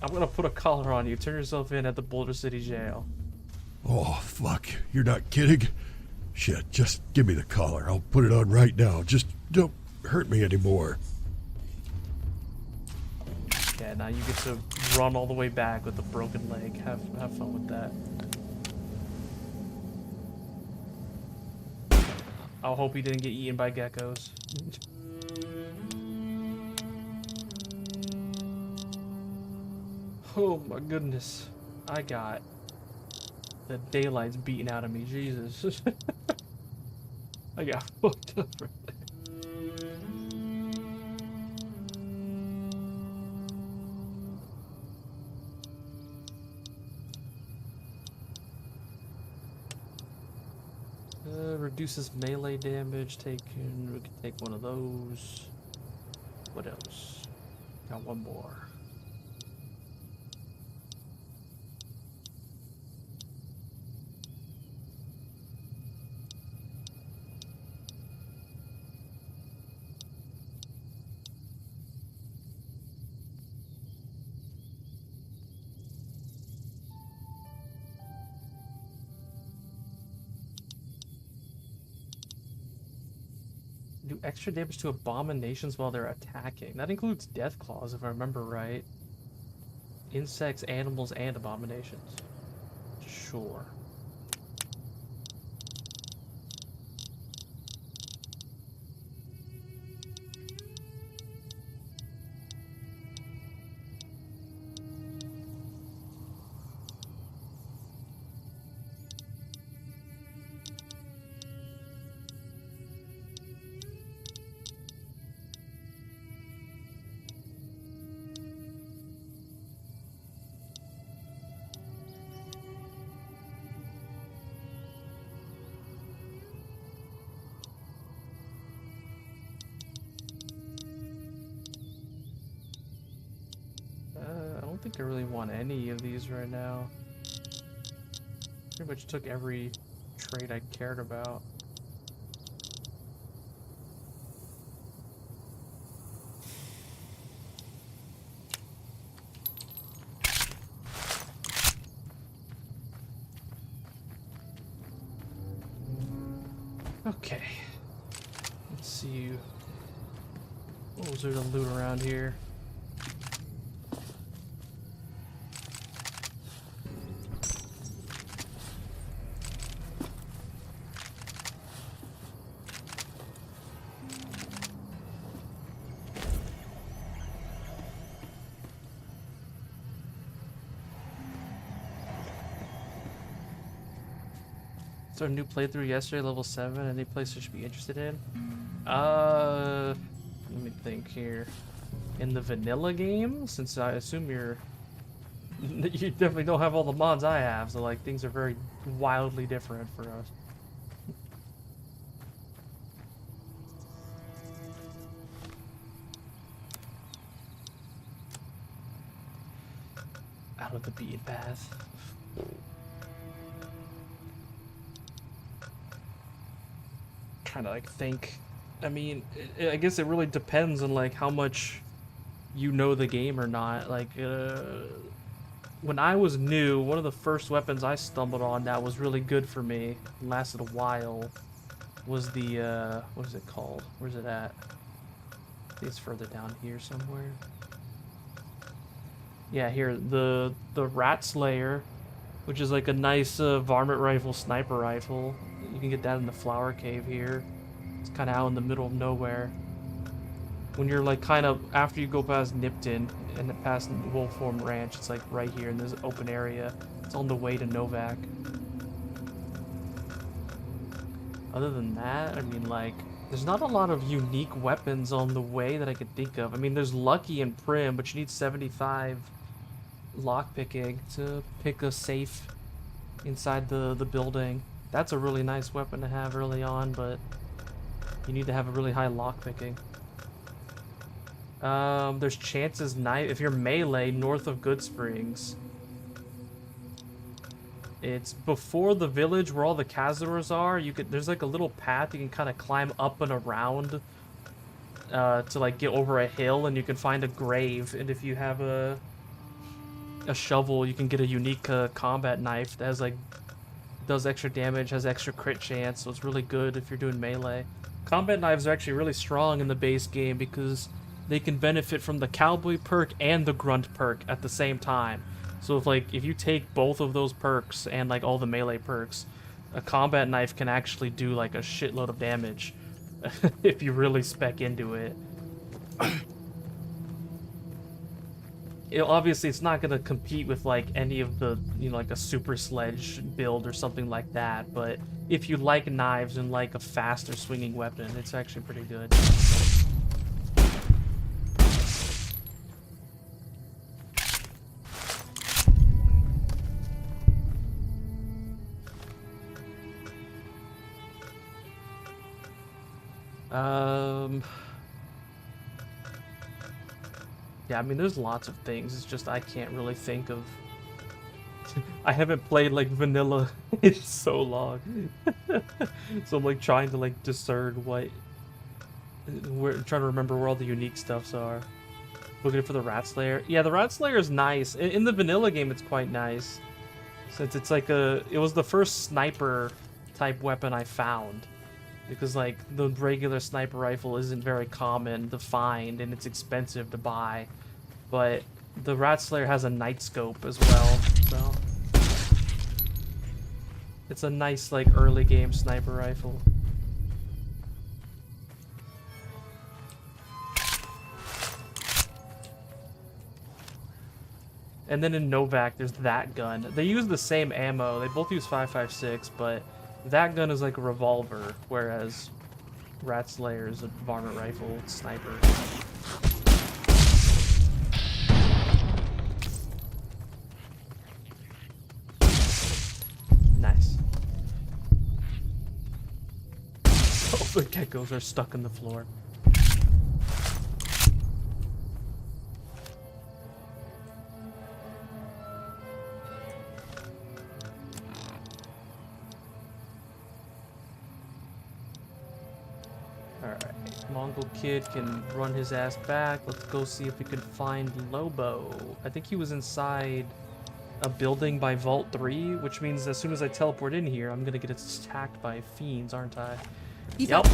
I'm gonna put a collar on you. Turn yourself in at the Boulder City Jail. Oh, fuck. You're not kidding? Shit, just give me the collar. I'll put it on right now. Just don't hurt me anymore. Yeah, now you get to run all the way back with a broken leg. Have fun with that. I'll hope he didn't get eaten by geckos. Oh my goodness. I got the daylight's beaten out of me. Jesus. I got fucked up right there. Reduces melee damage taken. We can take one of those. What else? Got one more. Do extra damage to abominations while they're attacking. That includes death claws, if I remember right. Insects, animals, and abominations. Sure. I don't think I really want any of these right now. Pretty much took every trait I cared about. Okay. Let's see. What was there to loot around here? A new playthrough yesterday, level 7. Any place I should be interested in? Let me think here. In the vanilla game, since I assume you definitely don't have all the mods I have, so like things are very wildly different for us. Out of the beaten path. Kind of like think. I mean, I guess it really depends on like how much you know the game or not. Like when I was new, one of the first weapons I stumbled on that was really good for me, lasted a while, was the what is it called? Where's it at? I think it's further down here somewhere. Yeah, here, the Rat Slayer, which is like a nice varmint rifle, sniper rifle. You can get that in the flower cave here. It's kind of out in the middle of nowhere. When you're like kind of after you go past Nipton and past Wolfform Ranch, it's like right here in this open area. It's on the way to Novak. Other than that, I mean, like, there's not a lot of unique weapons on the way that I could think of. I mean, there's Lucky and Prim, but you need 75 lockpicking to pick a safe inside the building. That's a really nice weapon to have early on, but you need to have a really high lockpicking. There's Chance's knife. If you're melee north of Good Springs, it's before the village where all the Cazadors are. There's like a little path you can kind of climb up and around to like get over a hill, and you can find a grave. And if you have a shovel, you can get a unique combat knife that has like does extra damage, has extra crit chance, so it's really good if you're doing melee. Combat knives are actually really strong in the base game because they can benefit from the cowboy perk and the grunt perk at the same time. So if you take both of those perks and like all the melee perks, a combat knife can actually do like a shitload of damage if you really spec into it. Obviously, it's not going to compete with like any of the, like a super sledge build or something like that, but if you like knives and like a faster swinging weapon, it's actually pretty good. Yeah, I mean, there's lots of things. It's just I can't really think of... I haven't played, like, vanilla in so long. So I'm, like, trying to, like, discern what... We're trying to remember where all the unique stuffs are. Looking for the Rat Slayer. Yeah, the Rat Slayer is nice. In the vanilla game, it's quite nice. Since it's like it was the first sniper-type weapon I found. Because, like, the regular sniper rifle isn't very common to find, and it's expensive to buy. But the Rat Slayer has a night scope as well, so... It's a nice, like, early game sniper rifle. And then in Novak, there's that gun. They use the same ammo. They both use 5.56, but that gun is like a revolver, whereas Rat Slayer is a varmint rifle sniper. Nice. Oh, the geckos are stuck in the floor. Mongol kid can run his ass back. Let's go see if we can find Lobo. I think he was inside a building by Vault 3, which means as soon as I teleport in here, I'm gonna get attacked by fiends, aren't I? Yep.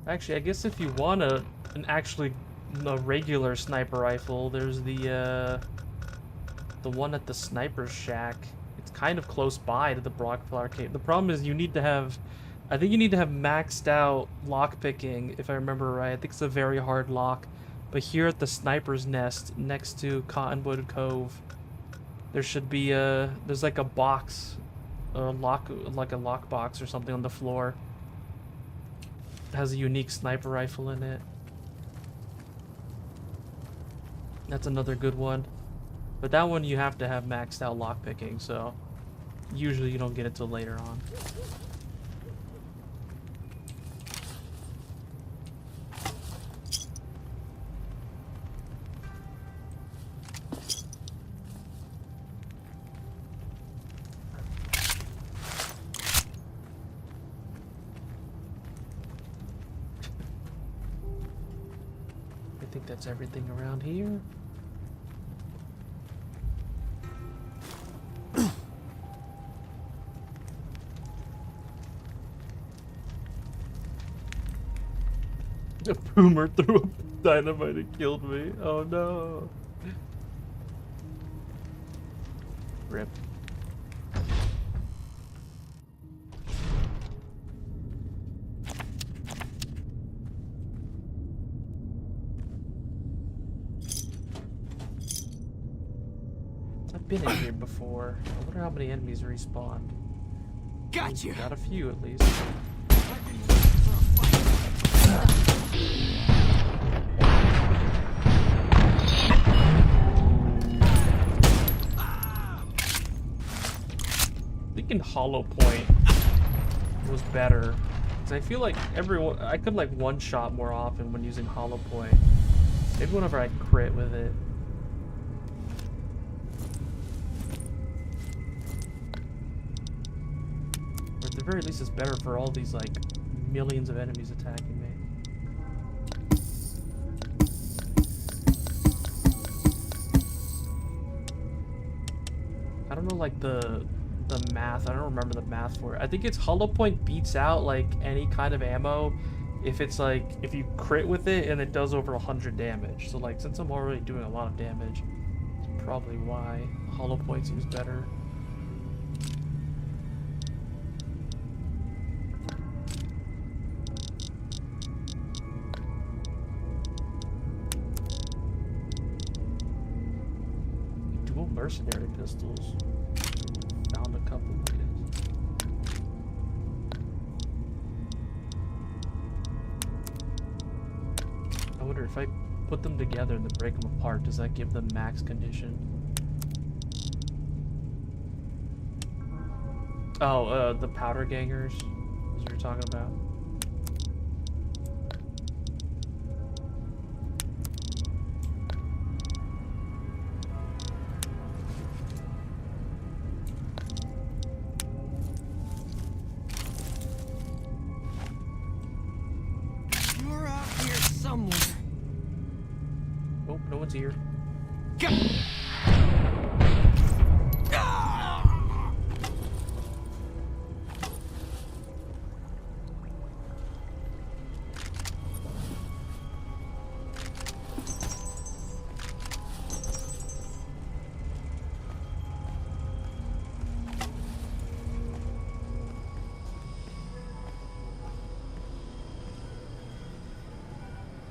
Actually, I guess if you want a regular sniper rifle, there's the one at the sniper shack. It's kind of close by to the Brockville arcade. The problem is you need to have, I think you need to have maxed out lockpicking, if I remember right. I think it's a very hard lock. But here at the sniper's nest next to Cottonwood Cove, there should be there's like a box, like a lock box or something on the floor. It has a unique sniper rifle in it. That's another good one. But that one you have to have maxed out lockpicking, so usually you don't get it till later on. I think that's everything around here. The boomer threw up dynamite and killed me. Oh no. Rip. I've been in here before. I wonder how many enemies respawned. Gotcha. Got a few at least. Thinking Hollow Point was better, because I feel like I could like one shot more often when using Hollow Point. Maybe whenever I crit with it. Or at the very least, it's better for all these like millions of enemies attacking me. I don't know, like the math. I don't remember the math for it. I think it's Hollow Point beats out like any kind of ammo if it's like if you crit with it and it does over 100 damage. So like since I'm already doing a lot of damage, it's probably why Hollow Point seems better. Dual mercenary pistols. Found a couple, I guess. I wonder if I put them together and then break them apart, does that give them max condition? Oh, the powder gangers is what you're talking about. You're out here somewhere. Oh, no one's here.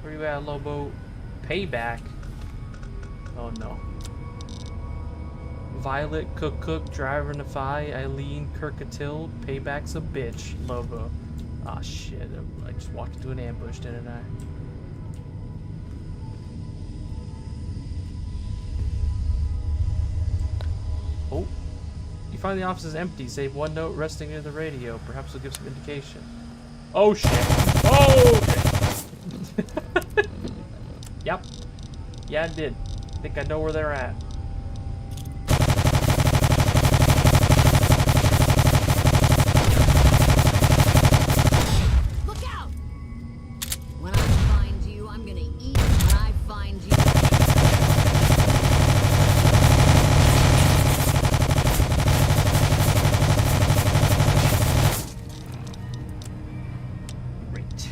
Where you at, Lobo? Payback. Oh no. Violet, Cook, Driverify, Eileen, Kirkatil, Payback's a bitch, Lobo. Ah, shit. I just walked into an ambush, didn't I? Oh. You find the office is empty. Save one note resting near the radio. Perhaps it'll give some indication. Oh, shit. Oh, okay. Yep. Yeah, it did. I think I know where they're at. When I find you, I'm gonna eat. When I find you. Great.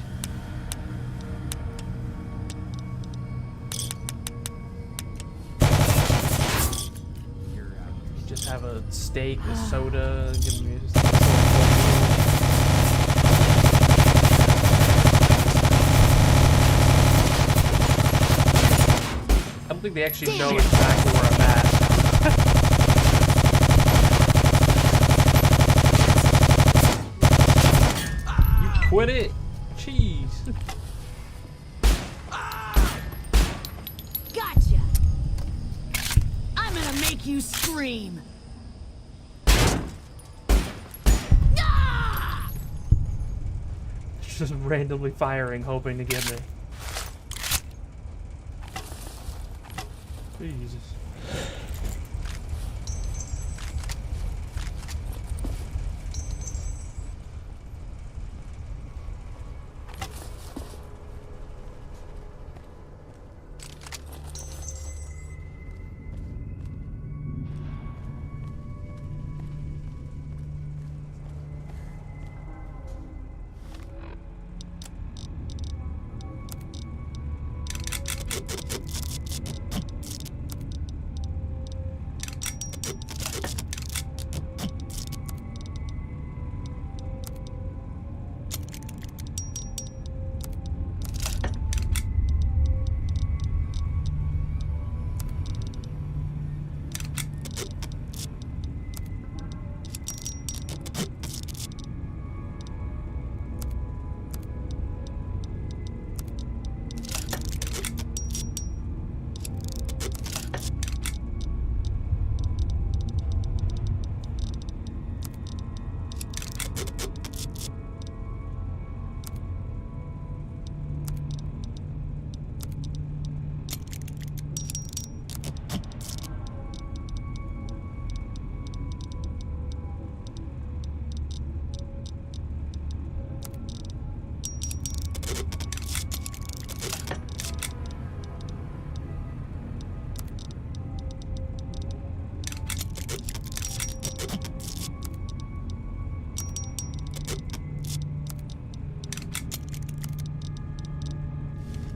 You just have a steak, a soda, give me I don't think they actually know exactly where I'm at. You quit it? Jeez. Gotcha! I'm gonna make you scream! Just randomly firing, hoping to get me. Jesus.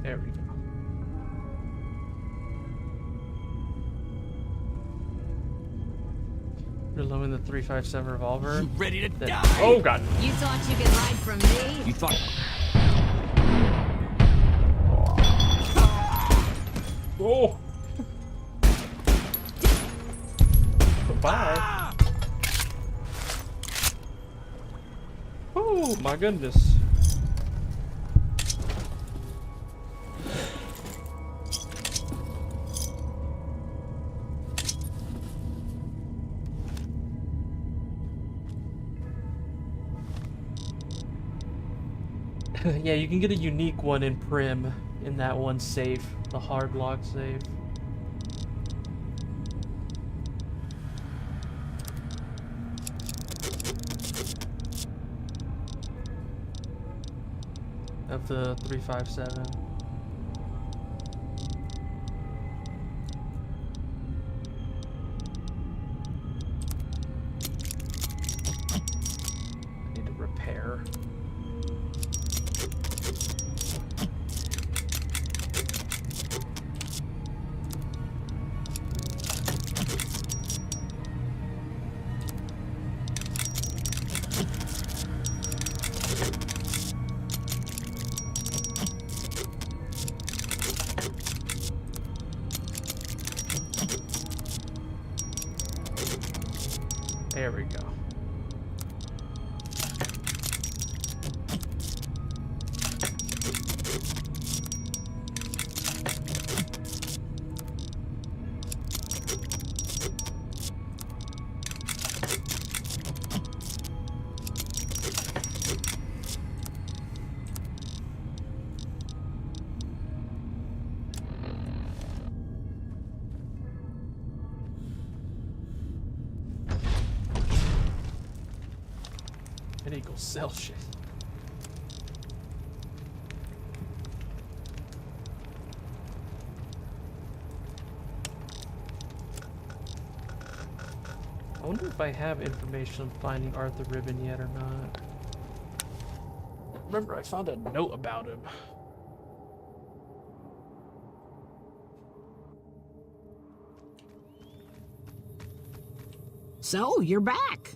There we go. Reloading the 357 revolver. You ready to die? Oh god. You thought you could hide from me? You thought... Oh. Bye. Oh my goodness. Yeah, you can get a unique one in Prim in that one safe, the hard lock safe. Of the 357. I need to repair. There we go. I need to go sell shit. I wonder if I have information on finding Arthur Ribbon yet or not. Remember, I found a note about him. So, you're back.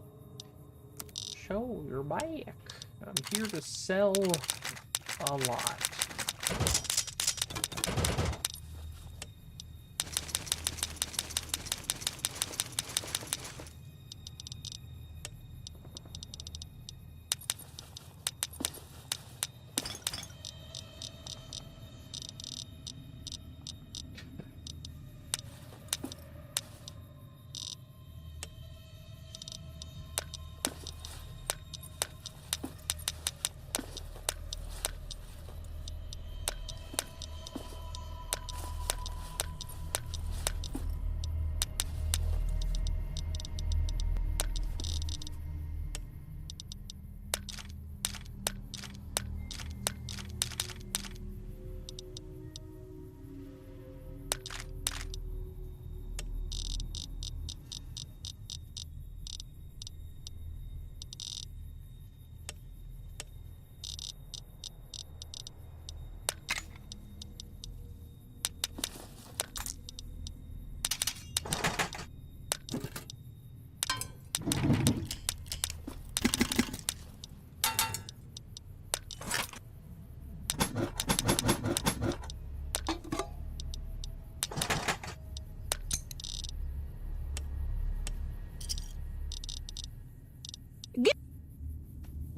So, you're back. I'm here to sell a lot.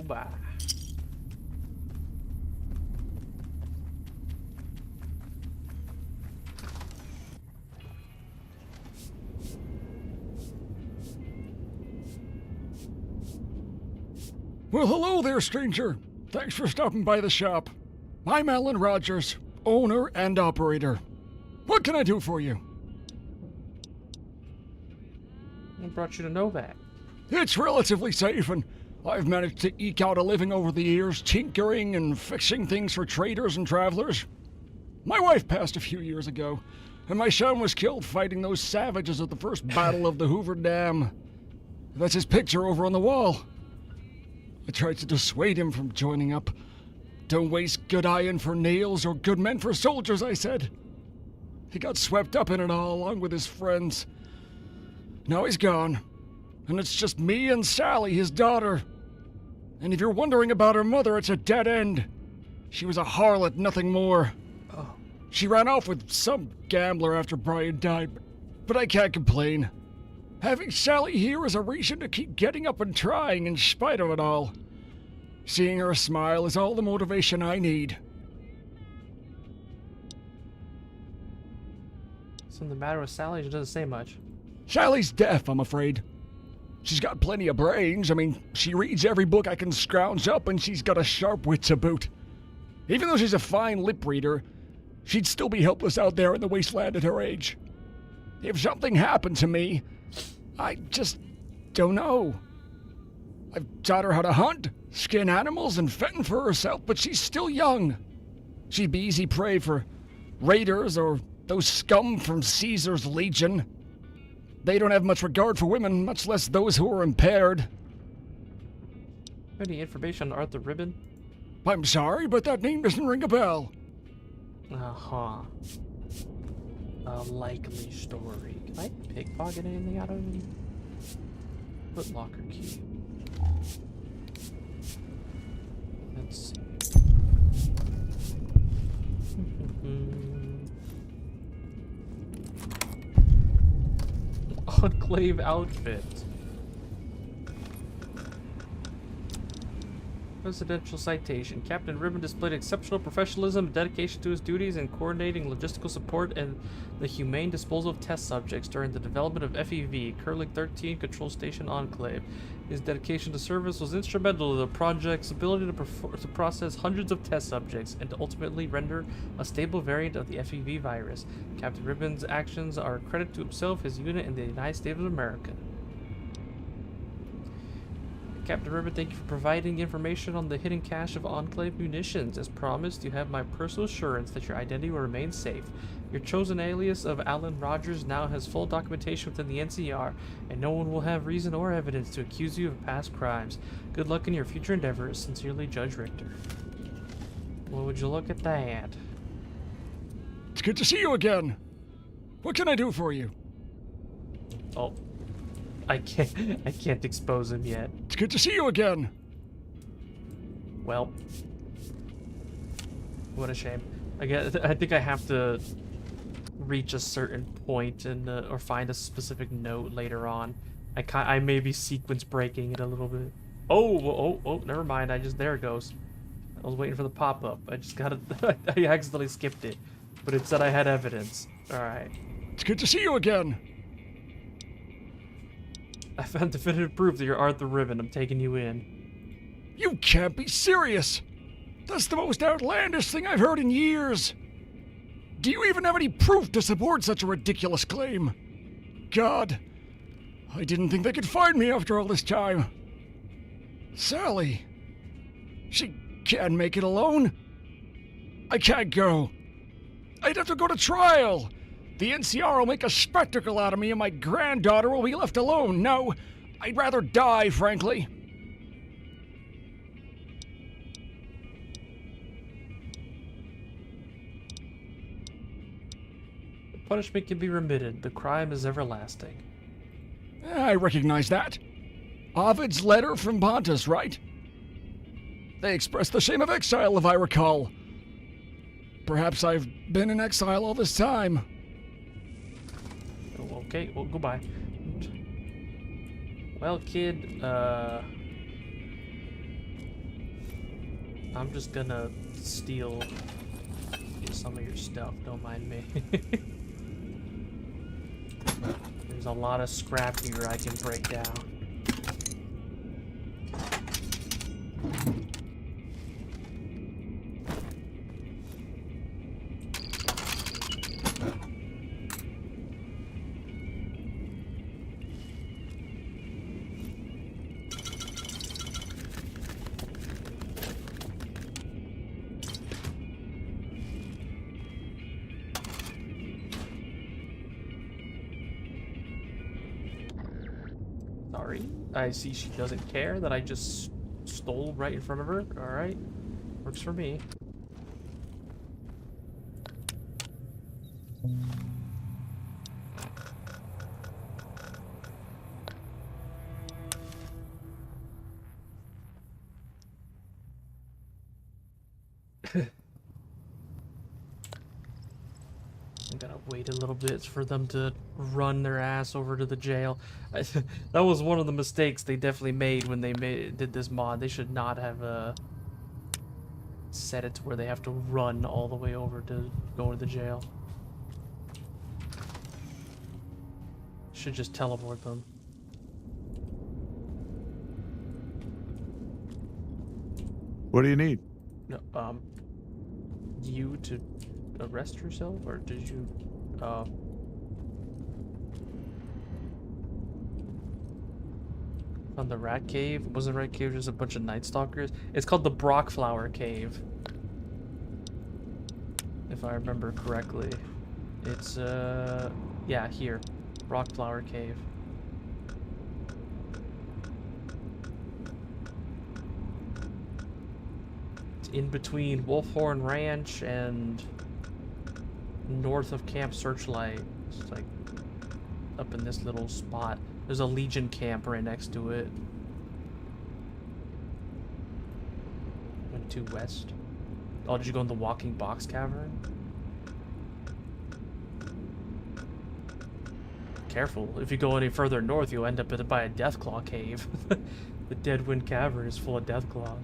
Bye. Well, hello there, stranger. Thanks for stopping by the shop. I'm Alan Rogers, owner and operator. What can I do for you? What brought you to Novak? It's relatively safe, and I've managed to eke out a living over the years, tinkering and fixing things for traders and travelers. My wife passed a few years ago, and my son was killed fighting those savages at the first battle of the Hoover Dam. That's his picture over on the wall. I tried to dissuade him from joining up. Don't waste good iron for nails or good men for soldiers, I said. He got swept up in it all, along with his friends. Now he's gone, and it's just me and Sally, his daughter. And if you're wondering about her mother, it's a dead end. She was a harlot, nothing more. Oh. She ran off with some gambler after Brian died, but I can't complain. Having Sally here is a reason to keep getting up and trying in spite of it all. Seeing her smile is all the motivation I need. Something the matter with Sally? She doesn't say much. Sally's deaf, I'm afraid. She's got plenty of brains. I mean, she reads every book I can scrounge up, and she's got a sharp wit to boot. Even though she's a fine lip reader, she'd still be helpless out there in the wasteland at her age. If something happened to me, I just don't know. I've taught her how to hunt, skin animals, and fend for herself, but she's still young. She'd be easy prey for raiders or those scum from Caesar's Legion. They don't have much regard for women, much less those who are impaired. Any information on Arthur Ribbon? I'm sorry, but that name doesn't ring a bell. Uh-huh. A likely story. Can I pickpocket anything out of him? Foot locker key. Let's see. Enclave outfit. Presidential citation. Captain Ribbon displayed exceptional professionalism and dedication to his duties in coordinating logistical support and the humane disposal of test subjects during the development of FEV, Curling 13 Control Station Enclave. His dedication to service was instrumental to the project's ability to process hundreds of test subjects and to ultimately render a stable variant of the FEV virus. Captain Ribbon's actions are a credit to himself, his unit, and the United States of America. Captain Ribbon, thank you for providing information on the hidden cache of Enclave munitions. As promised, you have my personal assurance that your identity will remain safe. Your chosen alias of Alan Rogers now has full documentation within the NCR, and no one will have reason or evidence to accuse you of past crimes. Good luck in your future endeavors. Sincerely, Judge Richter. Well, would you look at that? It's good to see you again. What can I do for you? Oh. I can't expose him yet. It's good to see you again. Well, what a shame. I think I have to reach a certain point and or find a specific note later on. I may be sequence breaking it a little bit. Oh, never mind. There it goes. I was waiting for the pop-up. I just got it. I accidentally skipped it, but it said I had evidence. All right. It's good to see you again. I found definitive proof that you're Arthur Ribbon. I'm taking you in. You can't be serious! That's the most outlandish thing I've heard in years! Do you even have any proof to support such a ridiculous claim? God, I didn't think they could find me after all this time. Sally, she can't make it alone. I can't go. I'd have to go to trial. The NCR will make a spectacle out of me and my granddaughter will be left alone. No, I'd rather die, frankly. The punishment can be remitted. The crime is everlasting. I recognize that. Ovid's letter from Pontus, right? They express the shame of exile, if I recall. Perhaps I've been in exile all this time. Okay, well, goodbye. Well, kid, I'm just gonna steal some of your stuff, don't mind me. There's a lot of scrap here I can break down. Sorry, I see she doesn't care that I just stole right in front of her. Alright, works for me. I gotta wait a little bit for them to run their ass over to the jail. That was one of the mistakes they definitely made when they did this mod. They should not have set it to where they have to run all the way over to go to the jail. Should just teleport them. What do you need? No, you to arrest yourself, or did you, on the rat cave? It wasn't a rat cave, just a bunch of night stalkers. It's called the Brockflower Cave, if I remember correctly. It's, yeah, here. Brockflower Cave. It's in between Wolfhorn Ranch and north of Camp Searchlight. It's like up in this little spot. There's a Legion camp right next to it. Went to west. Oh, did you go in the Walking Box Cavern? Careful, if you go any further north, you'll end up by a Deathclaw cave. The Deadwind Cavern is full of Deathclaws.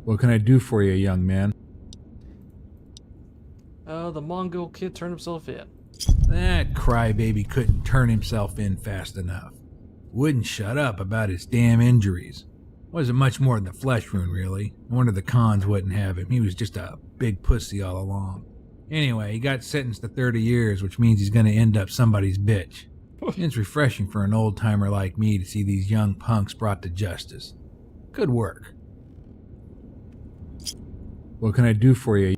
What can I do for you, young man? The Mongol kid turned himself in. That crybaby couldn't turn himself in fast enough. Wouldn't shut up about his damn injuries. Wasn't much more than the flesh wound, really. No wonder the cons wouldn't have him. He was just a big pussy all along. Anyway, he got sentenced to 30 years, which means he's gonna end up somebody's bitch. It's refreshing for an old-timer like me to see these young punks brought to justice. Good work. What can I do for you?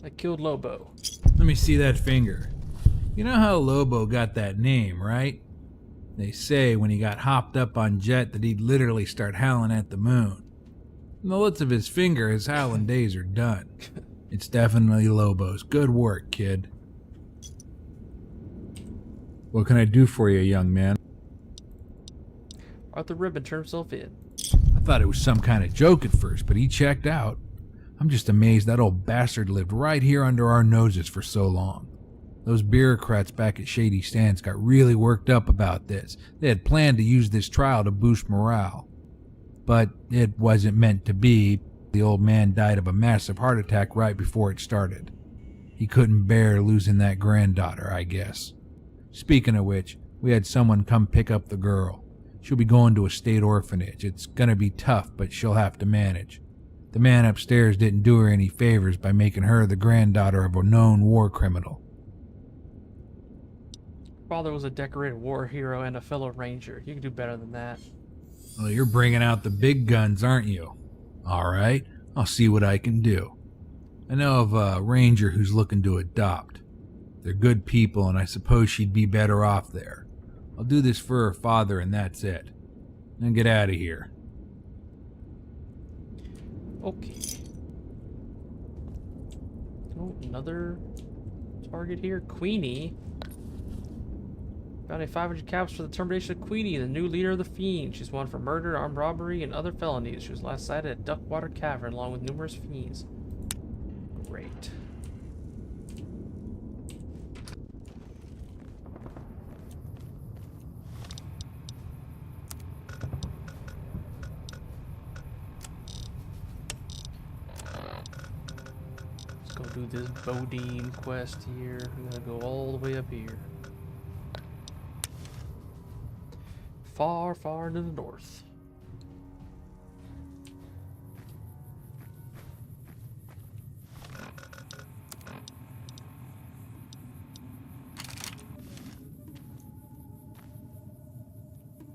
I killed Lobo. Let me see that finger. You know how Lobo got that name, right? They say when he got hopped up on Jet that he'd literally start howling at the moon. From the looks of his finger, his howling days are done. It's definitely Lobo's. Good work, kid. What can I do for you, young man? Arthur Ribbon turned himself in. I thought it was some kind of joke at first, but he checked out. I'm just amazed that old bastard lived right here under our noses for so long. Those bureaucrats back at Shady Sands got really worked up about this. They had planned to use this trial to boost morale. But it wasn't meant to be. The old man died of a massive heart attack right before it started. He couldn't bear losing that granddaughter, I guess. Speaking of which, we had someone come pick up the girl. She'll be going to a state orphanage. It's gonna be tough, but she'll have to manage. The man upstairs didn't do her any favors by making her the granddaughter of a known war criminal. Father was a decorated war hero and a fellow ranger. You can do better than that. Well, you're bringing out the big guns, aren't you? All right, I'll see what I can do. I know of a ranger who's looking to adopt. They're good people, and I suppose she'd be better off there. I'll do this for her father, and that's it. Then get out of here. Okay. Oh, another target here. Queenie. Found 500 caps for the termination of Queenie, the new leader of the Fiends. She's wanted for murder, armed robbery, and other felonies. She was last sighted at Duckwater Cavern along with numerous Fiends. Great. Let's go do this Bodine quest here. I'm gonna go all the way up here. Far, far to the north.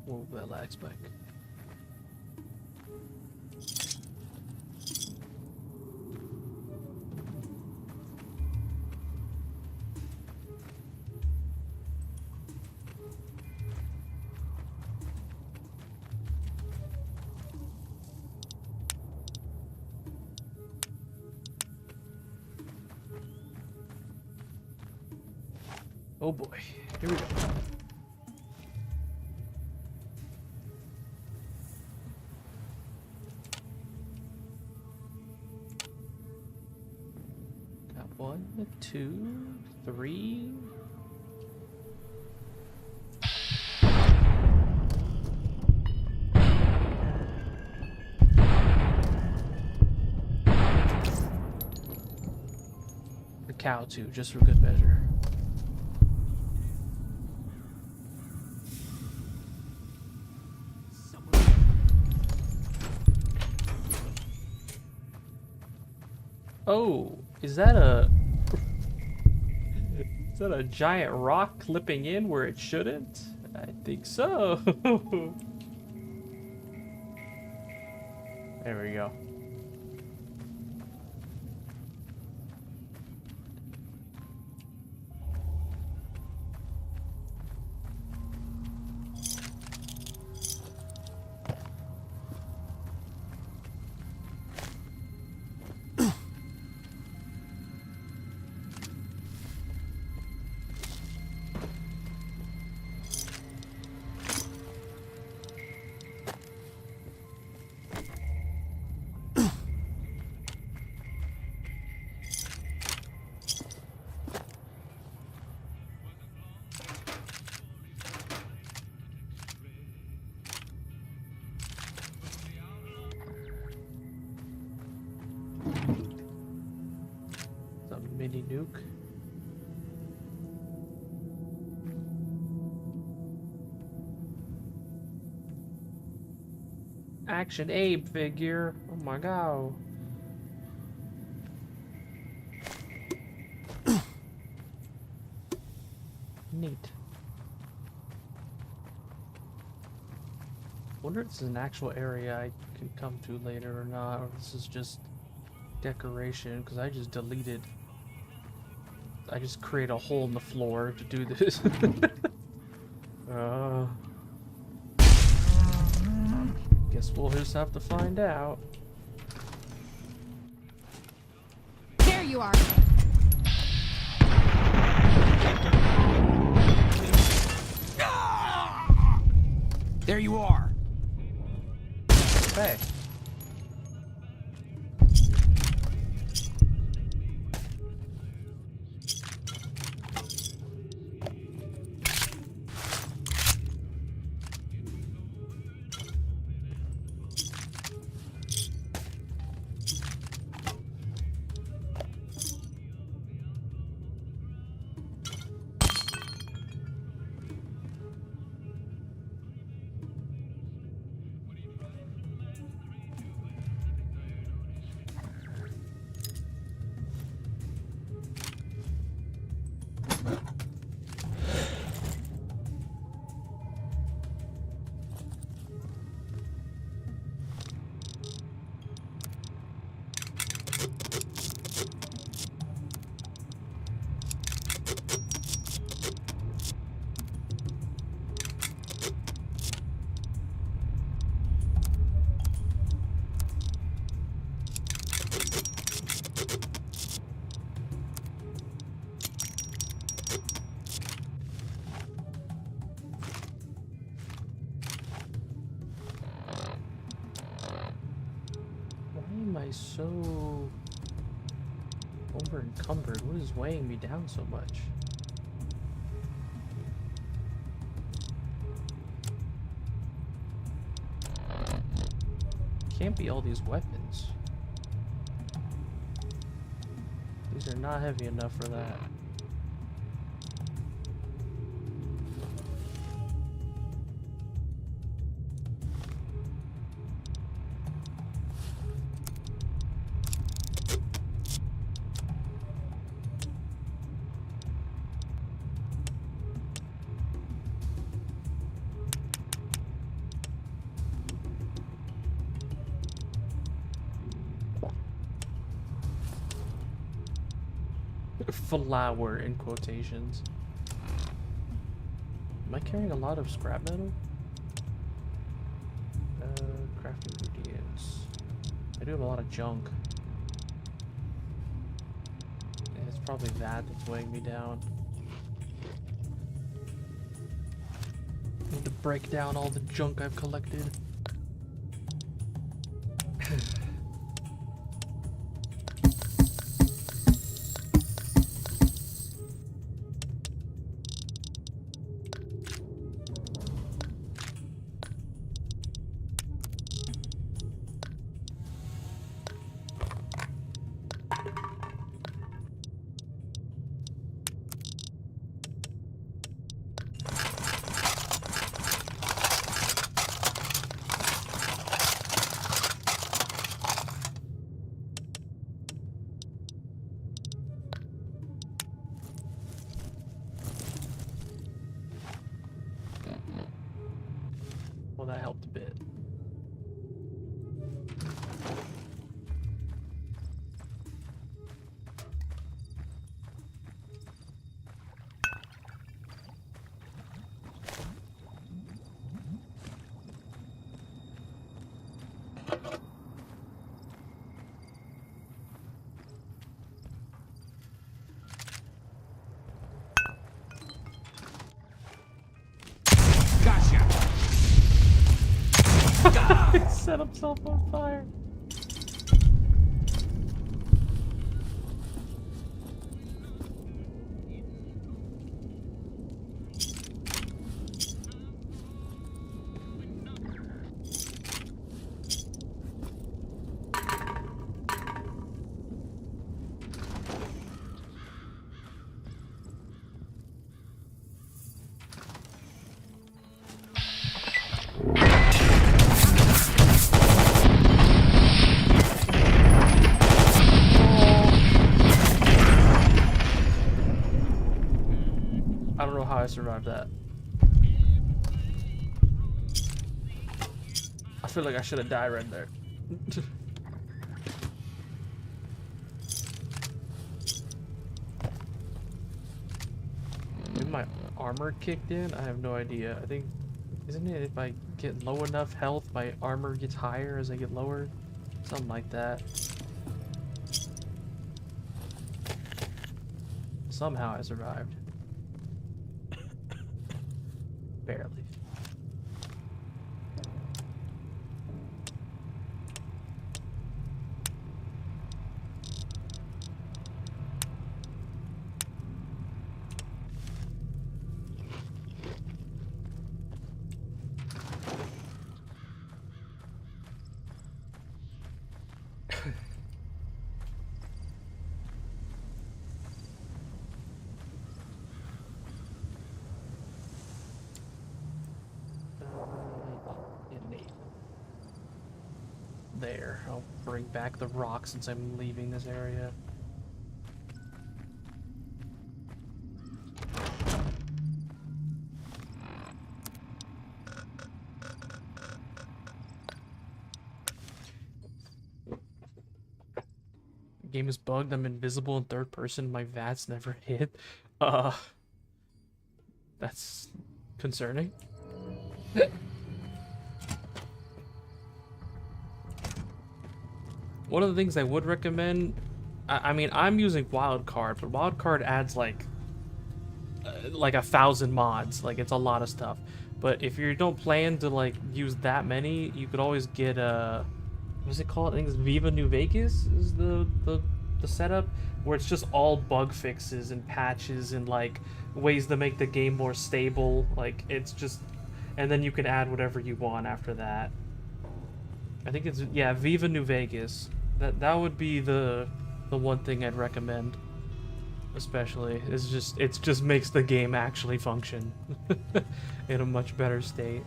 Whoa, that lag spike. Oh boy, here we go. Got 1, 2, 3. The cow too, just for good measure. Oh, is that a giant rock clipping in where it shouldn't? I think so. There we go. mini nuke. Action Abe figure. Oh my god. Neat. Wonder if this is an actual area I can come to later or not, or if this is just decoration, because I just deleted. I just create a hole in the floor to do this. Guess we'll just have to find out. There you are. There you are. Hey. So over encumbered. What is weighing me down so much? Can't be all these weapons. These are not heavy enough for that. Flower in quotations. Am I carrying a lot of scrap metal? Craft ingredients. I do have a lot of junk. Yeah, it's probably that that's weighing me down. Need to break down all the junk I've collected. Well, that helped a bit. He set himself on fire. I survived that. I feel like I should have died right there. Maybe my armor kicked in? I have no idea. I think, isn't it if I get low enough health, my armor gets higher as I get lower? Something like that. Somehow I survived. Barely. There, I'll bring back the rock since I'm leaving this area. Game is bugged. I'm invisible in third person. My VATS never hit. That's concerning. One of the things I would recommend, I mean, I'm using Wildcard, but Wildcard adds like 1,000 mods. Like, it's a lot of stuff. But if you don't plan to like use that many, you could always get what's it called? I think it's Viva New Vegas is the setup, where it's just all bug fixes and patches and like ways to make the game more stable. Like, it's just, and then you can add whatever you want after that. I think it's, yeah, Viva New Vegas. That would be the one thing I'd recommend. Especially, it just makes the game actually function in a much better state.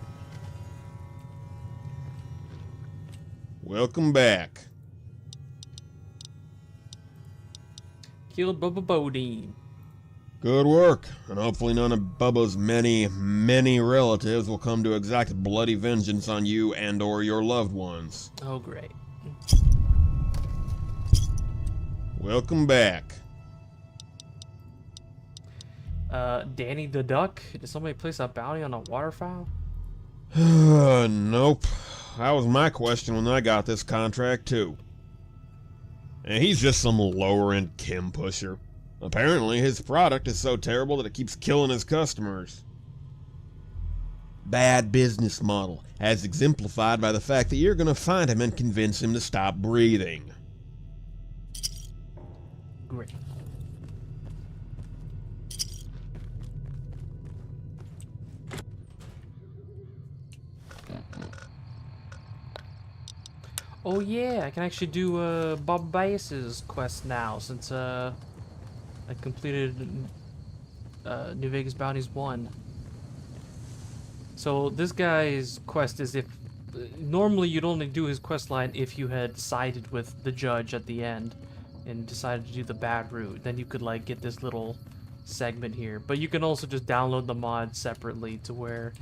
Welcome back. Killed Bubba Bodine. Good work, and hopefully none of Bubba's many, many relatives will come to exact bloody vengeance on you and or your loved ones. Oh, great. Welcome back. Danny the Duck? Did somebody place a bounty on a waterfowl? Nope. That was my question when I got this contract, too. And he's just some lower-end chem pusher. Apparently, his product is so terrible that it keeps killing his customers. Bad business model, as exemplified by the fact that you're gonna find him and convince him to stop breathing. Great. Oh yeah, I can actually do Bob Bias's quest now since I completed New Vegas Bounties 1. So this guy's quest is if normally you'd only do his quest line if you had sided with the judge at the end and decided to do the bad route. Then you could like get this little segment here. But you can also just download the mod separately to where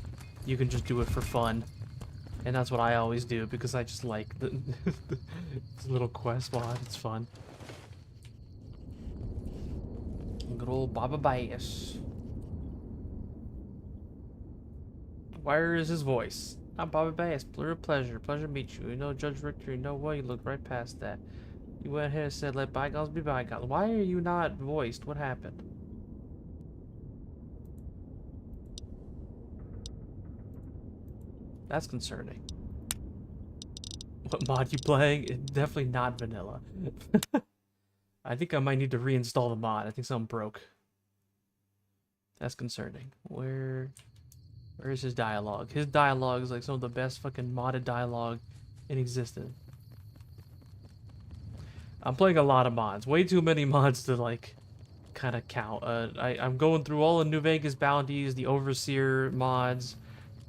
you can just do it for fun. And that's what I always do because I just like the this little quest mod. It's fun. Good old Baba Bias. Where is his voice? I'm Baba Bias. Real pleasure. Pleasure to meet you. You know Judge Richter. You know what? You looked right past that. You went ahead and said, let bygones be bygones. Why are you not voiced? What happened? That's concerning. What mod you playing? It's definitely not vanilla. I think I might need to reinstall the mod. I think something broke. That's concerning. Where is his dialogue? His dialogue is like some of the best fucking modded dialogue in existence. I'm playing a lot of mods. Way too many mods to like kind of count. I'm going through all the New Vegas bounties, the Overseer mods,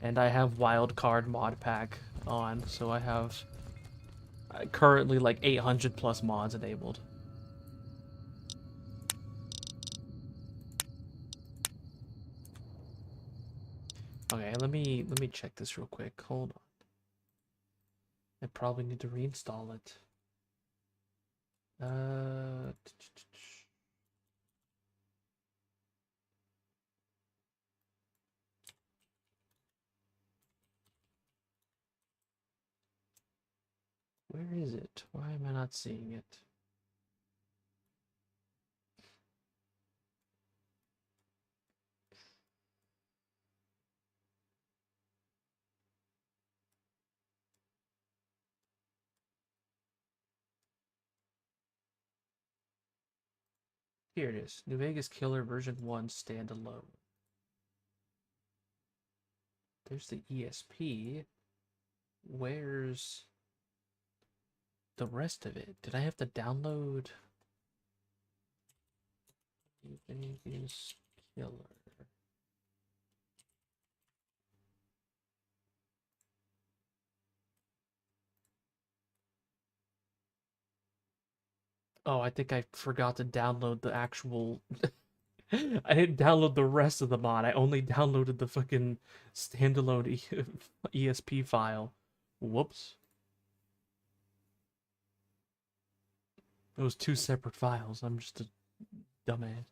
and I have Wildcard mod pack on, so I have currently like 800 plus mods enabled. let me check this real quick. Hold on. I probably need to reinstall it. Where is it? Why am I not seeing it? Here it is. New Vegas Killer version 1 standalone. There's the ESP. Where's the rest of it? Did I have to download New Vegas Killer? Oh, I think I forgot to download the actual... I didn't download the rest of the mod. I only downloaded the fucking standalone ESP file. Whoops. It was 2 separate files. I'm just a dumbass.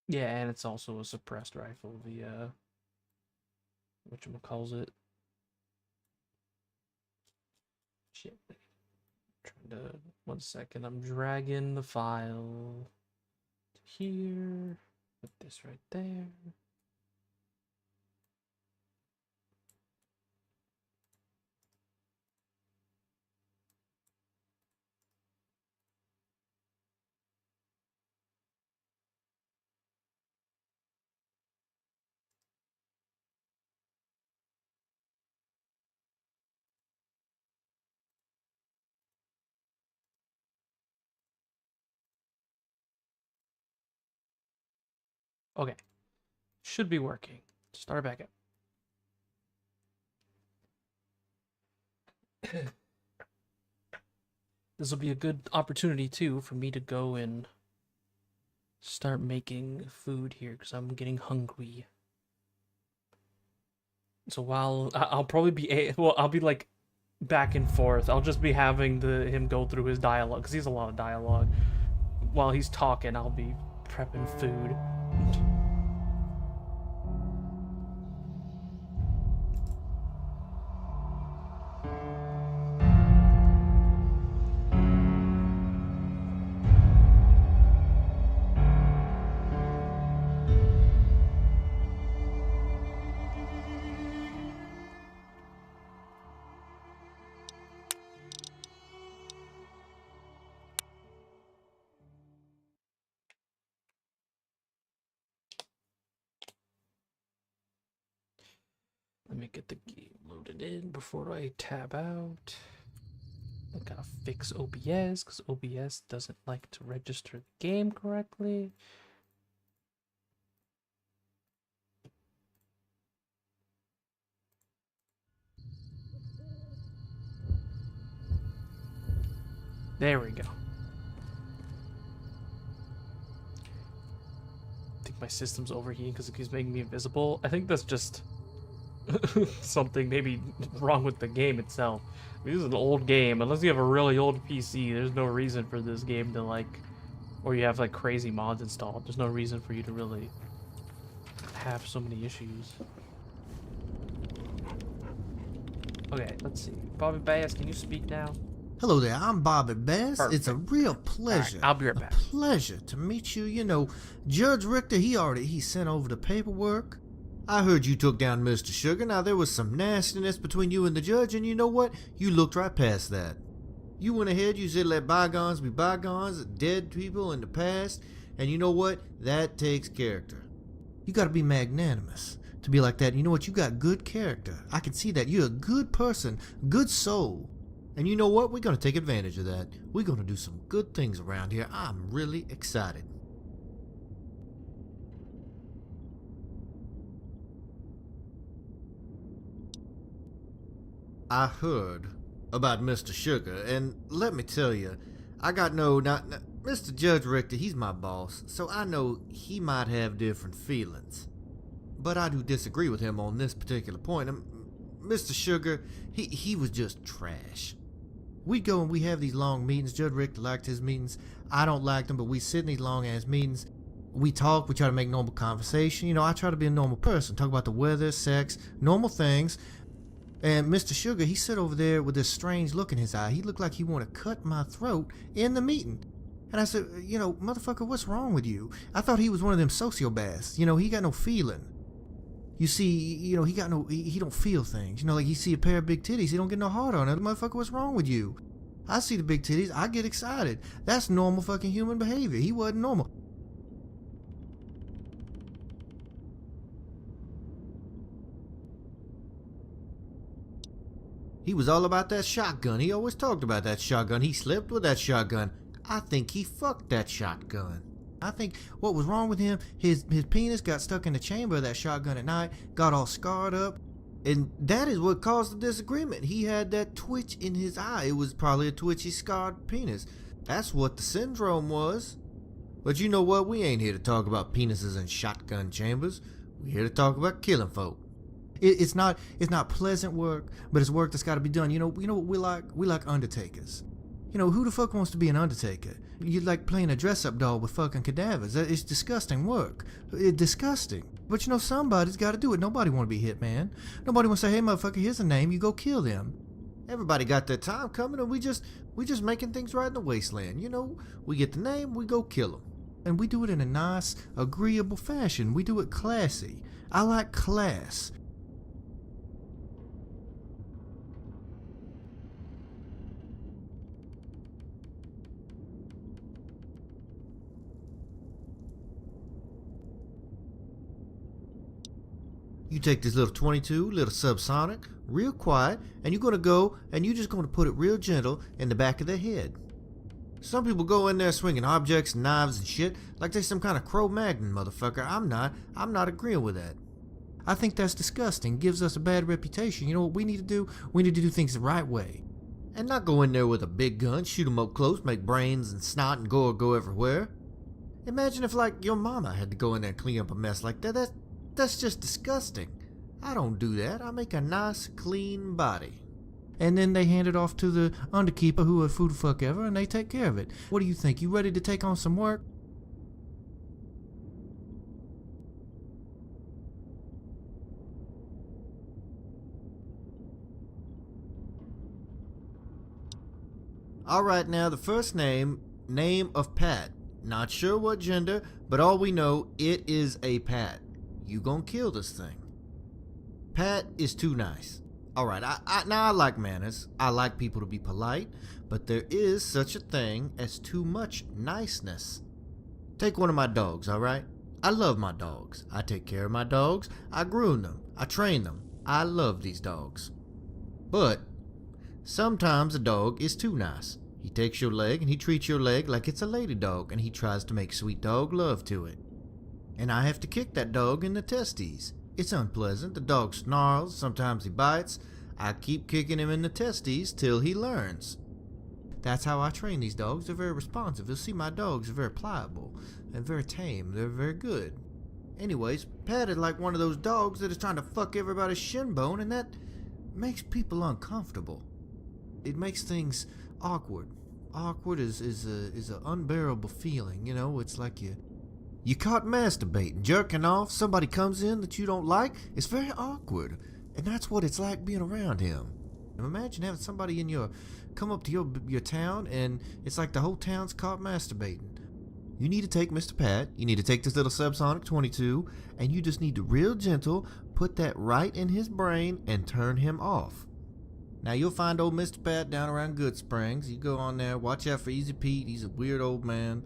Yeah, and it's also a suppressed rifle, the whatchamacallit. Shit. Trying to 1 second, I'm dragging the file to here. Put this right there. Okay. Should be working. Start back up. This will be a good opportunity, too, for me to go and start making food here, because I'm getting hungry. So while I'll probably be I'll be like back and forth. I'll just be having him go through his dialogue, because he has a lot of dialogue. While he's talking, I'll be prepping food. Let me get the game loaded in before I tab out. I gotta fix OBS, because OBS doesn't like to register the game correctly. There we go. I think my system's overheating because it keeps making me invisible. I think that's just something maybe wrong with the game itself. I mean, this is an old game. Unless you have a really old PC, there's no reason for this game to like, or you have like crazy mods installed. There's no reason for you to really have so many issues. Okay, let's see. Bobby Bass, can you speak now? Hello there, I'm Bobby Bass. Perfect. It's a real pleasure. All right, I'll be right back. A pleasure to meet you. You know, Judge Richter, he sent over the paperwork. I heard you took down Mr. Sugar. Now, there was some nastiness between you and the judge, and you know what? You looked right past that. You went ahead, you said let bygones be bygones, dead people in the past. And you know what? That takes character. You gotta be magnanimous to be like that. You know what? You got good character. I can see that. You're a good person, good soul. And you know what? We're gonna take advantage of that. We're gonna do some good things around here. I'm really excited. I heard about Mr. Sugar, and let me tell you, I got not Mr. Judge Richter, he's my boss, so I know he might have different feelings. But I do disagree with him on this particular point. Mr. Sugar, he was just trash. We go and we have these long meetings. Judge Richter liked his meetings. I don't like them, but we sit in these long ass meetings. We talk, we try to make normal conversation. You know, I try to be a normal person, talk about the weather, sex, normal things. And Mr. Sugar, he sit over there with this strange look in his eye. He looked like he wanted to cut my throat in the meeting. And I said, you know, motherfucker, what's wrong with you? I thought he was one of them sociopaths. You know, he got no feeling. You see, you know, he don't feel things. You know, like he see a pair of big titties, he don't get no hard on it. Motherfucker, what's wrong with you? I see the big titties, I get excited. That's normal fucking human behavior. He wasn't normal. He was all about that shotgun. He always talked about that shotgun. He slept with that shotgun. I think he fucked that shotgun. I think what was wrong with him, his penis got stuck in the chamber of that shotgun at night, got all scarred up, and that is what caused the disagreement. He had that twitch in his eye. It was probably a twitchy, scarred penis. That's what the syndrome was. But you know what? We ain't here to talk about penises and shotgun chambers. We're here to talk about killing folk. It's not pleasant work, but it's work that's got to be done. You know what we like? We like undertakers. You know, who the fuck wants to be an undertaker? You like playing a dress-up doll with fucking cadavers. It's disgusting work. It's disgusting. But you know, somebody's got to do it. Nobody want to be Hitman. Nobody want to say, hey motherfucker, here's a name, you go kill them. Everybody got their time coming, and we just making things right in the wasteland. You know, we get the name, we go kill them. And we do it in a nice, agreeable fashion. We do it classy. I like class. You take this little 22, little subsonic, real quiet, and you're going to go and you're just going to put it real gentle in the back of their head. Some people go in there swinging objects, knives and shit like they're some kind of Cro-Magnon motherfucker. I'm not agreeing with that. I think that's disgusting, gives us a bad reputation. You know what we need to do? We need to do things the right way. And not go in there with a big gun, shoot them up close, make brains and snot and gore go everywhere. Imagine if like your mama had to go in there and clean up a mess like that. That's just disgusting. I don't do that. I make a nice, clean body. And then they hand it off to the underkeeper who who the fuck ever, and they take care of it. What do you think? You ready to take on some work? Alright, now the first name of Pat. Not sure what gender, but all we know, it is a Pat. You gonna kill this thing. Pat is too nice. Alright, I like manners. I like people to be polite, but there is such a thing as too much niceness. Take one of my dogs, alright? I love my dogs. I take care of my dogs. I groom them. I train them. I love these dogs. But sometimes a dog is too nice. He takes your leg and he treats your leg like it's a lady dog, and he tries to make sweet dog love to it. And I have to kick that dog in the testes. It's unpleasant. The dog snarls, sometimes he bites. I keep kicking him in the testes till he learns. That's how I train these dogs. They're very responsive. You'll see my dogs are very pliable and very tame. They're very good. Anyways, Pat is like one of those dogs that is trying to fuck everybody's shin bone, and that makes people uncomfortable. It makes things awkward. Awkward is an unbearable feeling, you know. It's like you caught masturbating, jerking off, somebody comes in that you don't like. It's very awkward, and that's what it's like being around him. Imagine having somebody come up to your town, and it's like the whole town's caught masturbating. You need to take Mr. Pat, you need to take this little subsonic 22, and you just need to real gentle put that right in his brain and turn him off. Now you'll find old Mr. Pat down around Good Springs. You go on there, watch out for Easy Pete, he's a weird old man.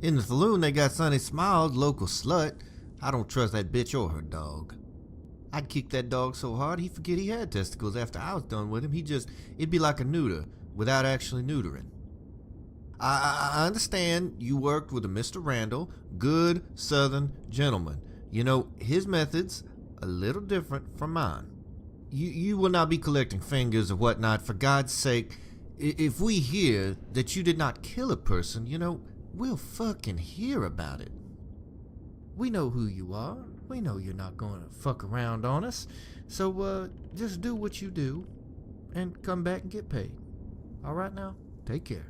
In the saloon, they got Sunny Smiles, local slut. I don't trust that bitch or her dog. I'd kick that dog so hard he'd forget he had testicles after I was done with him. It'd be like a neuter without actually neutering. I understand you worked with a Mr. Randall, good southern gentleman. You know, his methods a little different from mine. You will not be collecting fingers or whatnot. For God's sake, if we hear that you did not kill a person, you know, we'll fucking hear about it. We know who you are. We know you're not going to fuck around on us. So, just do what you do and come back and get paid. All right now? Take care.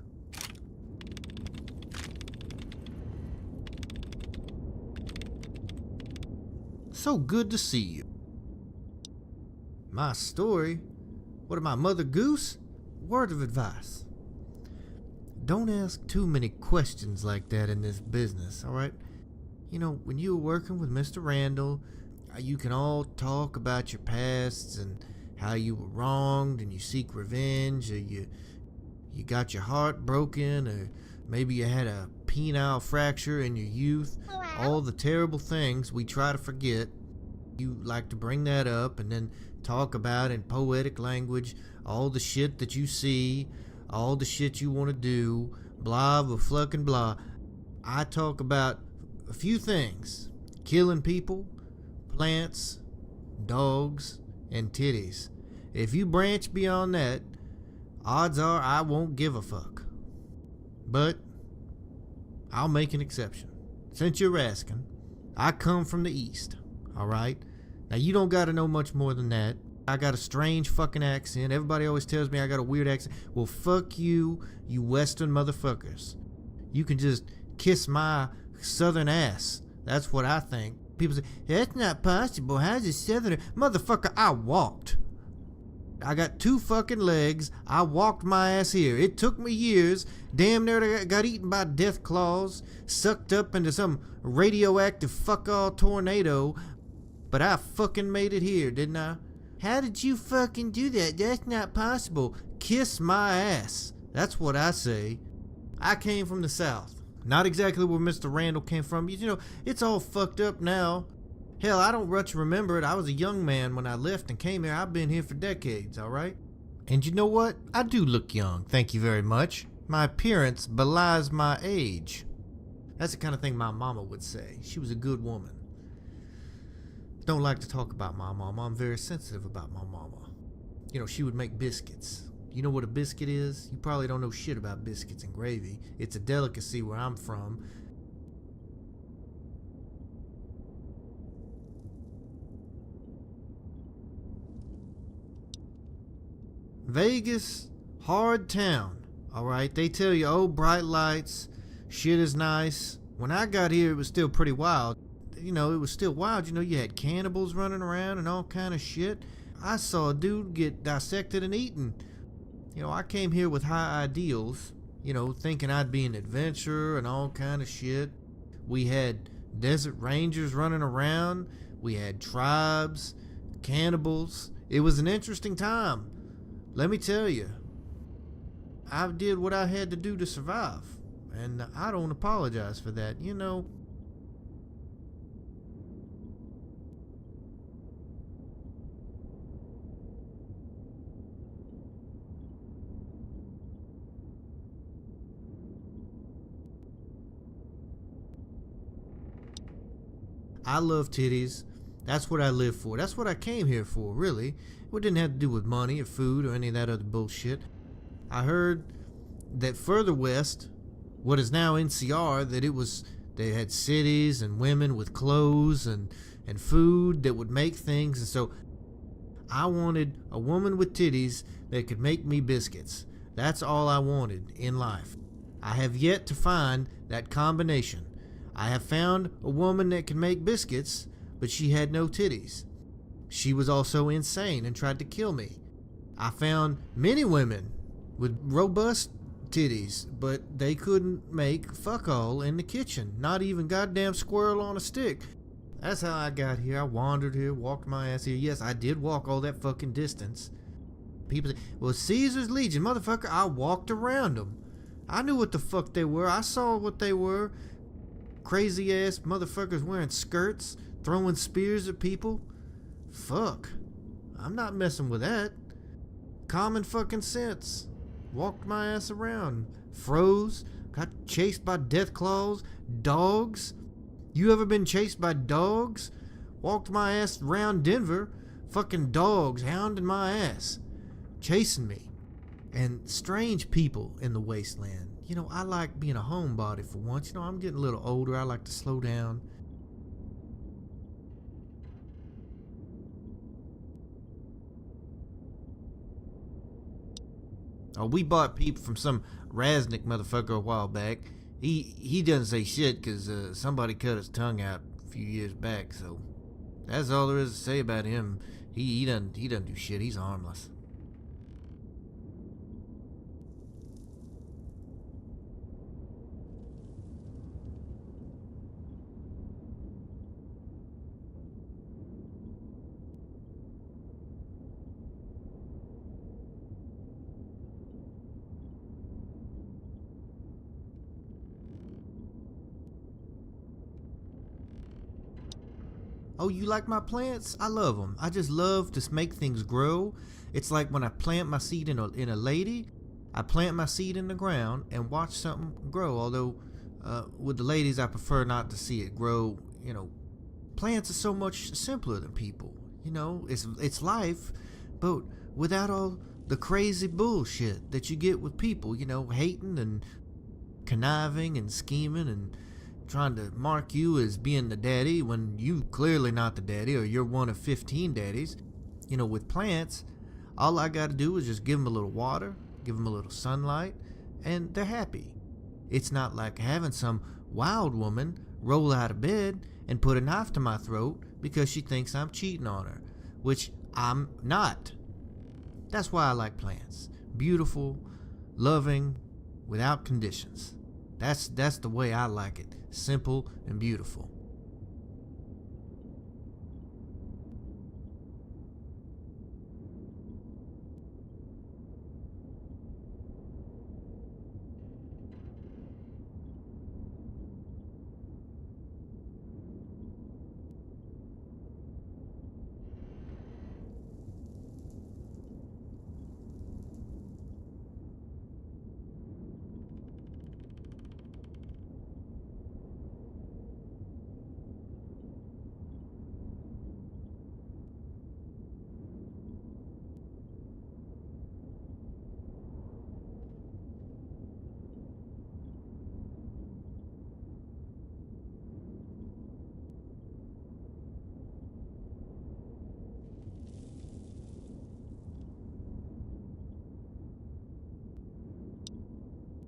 So good to see you. My story? What am I, Mother Goose? Word of advice. Don't ask too many questions like that in this business, all right? You know, when you were working with Mr. Randall, you can all talk about your pasts and how you were wronged and you seek revenge, or you got your heart broken, or maybe you had a penile fracture in your youth. All the terrible things we try to forget. You like to bring that up and then talk about in poetic language all the shit that you see, all the shit you want to do, blah blah fucking blah. I talk about a few things: killing people, plants, dogs, and titties. If you branch beyond that, odds are I won't give a fuck. But I'll make an exception. Since you're asking, I come from the East, alright? Now you don't gotta know much more than that. I got a strange fucking accent. Everybody always tells me I got a weird accent. Well, fuck you, you Western motherfuckers. You can just kiss my southern ass. That's what I think. People say, that's not possible. How's a southerner? Motherfucker, I walked. I got 2 fucking legs. I walked my ass here. It took me years. Damn near I got eaten by death claws, sucked up into some radioactive fuck-all tornado. But I fucking made it here, didn't I? How did you fucking do that? That's not possible. Kiss my ass. That's what I say. I came from the South. Not exactly where Mr. Randall came from. You know, it's all fucked up now. Hell, I don't much remember it. I was a young man when I left and came here. I've been here for decades, alright? And you know what? I do look young, thank you very much. My appearance belies my age. That's the kind of thing my mama would say. She was a good woman. Don't like to talk about my mama. I'm very sensitive about my mama. You know, she would make biscuits. You know what a biscuit is? You probably don't know shit about biscuits and gravy. It's a delicacy where I'm from. Vegas, hard town, alright? They tell you, oh, bright lights, shit is nice. When I got here, it was still pretty wild. You know, it was still wild. You know, you had cannibals running around and all kind of shit. I saw a dude get dissected and eaten. You know, I came here with high ideals, you know, thinking I'd be an adventurer and all kind of shit. We had desert rangers running around. We had tribes, cannibals. It was an interesting time. Let me tell you, I did what I had to do to survive, and I don't apologize for that, you know. I love titties. That's what I live for. That's what I came here for, really. It didn't have to do with money or food or any of that other bullshit. I heard that further west, what is now NCR, that they had cities and women with clothes and food that would make things. And so I wanted a woman with titties that could make me biscuits. That's all I wanted in life. I have yet to find that combination. I have found a woman that can make biscuits, but she had no titties. She was also insane and tried to kill me. I found many women with robust titties, but they couldn't make fuck all in the kitchen. Not even goddamn squirrel on a stick. That's how I got here. I wandered here, walked my ass here. Yes, I did walk all that fucking distance. People say, well, Caesar's Legion, motherfucker, I walked around them. I knew what the fuck they were. I saw what they were. crazy ass motherfuckers wearing skirts, throwing spears at people. Fuck. I'm not messing with that. Common fucking sense. Walked my ass around. Froze. Got chased by death claws. Dogs. You ever been chased by dogs? Walked my ass around Denver. Fucking dogs hounding my ass. Chasing me. And strange people in the wasteland. You know, I like being a homebody for once. You know, I'm getting a little older. I like to slow down. Oh, we bought Peep from some Raznik motherfucker a while back. He doesn't say shit because somebody cut his tongue out a few years back, so that's all there is to say about him. He doesn't do shit. He's harmless. Oh, you like my plants? I love them. I just love to make things grow. It's like when I plant my seed in a lady, I plant my seed in the ground and watch something grow. Although with the ladies, I prefer not to see it grow. You know, plants are so much simpler than people. You know, it's life, but without all the crazy bullshit that you get with people. You know, hating and conniving and scheming and trying to mark you as being the daddy when you clearly not the daddy, or you're one of 15 daddies. You know, with plants, all I gotta do is just give them a little water, give them a little sunlight, and they're happy. It's not like having some wild woman roll out of bed and put a knife to my throat because she thinks I'm cheating on her, which I'm not. That's why I like plants. Beautiful, loving, without conditions. That's the way I like it. Simple and beautiful.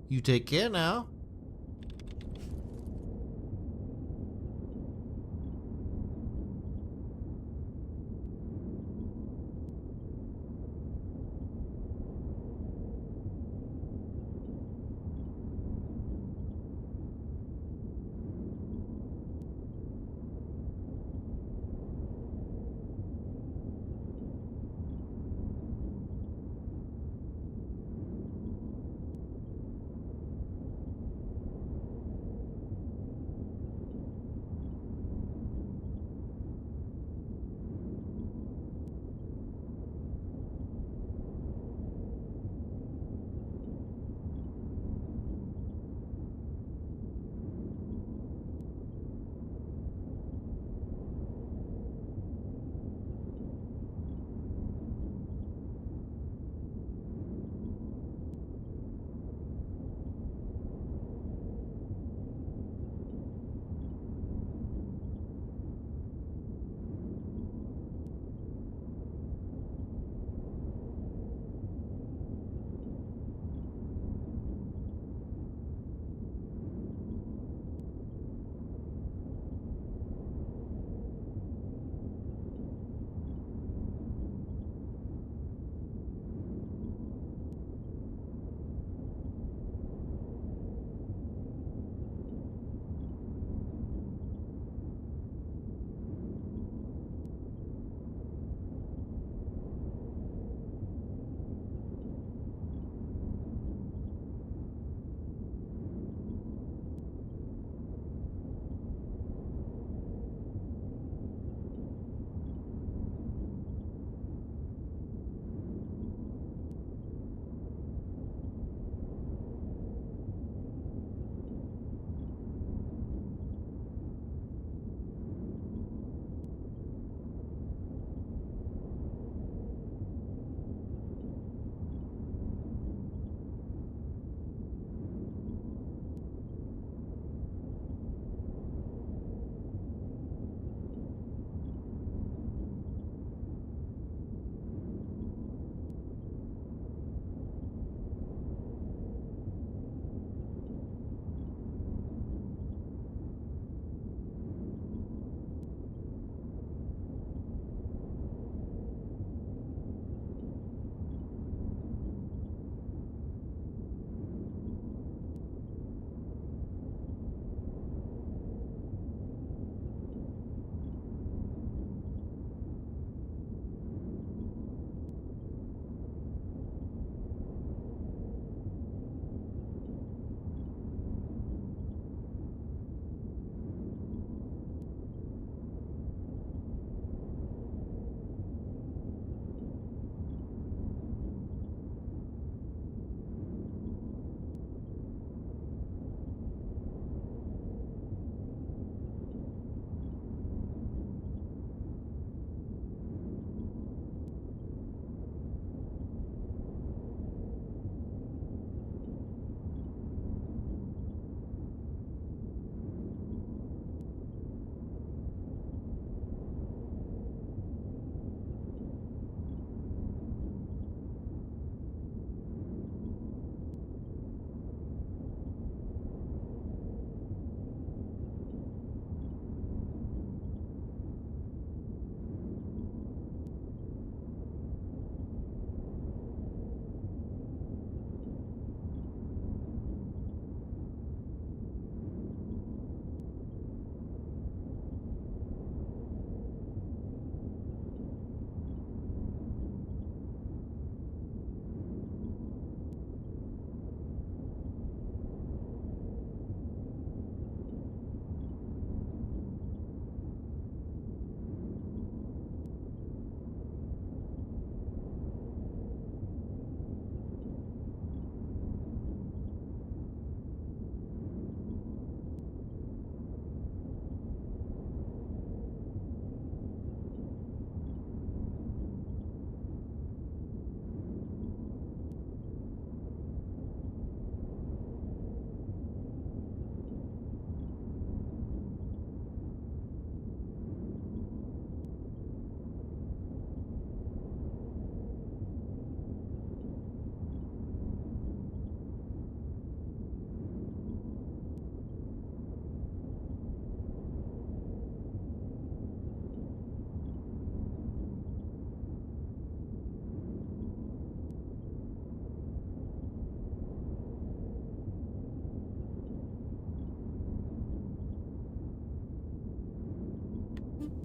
You take care now.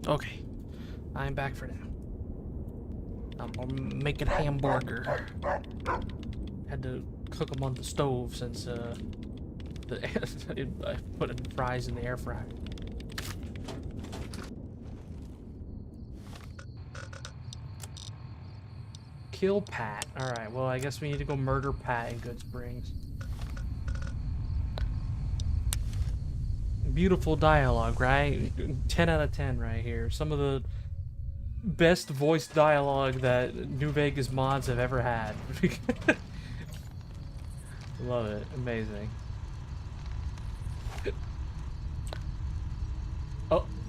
Okay, I'm back for now. I'm making hamburger. Had to cook them on the stove since I put the fries in the air fryer. Kill Pat. Alright, well, I guess we need to go murder Pat in Good Springs. Beautiful dialogue, right? 10 out of 10 right here. Some of the best voice dialogue that New Vegas mods have ever had. Love it. Amazing.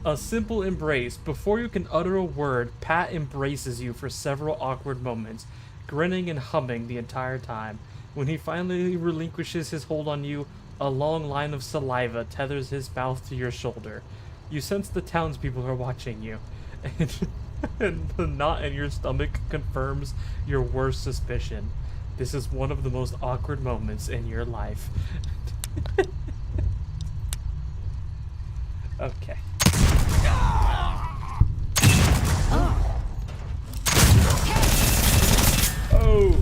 A simple embrace. Before you can utter a word, Pat embraces you for several awkward moments, grinning and humming the entire time. When he finally relinquishes his hold on you, a long line of saliva tethers his mouth to your shoulder. You sense the townspeople are watching you, and the knot in your stomach confirms your worst suspicion. This is one of the most awkward moments in your life. Okay. Oh!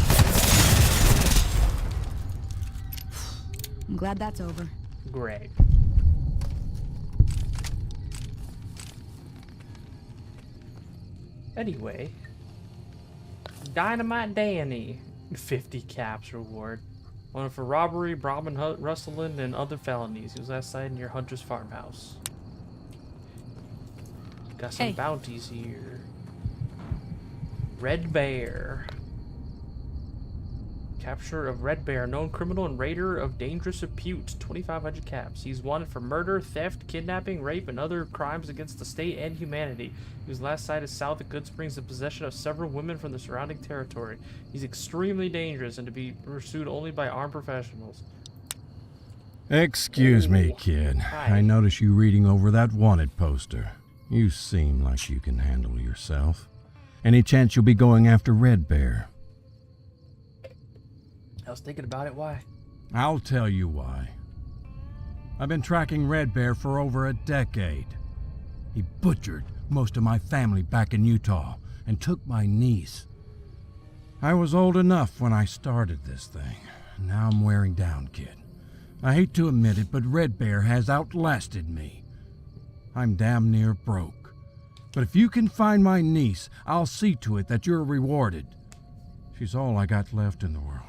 I'm glad that's over. Great. Anyway, Dynamite Danny, 50 caps reward. One for robbery, Brahmin rustling, and other felonies. He was last sighted near Hunter's farmhouse. Got some bounties here. Red Bear. Capture of Red Bear, known criminal and raider of dangerous repute. 2,500 caps. He's wanted for murder, theft, kidnapping, rape, and other crimes against the state and humanity. He was last sighted south of Good Springs in possession of several women from the surrounding territory. He's extremely dangerous and to be pursued only by armed professionals. Excuse me, kid. Hi. I notice you reading over that wanted poster. You seem like you can handle yourself. Any chance you'll be going after Red Bear? I was thinking about it. Why? I'll tell you why. I've been tracking Red Bear for over a decade. He butchered most of my family back in Utah and took my niece. I was old enough when I started this thing. Now I'm wearing down, kid. I hate to admit it, but Red Bear has outlasted me. I'm damn near broke. But if you can find my niece, I'll see to it that you're rewarded. She's all I got left in the world.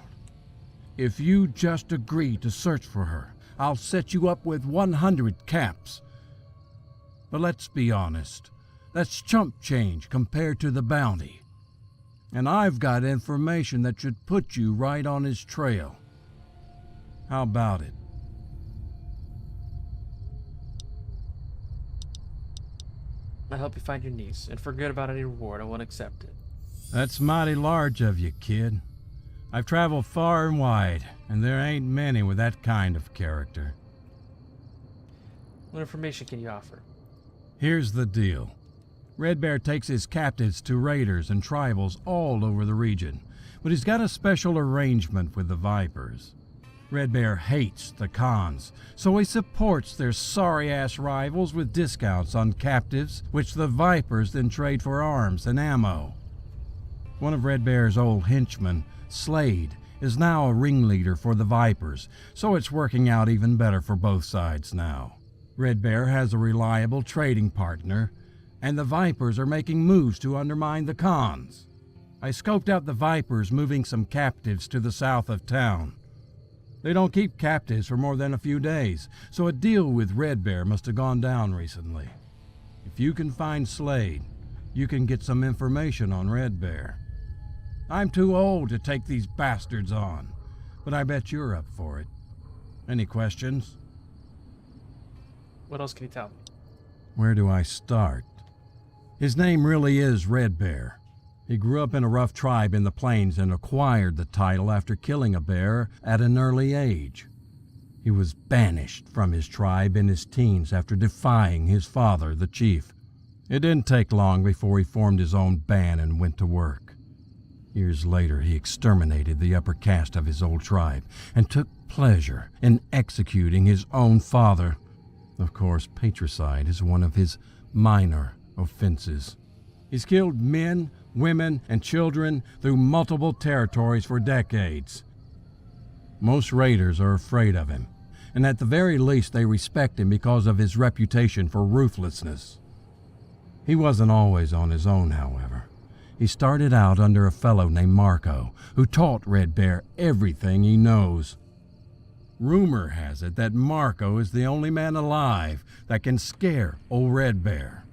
If you just agree to search for her, I'll set you up with 100 caps. But let's be honest, that's chump change compared to the bounty. And I've got information that should put you right on his trail. How about it? I'll help you find your niece, and forget about any reward. I won't accept it. That's mighty large of you, kid. I've traveled far and wide, and there ain't many with that kind of character. What information can you offer? Here's the deal. Red Bear takes his captives to raiders and tribals all over the region, but he's got a special arrangement with the Vipers. Red Bear hates the cons, so he supports their sorry-ass rivals with discounts on captives, which the Vipers then trade for arms and ammo. One of Red Bear's old henchmen, Slade, is now a ringleader for the Vipers, so it's working out even better for both sides now. Red Bear has a reliable trading partner, and the Vipers are making moves to undermine the cons. I scoped out the Vipers moving some captives to the south of town. They don't keep captives for more than a few days, so a deal with Red Bear must have gone down recently. If you can find Slade, you can get some information on Red Bear. I'm too old to take these bastards on, but I bet you're up for it. Any questions? What else can you tell me? Where do I start? His name really is Red Bear. He grew up in a rough tribe in the plains and acquired the title after killing a bear at an early age. He was banished from his tribe in his teens after defying his father, the chief. It didn't take long before he formed his own band and went to work. Years later, he exterminated the upper caste of his old tribe and took pleasure in executing his own father. Of course, patricide is one of his minor offenses. He's killed men, women, and children through multiple territories for decades. Most raiders are afraid of him, and at the very least they respect him because of his reputation for ruthlessness. He wasn't always on his own, however. He started out under a fellow named Marco, who taught Red Bear everything he knows. Rumor has it that Marco is the only man alive that can scare old Red Bear.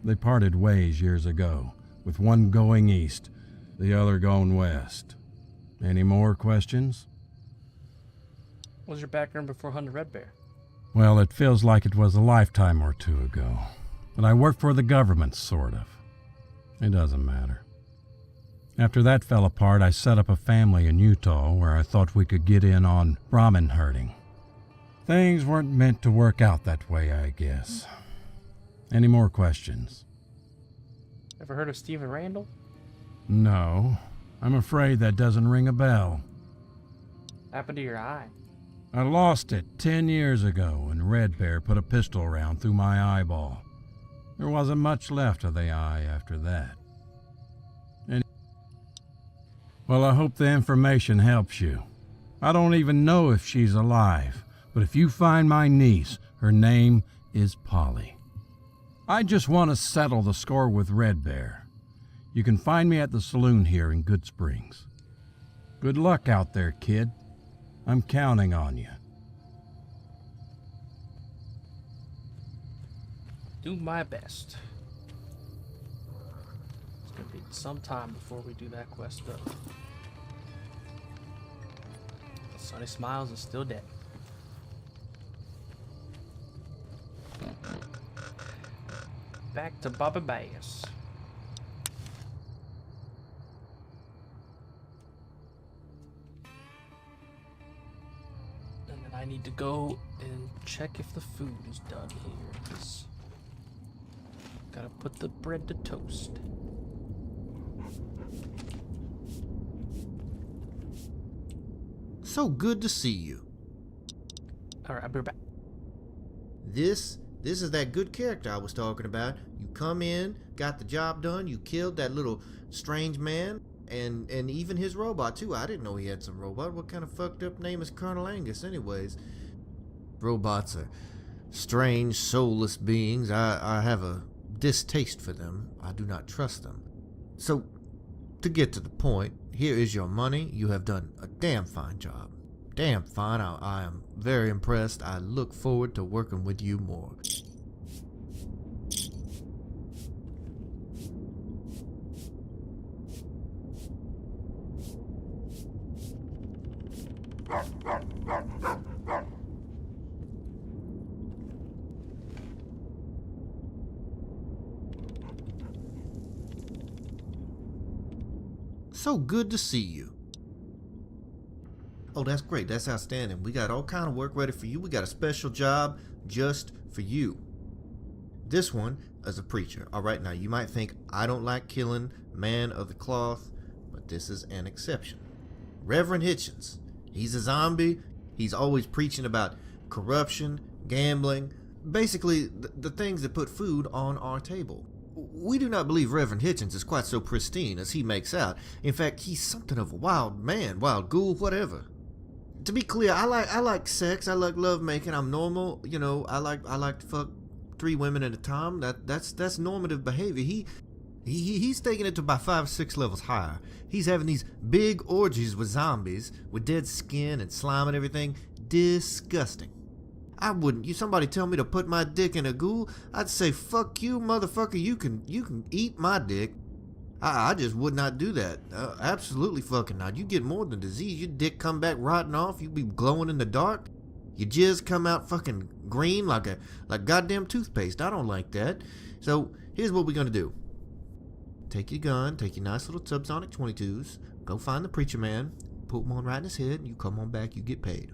They parted ways years ago, with one going east, the other going west. Any more questions? What was your background before hunting Red Bear? Well, it feels like it was a lifetime or two ago. But I worked for the government, sort of. It doesn't matter. After that fell apart, I set up a family in Utah where I thought we could get in on Brahmin herding. Things weren't meant to work out that way, I guess. Any more questions? Ever heard of Stephen Randall? No. I'm afraid that doesn't ring a bell. Happened to your eye? I lost it 10 years ago when Red Bear put a pistol round through my eyeball. There wasn't much left of the eye after that. Well, I hope the information helps you. I don't even know if she's alive, but if you find my niece, her name is Polly. I just want to settle the score with Red Bear. You can find me at the saloon here in Good Springs. Good luck out there, kid. I'm counting on you. Do my best. It's gonna be some time before we do that quest though. Sonny Smiles is still dead. Back to Bobby Bass. And then I need to go and check if the food is done here. 'Cause gotta put the bread to toast. So good to see you. Alright, I'll be back. This is that good character I was talking about. You come in, got the job done, you killed that little strange man, and even his robot too. I didn't know he had some robot. What kind of fucked up name is Colonel Angus anyways? Robots are strange, soulless beings. I have a distaste for them. I do not trust them. So, to get to the point, here is your money. You have done a damn fine job. Damn fine. I am very impressed. I look forward to working with you more. So good to see you. Oh, that's great. That's outstanding. We got all kind of work ready for you. We got a special job just for you. This one is a preacher. All right, now you might think I don't like killing man of the cloth, but this is an exception. Reverend Hitchens. He's a zombie. He's always preaching about corruption, gambling, basically the things that put food on our table. We do not believe Reverend Hitchens is quite so pristine as he makes out. In fact, he's something of a wild man, wild ghoul, whatever. To be clear, I like sex. I like love making. I'm normal. You know, I like to fuck 3 women at a time. That's normative behavior. He's taking it to about 5 or 6 levels higher. He's having these big orgies with zombies with dead skin and slime and everything. Disgusting. I wouldn't. Somebody tell me to put my dick in a ghoul, I'd say, fuck you, motherfucker. You can eat my dick. I just would not do that. Absolutely fucking not. You get more than disease. Your dick come back rotting off. You be glowing in the dark. Your jizz come out fucking green like goddamn toothpaste. I don't like that. So here's what we're gonna do. Take your gun, take your nice little subsonic 22s, go find the preacher man, put them on right in his head, and you come on back, you get paid.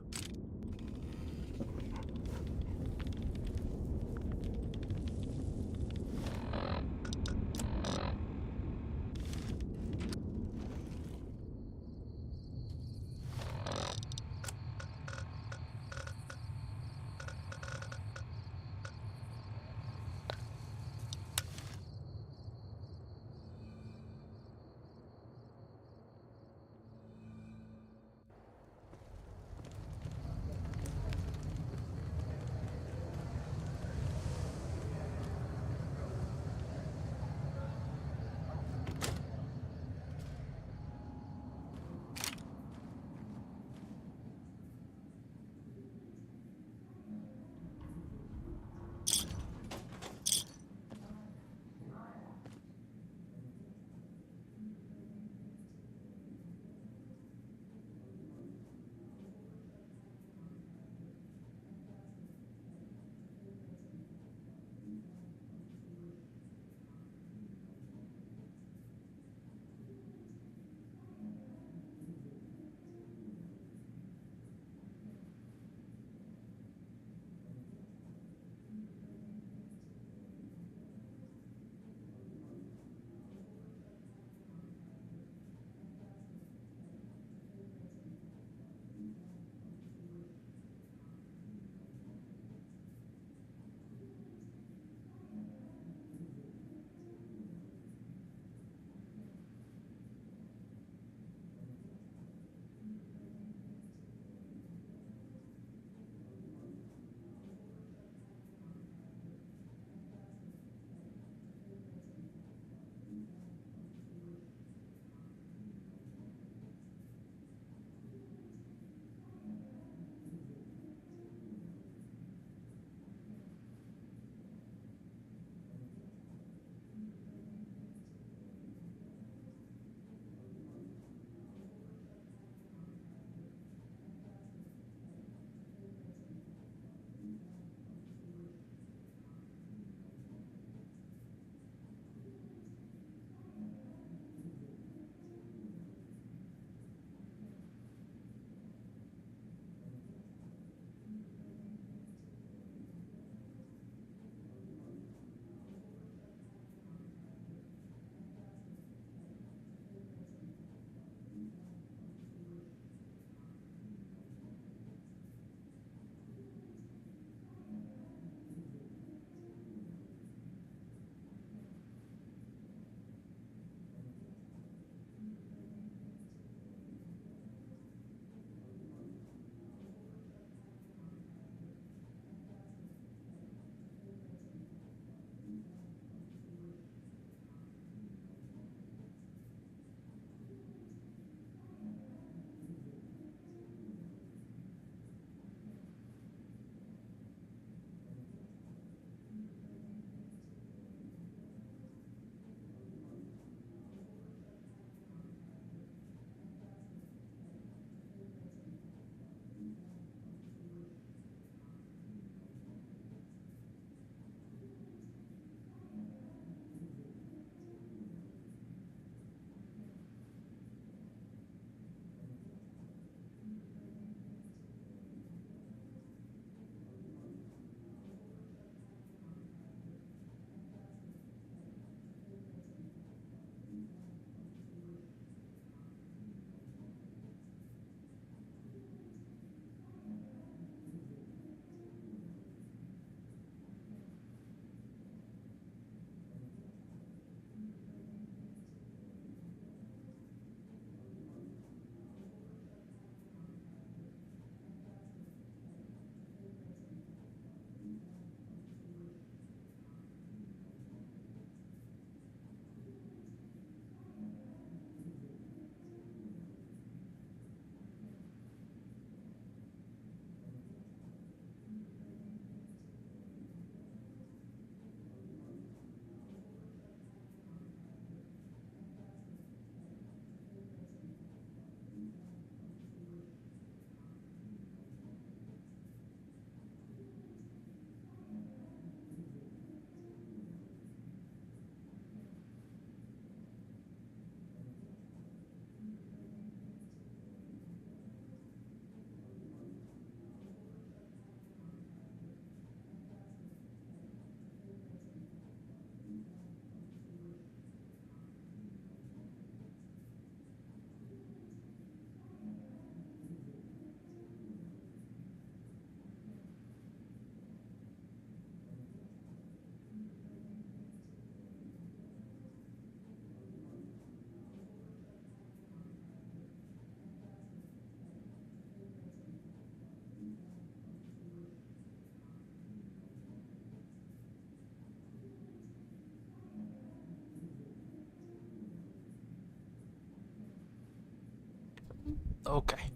Okay.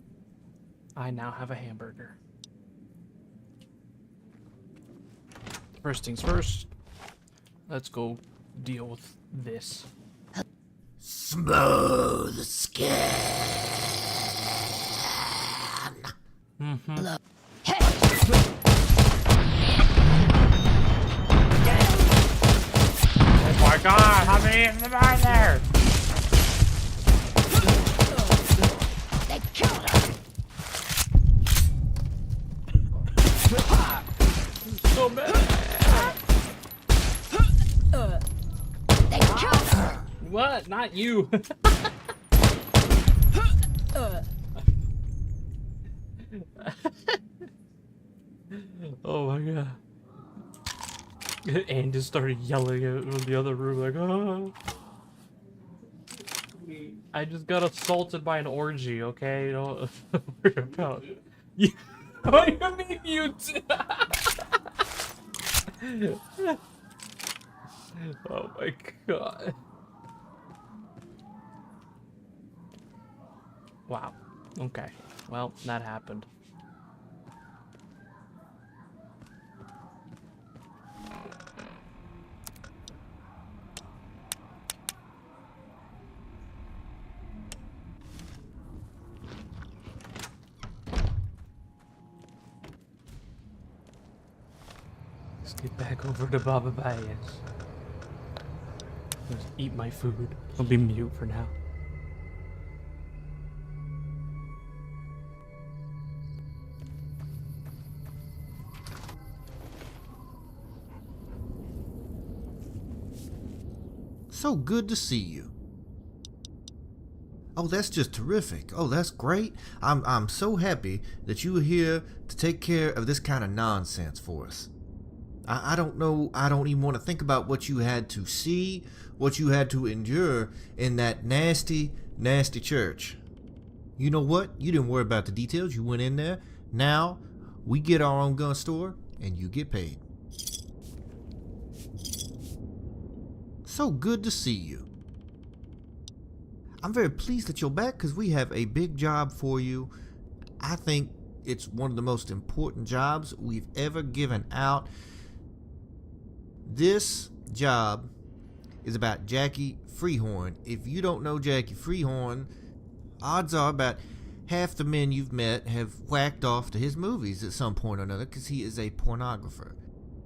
I now have a hamburger. First things first, let's go deal with this. Smooth skin. Mm-hmm. Oh my god, how many of them are there? They killed her. So bad. They killed her. What? Not you. Oh my god. And just started yelling in the other room like, oh. I just got assaulted by an orgy, okay? Don't worry about it. What do you mean mute? Oh my god. Wow. Okay. Well, that happened. Let's get back over to Baba Bayas. Let's eat my food. I'll be mute for now. So good to see you. Oh, that's just terrific. Oh, that's great. I'm so happy that you were here to take care of this kind of nonsense for us. I don't know, I don't even want to think about what you had to see, what you had to endure in that nasty, nasty church. You know what? You didn't worry about the details. You went in there. Now, we get our own gun store, and you get paid. So good to see you. I'm very pleased that you're back because we have a big job for you. I think it's one of the most important jobs we've ever given out. This job is about Jackie Freehorn. If you don't know Jackie Freehorn, odds are about half the men you've met have whacked off to his movies at some point or another because he is a pornographer.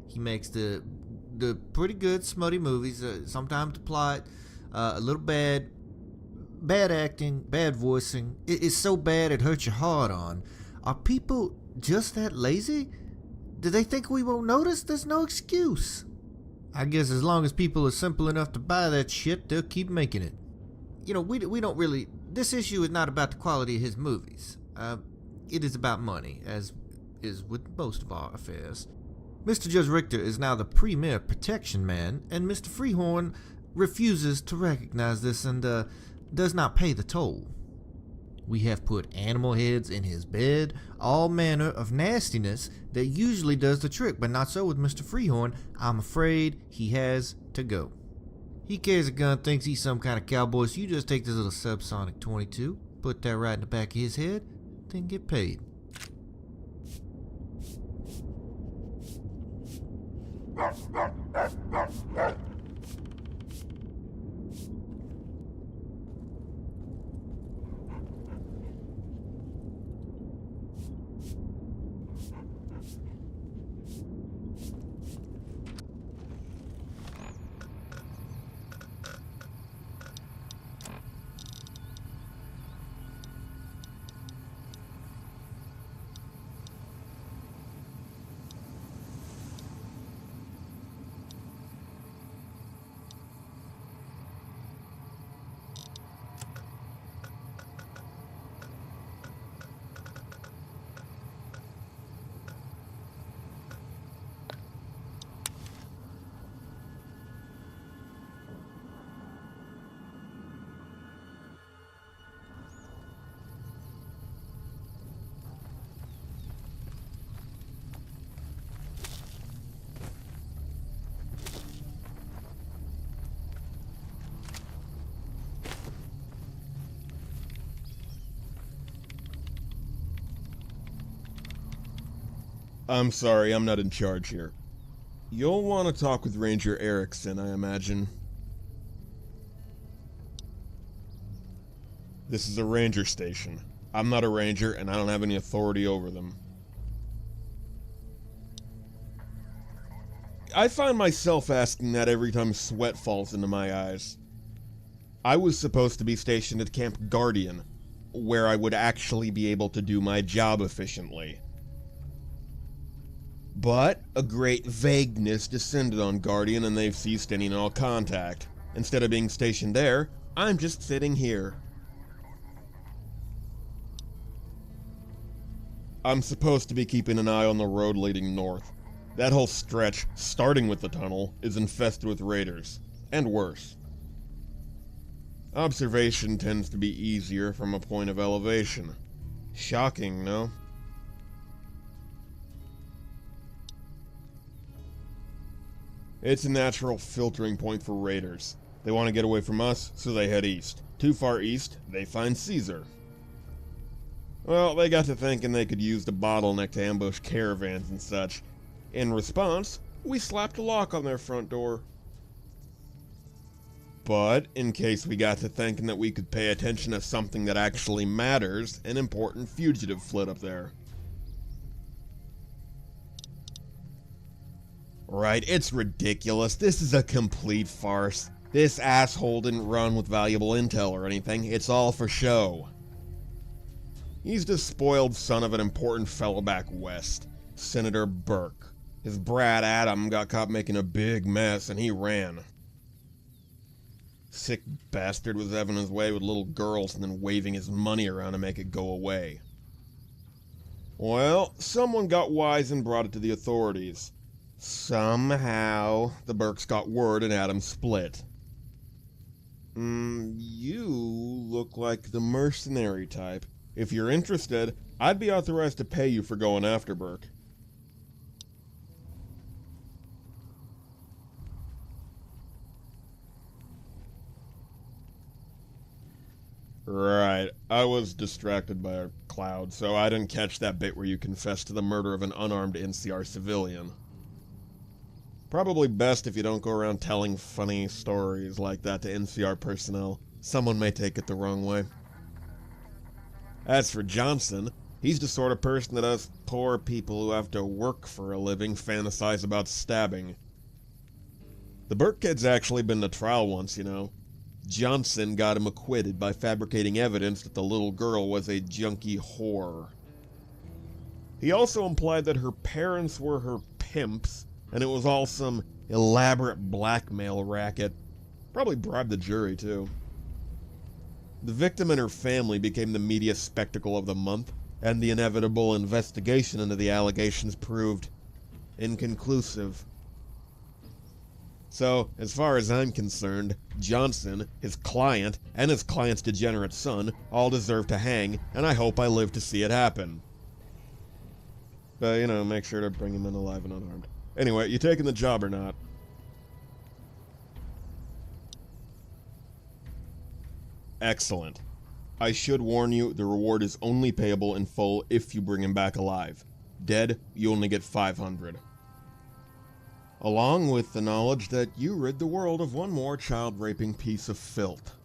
He makes the pretty good smutty movies, sometimes the plot a little bad acting, bad voicing. It's so bad it hurts your heart on. Are people just that lazy? Do they think we won't notice? There's no excuse. I guess as long as people are simple enough to buy that shit, they'll keep making it. You know, we don't really... This issue is not about the quality of his movies. It is about money, as is with most of our affairs. Mr. Judge Richter is now the premier protection man, and Mr. Freehorn refuses to recognize this and does not pay the toll. We have put animal heads in his bed, all manner of nastiness that usually does the trick, but not so with Mr. Freehorn. I'm afraid he has to go. He carries a gun, thinks he's some kind of cowboy, so you just take this little subsonic 22, put that right in the back of his head, then get paid. I'm sorry, I'm not in charge here. You'll want to talk with Ranger Erickson, I imagine. This is a ranger station. I'm not a ranger, and I don't have any authority over them. I find myself asking that every time sweat falls into my eyes. I was supposed to be stationed at Camp Guardian, where I would actually be able to do my job efficiently. But a great vagueness descended on Guardian and they've ceased any and all contact. Instead of being stationed there, I'm just sitting here. I'm supposed to be keeping an eye on the road leading north. That whole stretch, starting with the tunnel, is infested with raiders, and worse. Observation tends to be easier from a point of elevation. Shocking, no? It's a natural filtering point for raiders. They want to get away from us, so they head east. Too far east, they find Caesar. Well, they got to thinking they could use the bottleneck to ambush caravans and such. In response, we slapped a lock on their front door. But, in case we got to thinking that we could pay attention to something that actually matters, an important fugitive fled up there. Right, it's ridiculous. This is a complete farce. This asshole didn't run with valuable intel or anything. It's all for show. He's the spoiled son of an important fellow back west, Senator Burke. His brat Adam got caught making a big mess and he ran. Sick bastard was having his way with little girls and then waving his money around to make it go away. Well, someone got wise and brought it to the authorities. Somehow, the Burkes got word and Adam split. You look like the mercenary type. If you're interested, I'd be authorized to pay you for going after Burke. Right, I was distracted by a cloud, so I didn't catch that bit where you confessed to the murder of an unarmed NCR civilian. Probably best if you don't go around telling funny stories like that to NCR personnel. Someone may take it the wrong way. As for Johnson, he's the sort of person that us poor people who have to work for a living fantasize about stabbing. The Burke kid's actually been to trial once, you know. Johnson got him acquitted by fabricating evidence that the little girl was a junkie whore. He also implied that her parents were her pimps, and it was all some elaborate blackmail racket. Probably bribed the jury, too. The victim and her family became the media spectacle of the month, and the inevitable investigation into the allegations proved inconclusive. So, as far as I'm concerned, Johnson, his client, and his client's degenerate son all deserve to hang, and I hope I live to see it happen. But, you know, make sure to bring him in alive and unharmed. Anyway, you taking the job or not? Excellent. I should warn you, the reward is only payable in full if you bring him back alive. Dead, you only get 500. Along with the knowledge that you rid the world of one more child-raping piece of filth.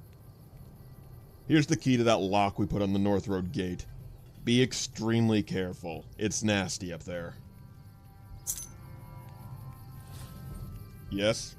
Here's the key to that lock we put on the North Road gate. Be extremely careful. It's nasty up there. Yes?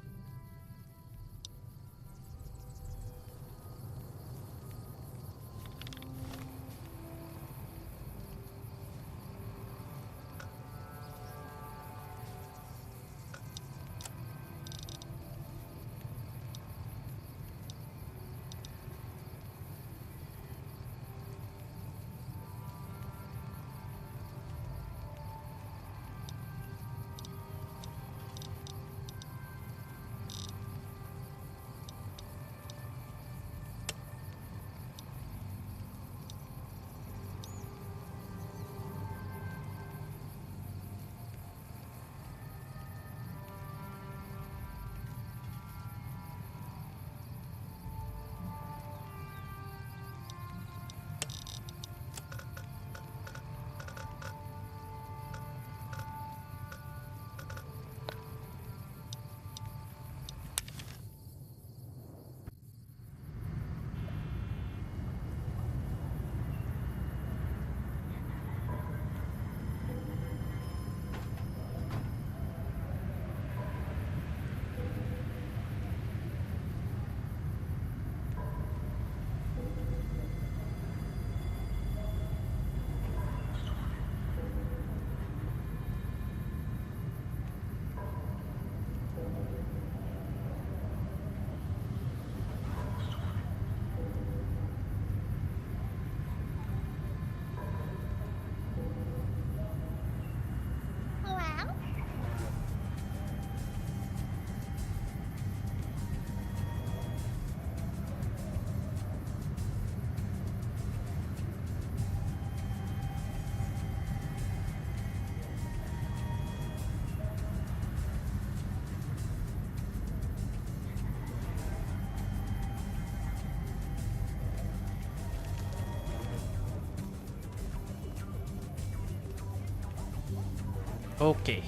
Okay.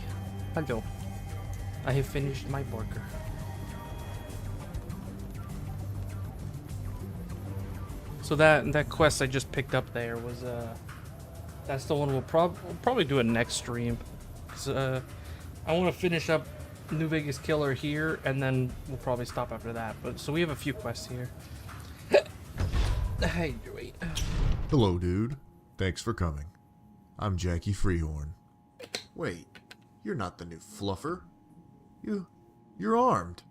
Hello. I have finished my burger. So that quest I just picked up there was that's the one we'll probably do it next stream. 'Cause, I want to finish up New Vegas Killer here, and then we'll probably stop after that. But so we have a few quests here. Hey, wait. Hello, dude. Thanks for coming. I'm Jackie Freehorn. Wait, you're not the new fluffer. You're armed.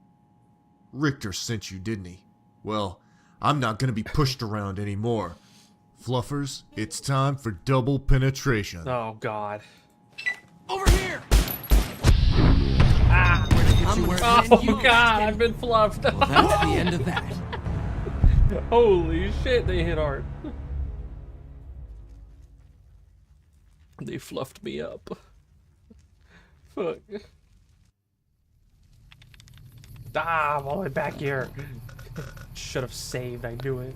Richter sent you, didn't he? Well, I'm not gonna be pushed around anymore. Fluffers, it's time for double penetration. Oh, God. Over here! Ah! Oh, God, I've been fluffed. Well, that's the end of that. Holy shit, they hit hard. They fluffed me up. Fuck. Ah, I'm all the way back here. Should have saved, I knew it.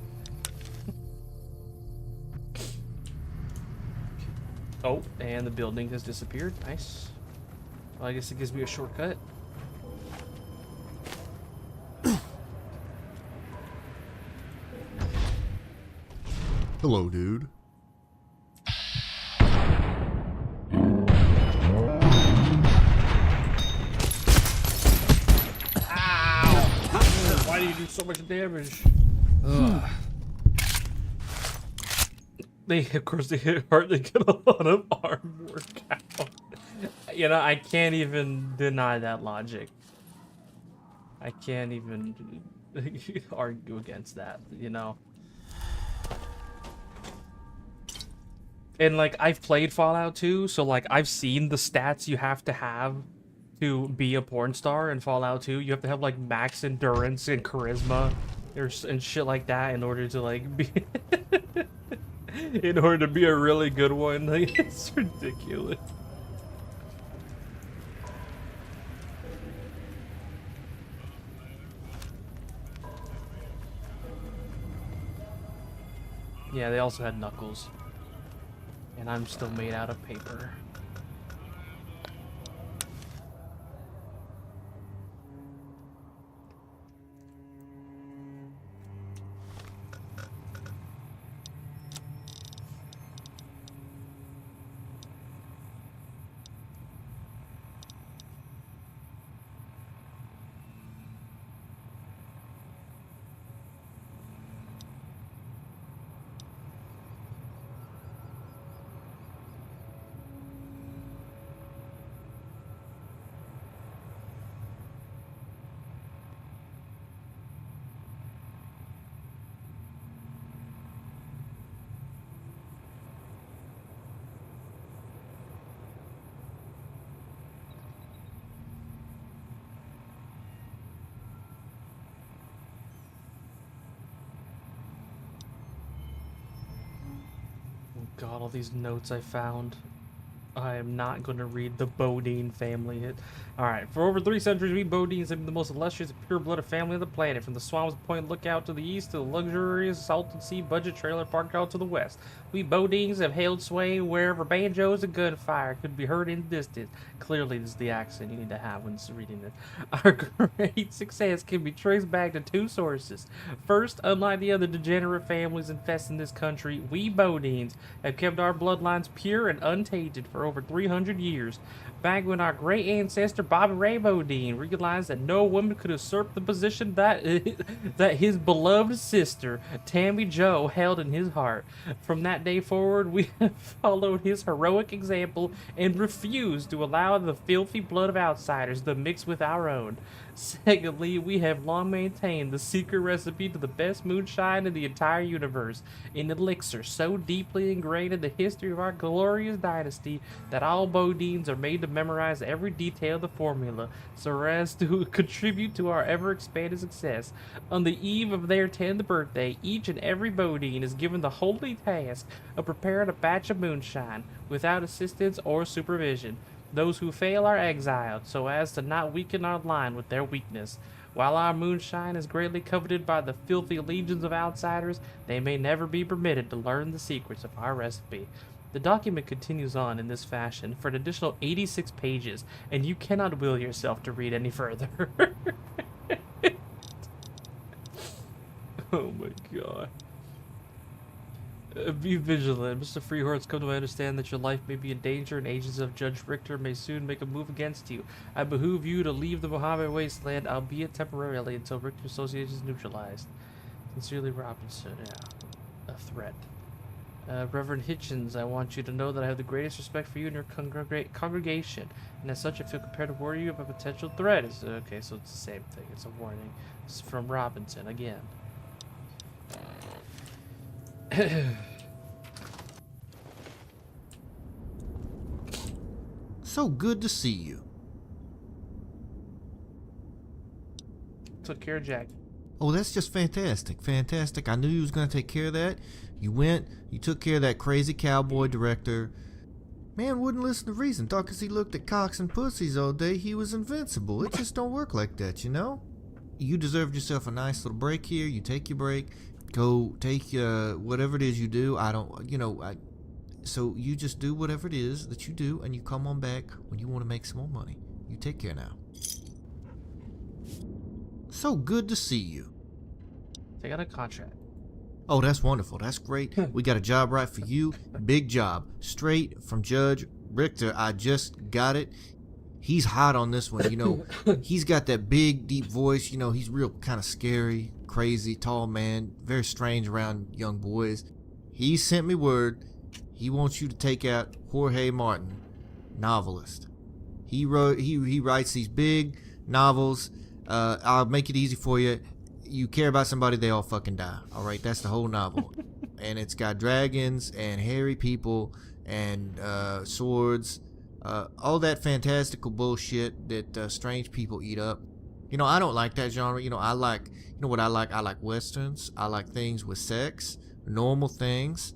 Oh, and the building has disappeared. Nice. Well, I guess it gives me a shortcut. Hello, dude. Why do you do so much damage? Of course, they hardly get a lot of arm workout. You know, I can't even deny that logic. I can't even argue against that, you know. And, like, I've played Fallout 2, so, like, I've seen the stats you have to be a porn star in Fallout 2. You have to have, like, max endurance and charisma and shit like that in order to, like, be... in order to be a really good one. Like, it's ridiculous. Yeah, they also had knuckles. And I'm still made out of paper. God, all these notes I found. I am not going to read the Bodine family hit. Alright, for over 3 centuries, we Bodines have been the most illustrious and pure-blooded family of the planet. From the Swamps Point lookout to the east to the luxurious Salton Sea budget trailer park out to the west. We Bodines have held sway wherever banjos and gunfire could be heard in the distance. Clearly, this is the accent you need to have when reading this. Our great success can be traced back to 2 sources. First, unlike the other degenerate families infesting this country, we Bodines have kept our bloodlines pure and untainted for over 300 years. Back when our great ancestor Bobby Ray Bodine realized that no woman could usurp the position that his beloved sister Tammy Jo held in his heart. From that day forward, we have followed his heroic example and refused to allow the filthy blood of outsiders to mix with our own. Secondly, we have long maintained the secret recipe to the best moonshine in the entire universe, an elixir so deeply ingrained in the history of our glorious dynasty that all Bodines are made to memorize every detail of the formula, so as to contribute to our ever-expanding success. On the eve of their 10th birthday, each and every Bodine is given the holy task of preparing a batch of moonshine, without assistance or supervision. Those who fail are exiled, so as to not weaken our line with their weakness. While our moonshine is greatly coveted by the filthy legions of outsiders, they may never be permitted to learn the secrets of our recipe. The document continues on in this fashion for an additional 86 pages, and you cannot will yourself to read any further. Oh my god. Be vigilant. Mr. Freehorn, it's come to understand that your life may be in danger and agents of Judge Richter may soon make a move against you. I behoove you to leave the Mojave wasteland, albeit temporarily, until Richter Association is neutralized. Sincerely, Robinson. Yeah. A threat. Reverend Hitchens, I want you to know that I have the greatest respect for you and your congregation, and as such I feel compelled to warn you of a potential threat. Okay, so it's the same thing. It's a warning. It's from Robinson again. So good to see you. Took care of Jack. Oh, that's just fantastic. Fantastic. I knew you was going to take care of that. You went, you took care of that crazy cowboy director. Man wouldn't listen to reason. Thought 'cause he looked at cocks and pussies all day, he was invincible. It just don't work like that, you know? You deserved yourself a nice little break here. You take your break. Go take whatever it is you do. I don't, you know, so you just do whatever it is that you do, and you come on back when you want to make some more money. You take care now. So good to see you. They got a contract. Oh, that's wonderful. That's great. We got a job right for you. Big job. Straight from Judge Richter. I just got it. He's hot on this one, you know. He's got that big, deep voice. You know, he's real kind of scary, crazy, tall man. Very strange around young boys. He sent me word. He wants you to take out Jorge Martin, novelist. He writes these big novels. I'll make it easy for you. You care about somebody, they all fucking die. All right, that's the whole novel. And it's got dragons and hairy people and swords. All that fantastical bullshit that strange people eat up. You know, I don't like that genre. You know, I like, you know what I like? I like westerns. I like things with sex, normal things.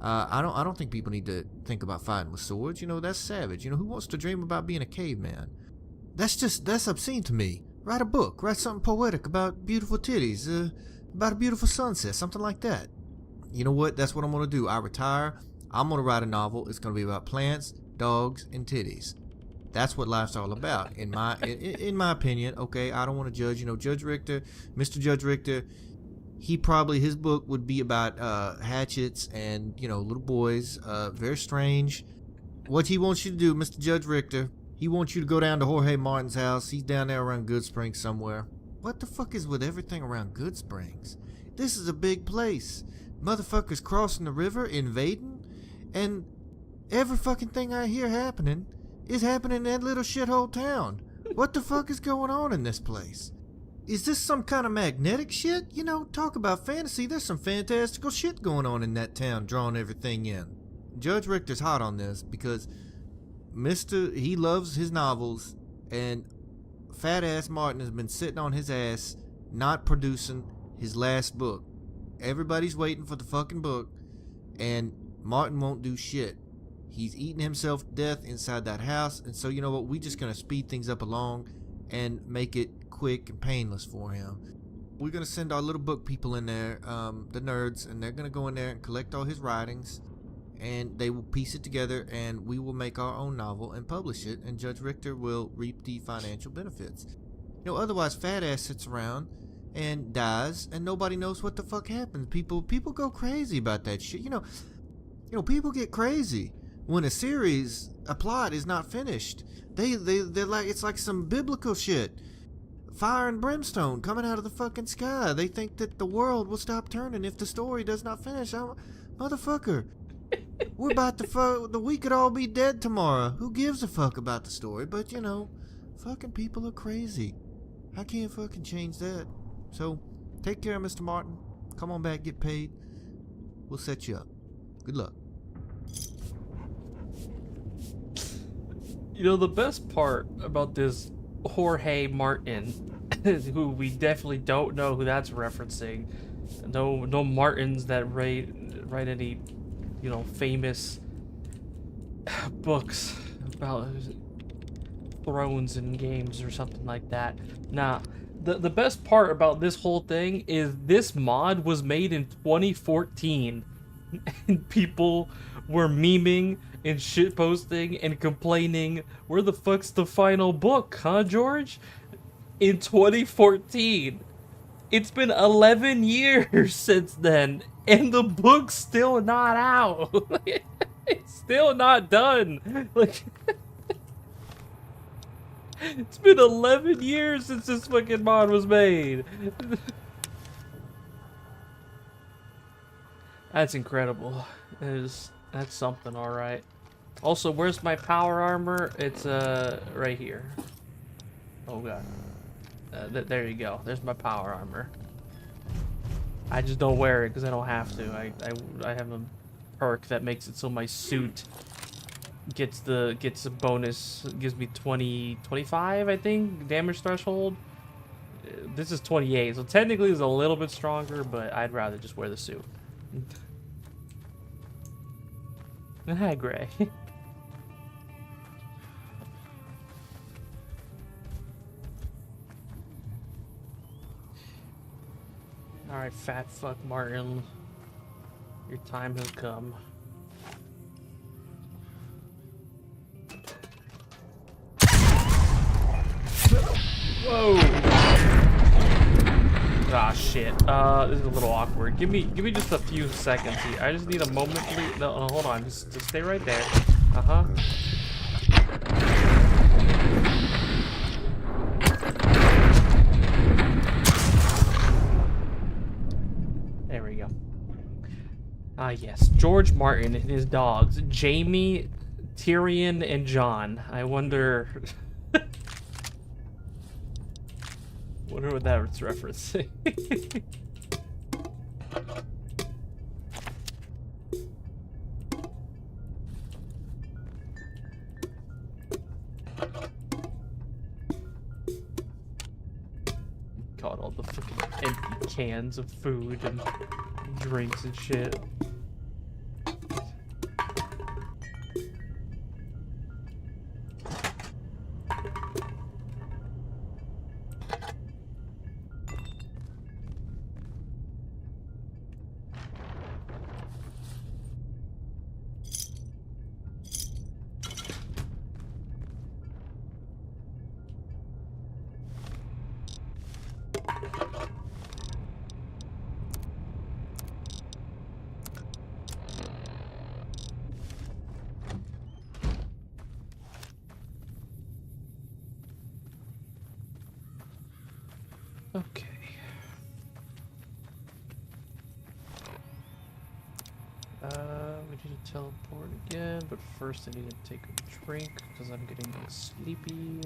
I don't think people need to think about fighting with swords. You know, that's savage. You know, who wants to dream about being a caveman? That's obscene to me. Write a book. Write something poetic about beautiful titties, about a beautiful sunset, something like that. You know what? That's what I'm going to do. I retire. I'm going to write a novel. It's going to be about plants, dogs, and titties. That's what life's all about, in my opinion. Okay, I don't want to judge. You know, Judge Richter, Mr. Judge Richter, his book would be about hatchets and, you know, little boys. Very strange. What he wants you to do, Mr. Judge Richter, he wants you to go down to Jorge Martin's house. He's down there around Good Springs somewhere. What the fuck is with everything around Good Springs? This is a big place. Motherfuckers crossing the river, invading, and every fucking thing I hear happening is happening in that little shithole town. What the fuck is going on in this place? Is this some kind of magnetic shit? You know, talk about fantasy. There's some fantastical shit going on in that town, drawing everything in. Judge Richter's hot on this because he loves his novels, and fat ass Martin has been sitting on his ass not producing his last book. Everybody's waiting for the fucking book, and Martin won't do shit. He's eating himself to death inside that house, and so you know what? We're just gonna speed things up along and make it quick and painless for him. We're gonna send our little book people in there, the nerds, and they're gonna go in there and collect all his writings, and they will piece it together, and we will make our own novel and publish it, and Judge Richter will reap the financial benefits. You know, otherwise fat ass sits around and dies, and nobody knows what the fuck happened. People go crazy about that shit. You know, people get crazy when a plot is not finished. They're like, it's like some biblical shit. Fire and brimstone coming out of the fucking sky. They think that the world will stop turning if the story does not finish. Motherfucker. We're about to we could all be dead tomorrow. Who gives a fuck about the story? But, you know, fucking people are crazy. I can't fucking change that. So, take care, Mr. Martin. Come on back, get paid. We'll set you up. Good luck. You know, the best part about this Jorge Martin, who we definitely don't know who that's referencing. No Martins that write any, you know, famous books about thrones and games or something like that. Nah, the best part about this whole thing is this mod was made in 2014. and people were memeing and shitposting and complaining, where the fuck's the final book, huh, George? In 2014. It's been 11 years since then, and the book's still not out. It's still not done. Like, it's been 11 years since this fucking mod was made. That's incredible. That's something, all right. Also, where's my power armor? It's right here. Oh god. There you go. There's my power armor. I just don't wear it because I don't have to. I have a perk that makes it so my suit gets a bonus. It gives me 25, I think, damage threshold. This is 28, so technically it's a little bit stronger, but I'd rather just wear the suit. Hi, Gray. Alright, fat fuck Martin. Your time has come. Whoa! Ah, shit. This is a little awkward. Give me just a few seconds here. I just need a moment, please. No, hold on. Just stay right there. Uh-huh. There we go. Ah, yes. George Martin and his dogs, Jamie, Tyrion, and John. I wonder... wonder what that's referencing. Got all the fucking empty cans of food and drinks and shit. Okay. We need to teleport again, but first I need to take a drink because I'm getting sleepy.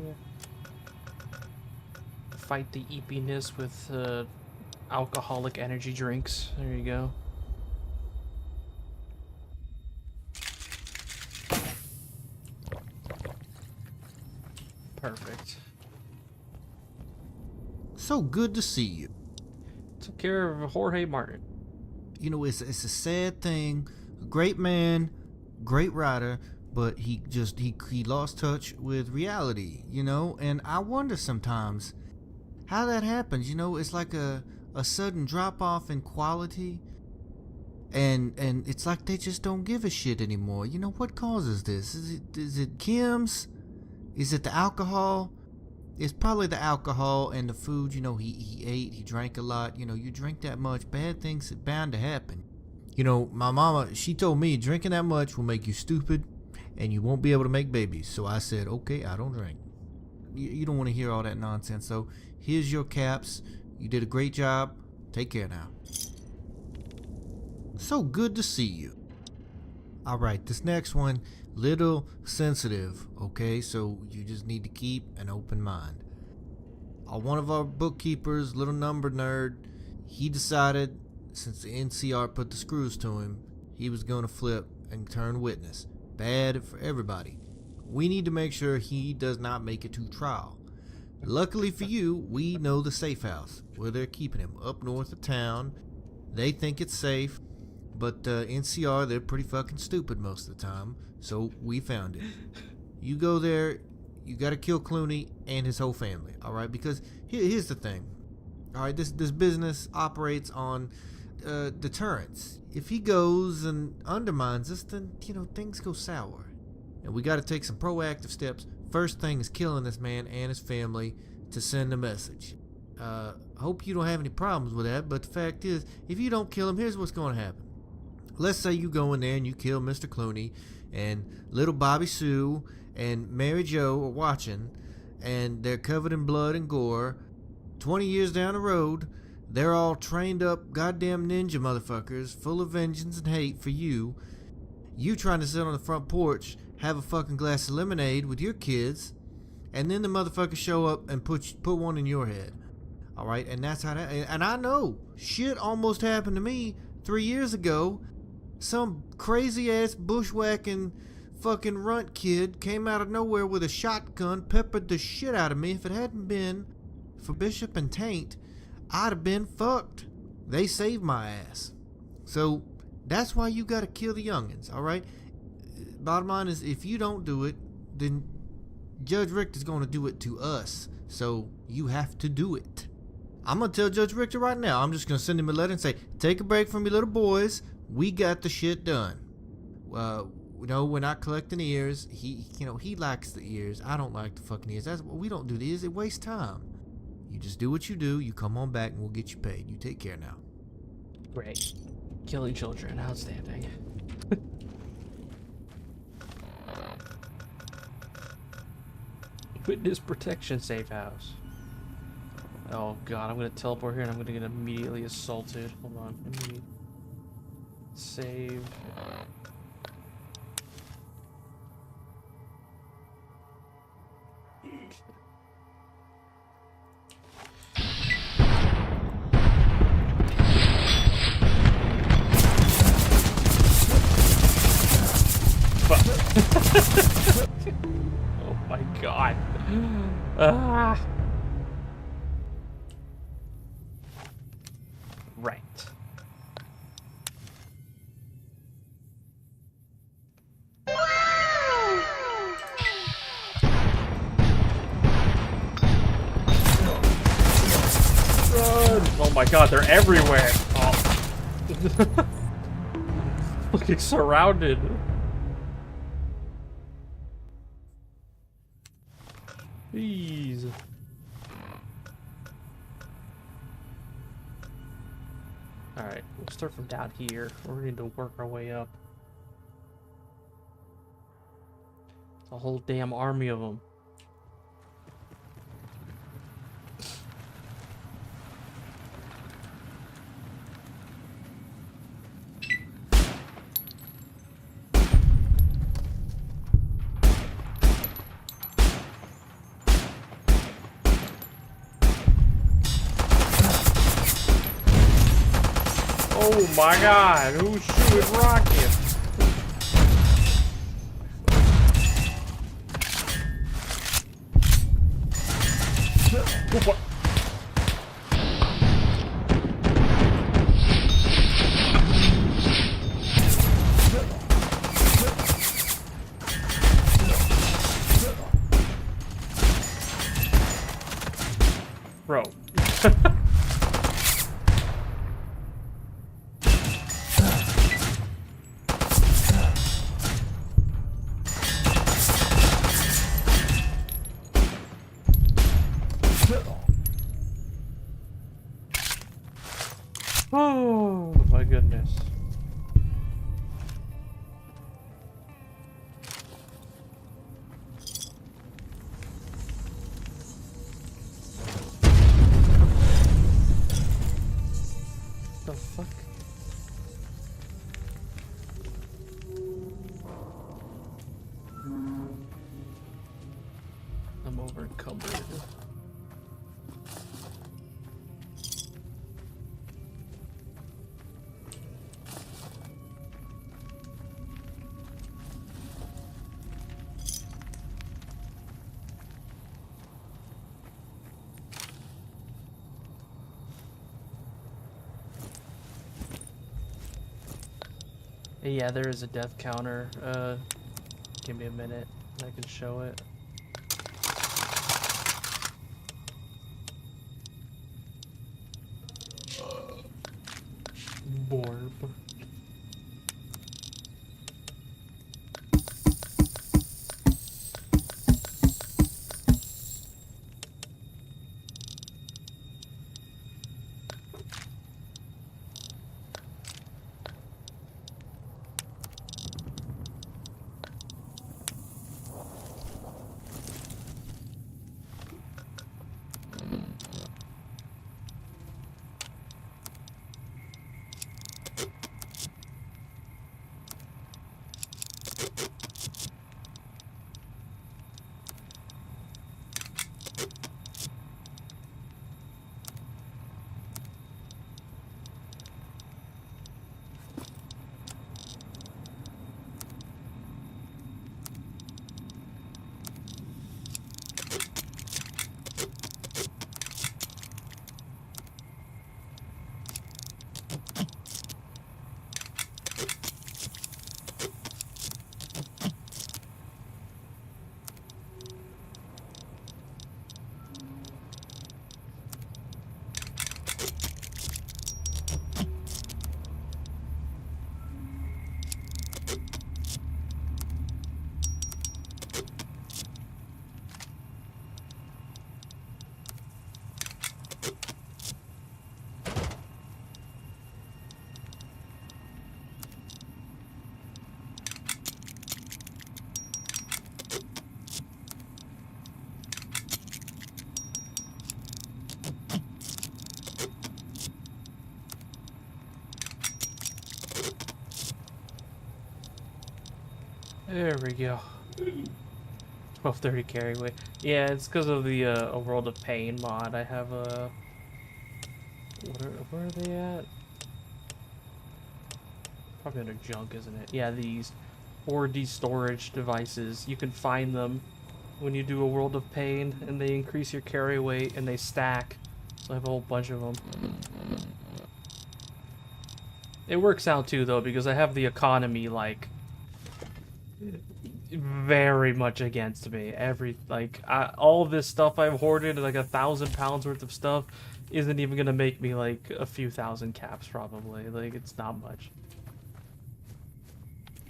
Fight the eepiness with alcoholic energy drinks. There you go. Perfect. So good to see you. Took care of Jorge Martin. You know, it's a sad thing. A great man, great writer, but he lost touch with reality, you know? And I wonder sometimes how that happens. You know, it's like a sudden drop off in quality. And it's like they just don't give a shit anymore. You know, what causes this? Is it Kim's? Is it the alcohol? It's probably the alcohol and the food. You know, he ate, he drank a lot. You know, you drink that much, bad things are bound to happen. You know, my mama, she told me drinking that much will make you stupid and you won't be able to make babies. So I said, okay, I don't drink. You don't want to hear all that nonsense. So here's your caps. You did a great job. Take care now. So good to see you. All right, this next one, little sensitive, okay? So you just need to keep an open mind. One of our bookkeepers, little number nerd, he decided, since the NCR put the screws to him, he was going to flip and turn witness. Bad for everybody. We need to make sure he does not make it to trial. Luckily for you, we know the safe house where they're keeping him up north of town. They think it's safe, but NCR, they're pretty fucking stupid most of the time, so we found it. You go there, you gotta kill Clooney and his whole family, alright? Because here's the thing, alright? This business operates on deterrence. If he goes and undermines us, then, things go sour. And we got to take some proactive steps. First thing is killing this man and his family to send a message. Hope you don't have any problems with that, but the fact is, if you don't kill him, here's what's going to happen. Let's say you go in there and you kill Mr. Clooney, and little Bobby Sue and Mary Jo are watching, and they're covered in blood and gore. 20 years down the road, they're all trained up goddamn ninja motherfuckers, full of vengeance and hate for you. You trying to sit on the front porch, have a fucking glass of lemonade with your kids, and then the motherfuckers show up and put one in your head. Alright, and that's how that... And I know, shit almost happened to me 3 years ago. Some crazy-ass bushwhacking fucking runt kid came out of nowhere with a shotgun, peppered the shit out of me. If it hadn't been for Bishop and Taint, I'd have been fucked. They saved my ass. So, that's why you gotta kill the youngins, alright? Bottom line is, if you don't do it, then Judge Richter's gonna do it to us. So, you have to do it. I'm gonna tell Judge Richter right now. I'm just gonna send him a letter and say, take a break from your little boys. We got the shit done. We're not collecting ears. He likes the ears. I don't like the fucking ears. We don't do the ears. It wastes time. You just do what you do. You come on back and we'll get you paid. You take care now. Great. Killing children. Outstanding. Witness protection safe house. Oh god, I'm gonna teleport here and I'm gonna get immediately assaulted. Hold on. Let me save. Oh my god. Ah. Right. Oh my god, they're everywhere. Oh. Looking surrounded. Jeez. Alright, we'll start from down here. We're going to work our way up. It's a whole damn army of them. Oh my god, who's shooting rockets? What? Bro. Oh my goodness. The fuck? I'm over encumbered. Yeah, there is a death counter. Give me a minute. I can show it. There we go. 1230 carry weight. Yeah, it's because of the A World of Pain mod. I have a... Where are they at? Probably under junk, isn't it? Yeah, these 4D storage devices. You can find them when you do A World of Pain, and they increase your carry weight, and they stack. So I have a whole bunch of them. It works out too, though, because I have the economy, like, very much against me. All this stuff I've hoarded, like 1,000 pounds worth of stuff, isn't even gonna make me like a few thousand caps, probably. Like, it's not much.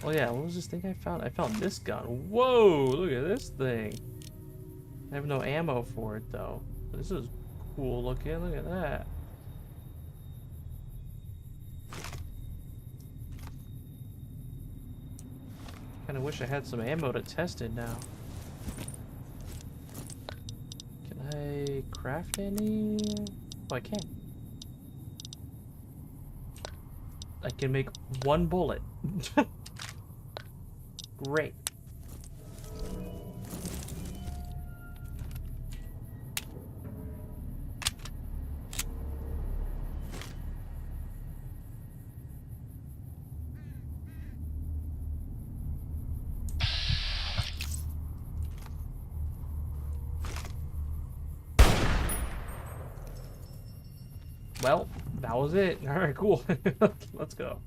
Oh yeah, what was this thing I found? I found this gun. Whoa, look at this thing. I have no ammo for it, though. This is cool looking. Look at that. Kinda wish I had some ammo to test it now. Can I craft any? Oh, I can. I can make one bullet. Great. Well, that was it. All right, cool. Let's go.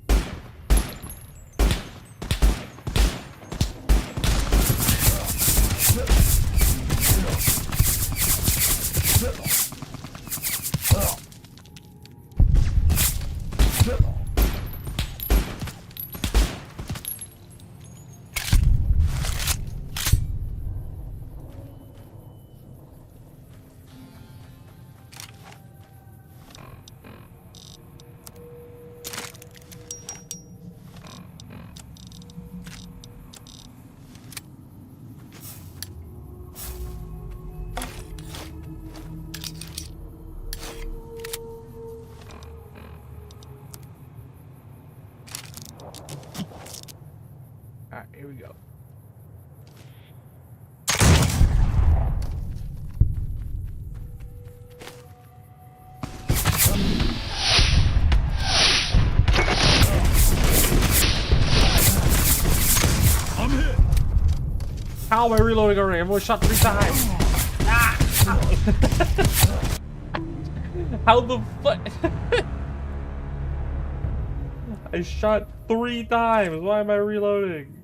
Alright, here we go. I'm hit. How am I reloading already? I've only shot 3 times. Ah! How the fuck? I shot 3 times. Why am I reloading?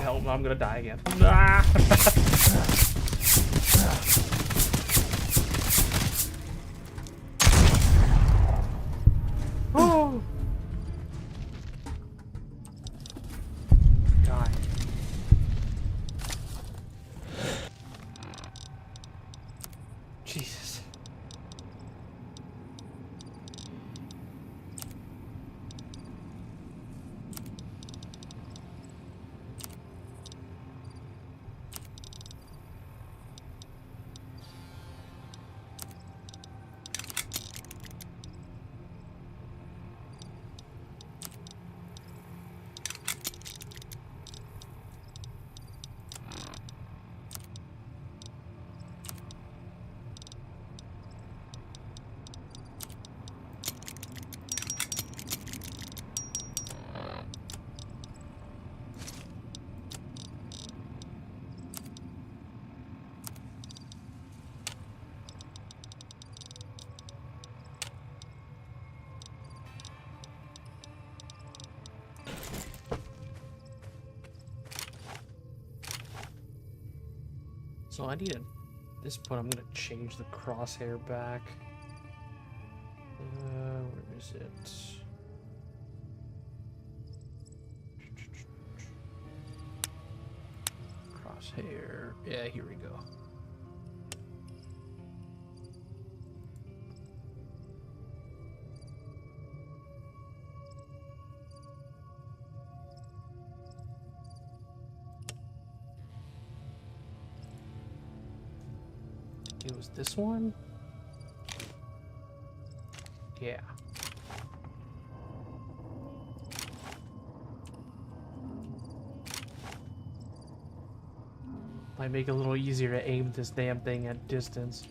Hell, I'm gonna die again. Ah! Oh! God. Jesus. So I need at this point, I'm gonna change the crosshair back. Where is it? Crosshair. Yeah, here we go. It was this one? Yeah. Might make it a little easier to aim this damn thing at distance.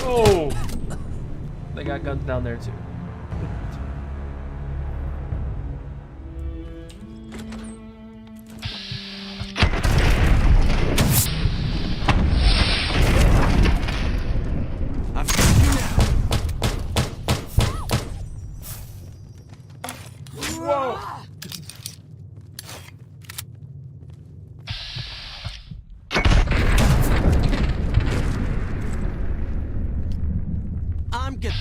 Oh! They got guns down there too. I've got you now. Whoa! I'm good.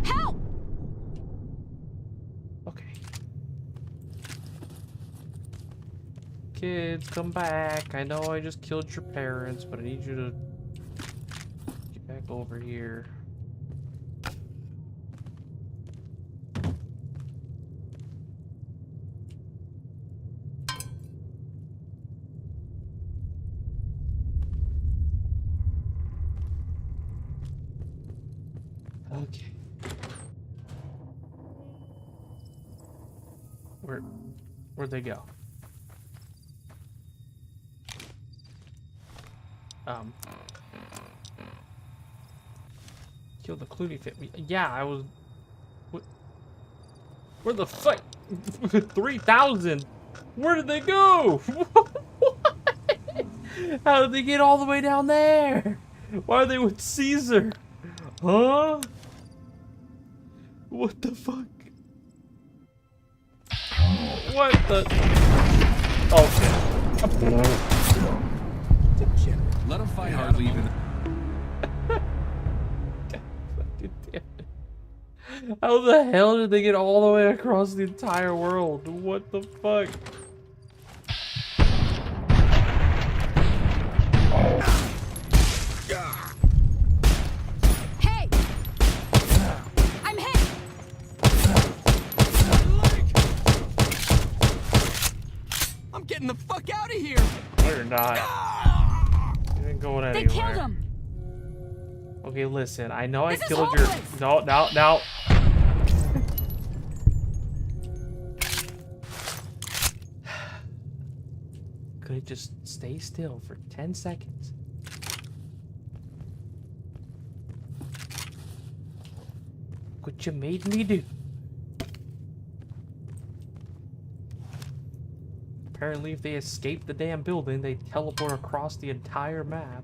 Help! Okay. Kids, come back. I know I just killed your parents, but I need you to get back over here. Okay. Where'd they go? Kill the Clooney fit me. Yeah, I was. What? Where the fuck? 3,000. Where did they go? What? How did they get all the way down there? Why are they with Caesar? Huh? What the fuck? What the? Okay. Let him fight hardly even. How the hell did they get all the way across the entire world? What the fuck? Hey! I'm hit! I'm getting the fuck out of here. No, you're not. You ain't going anywhere. They killed him! Okay, listen. I know This I is killed your. hopeless. No. Could it just stay still for 10 seconds? What you made me do? Apparently, if they escape the damn building, they teleport across the entire map.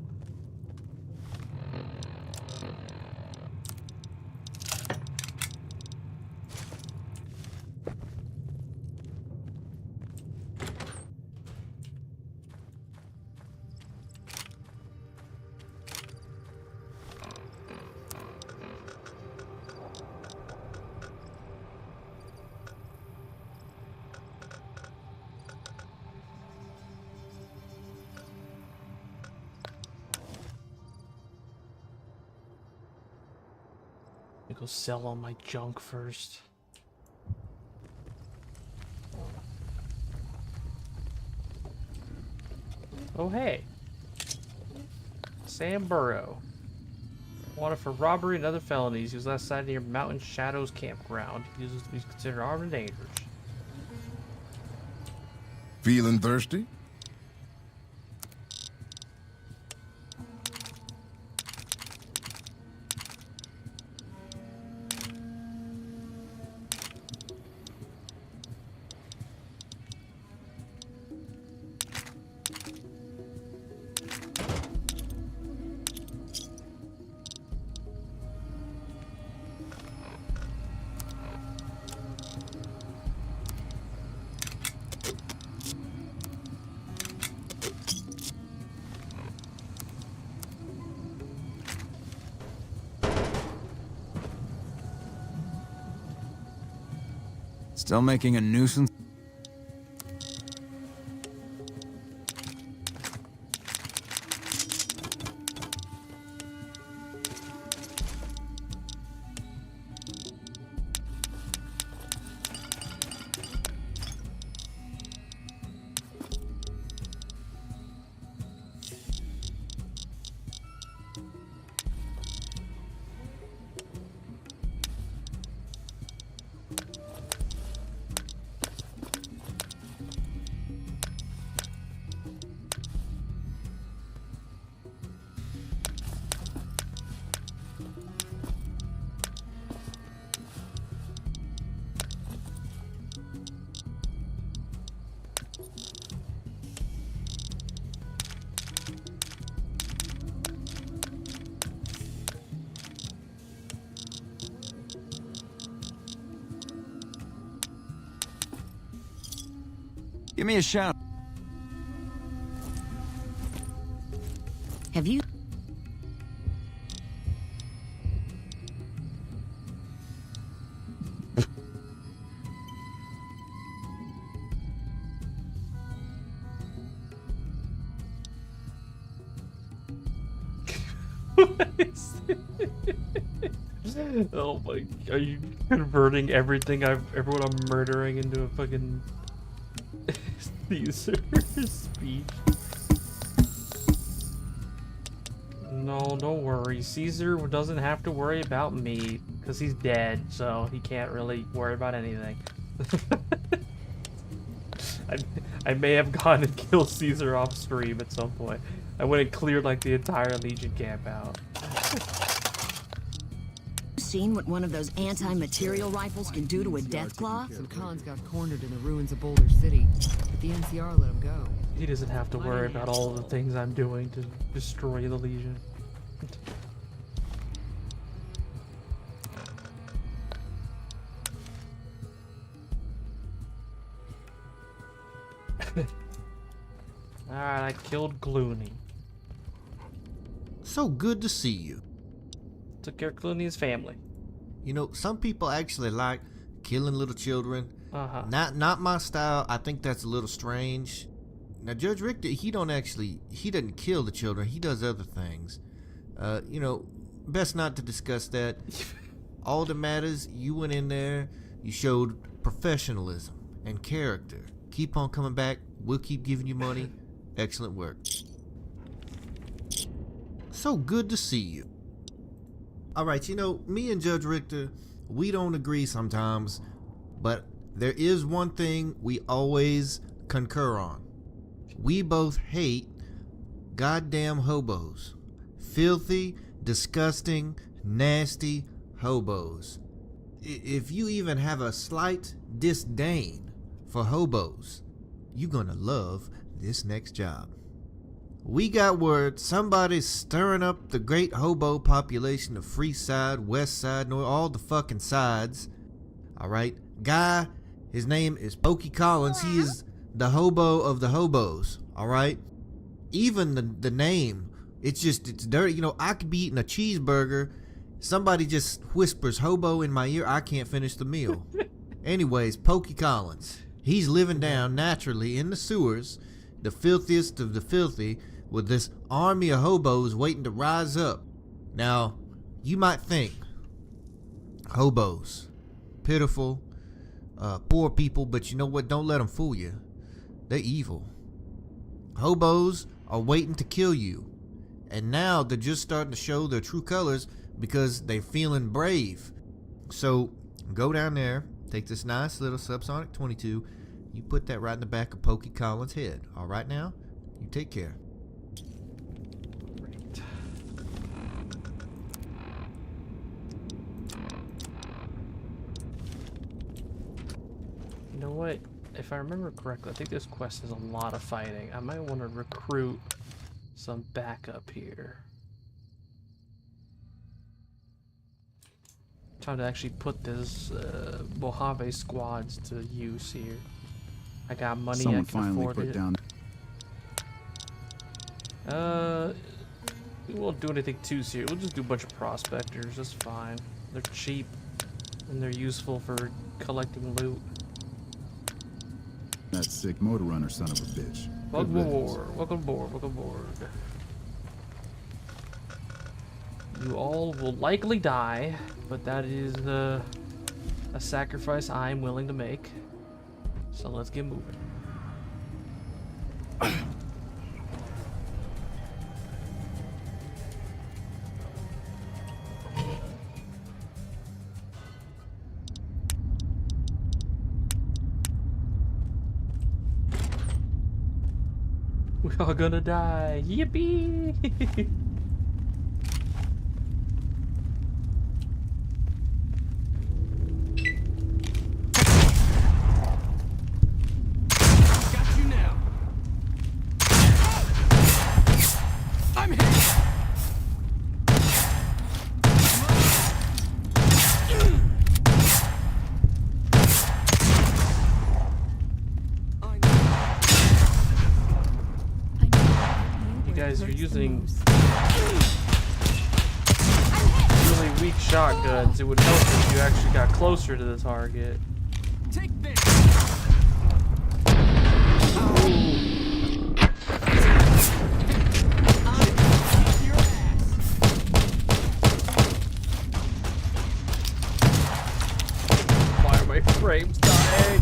Let me go sell all my junk first. Oh hey, Sam Burrow. Wanted for robbery and other felonies. He was last sighted near Mountain Shadows campground. He's considered armed and dangerous. Feeling thirsty? Still making a nuisance? Give me a shout. Have you? Oh my, are you converting everyone I'm murdering into a fucking Caesar speech? No, don't worry. Caesar doesn't have to worry about me because he's dead, so he can't really worry about anything. I may have gone and killed Caesar off stream at some point. I went and cleared like the entire Legion camp out. Seen what one of those anti-material rifles can do to a deathclaw? Some cons got cornered in the ruins of Boulder City, but the NCR let him go. He doesn't have to worry about all the things I'm doing to destroy the Legion. Alright, I killed Clooney. So good to see you. Took care of Clooney's family. You know, some people actually like killing little children. Not my style. I think that's a little strange. Now, Judge Richter, he doesn't kill the children. He does other things. You know, best not to discuss that. All that matters, you went in there, you showed professionalism and character. Keep on coming back. We'll keep giving you money. Excellent work. So good to see you. Alright, you know, me and Judge Richter, we don't agree sometimes, but there is one thing we always concur on. We both hate goddamn hobos. Filthy, disgusting, nasty hobos. If you even have a slight disdain for hobos, you're gonna love this next job. We got word somebody's stirring up the great hobo population of Free Side, West Side, all the fucking sides. Alright, guy, his name is Pokey Collins. He is the hobo of the hobos. Alright? Even the name, it's dirty. You know, I could be eating a cheeseburger. Somebody just whispers hobo in my ear. I can't finish the meal. Anyways, Pokey Collins. He's living down naturally in the sewers, the filthiest of the filthy, with this army of hobos waiting to rise up. Now, you might think, hobos, pitiful, poor people, but you know what? Don't let them fool you. They're evil. Hobos are waiting to kill you. And now they're just starting to show their true colors because they're feeling brave. So, go down there, take this nice little subsonic 22, you put that right in the back of Pokey Collins' head. All right now? You take care. You know what? If I remember correctly, I think this quest has a lot of fighting. I might want to recruit some backup here. Trying to actually put this Mojave squads to use here. I got money. Someone I can finally afford put it. down. We won't do anything too serious. We'll just do a bunch of prospectors. That's fine. They're cheap and they're useful for collecting loot. That sick motor runner son of a bitch. Welcome aboard. Welcome aboard. Welcome aboard. You all will likely die, but that is a sacrifice I'm willing to make. So let's get moving. We're all gonna die. Yippee! Got you now. I'm hit. You guys are using really weak shotguns. It would help if you actually got closer to the target. Take this. Why are my frames dying?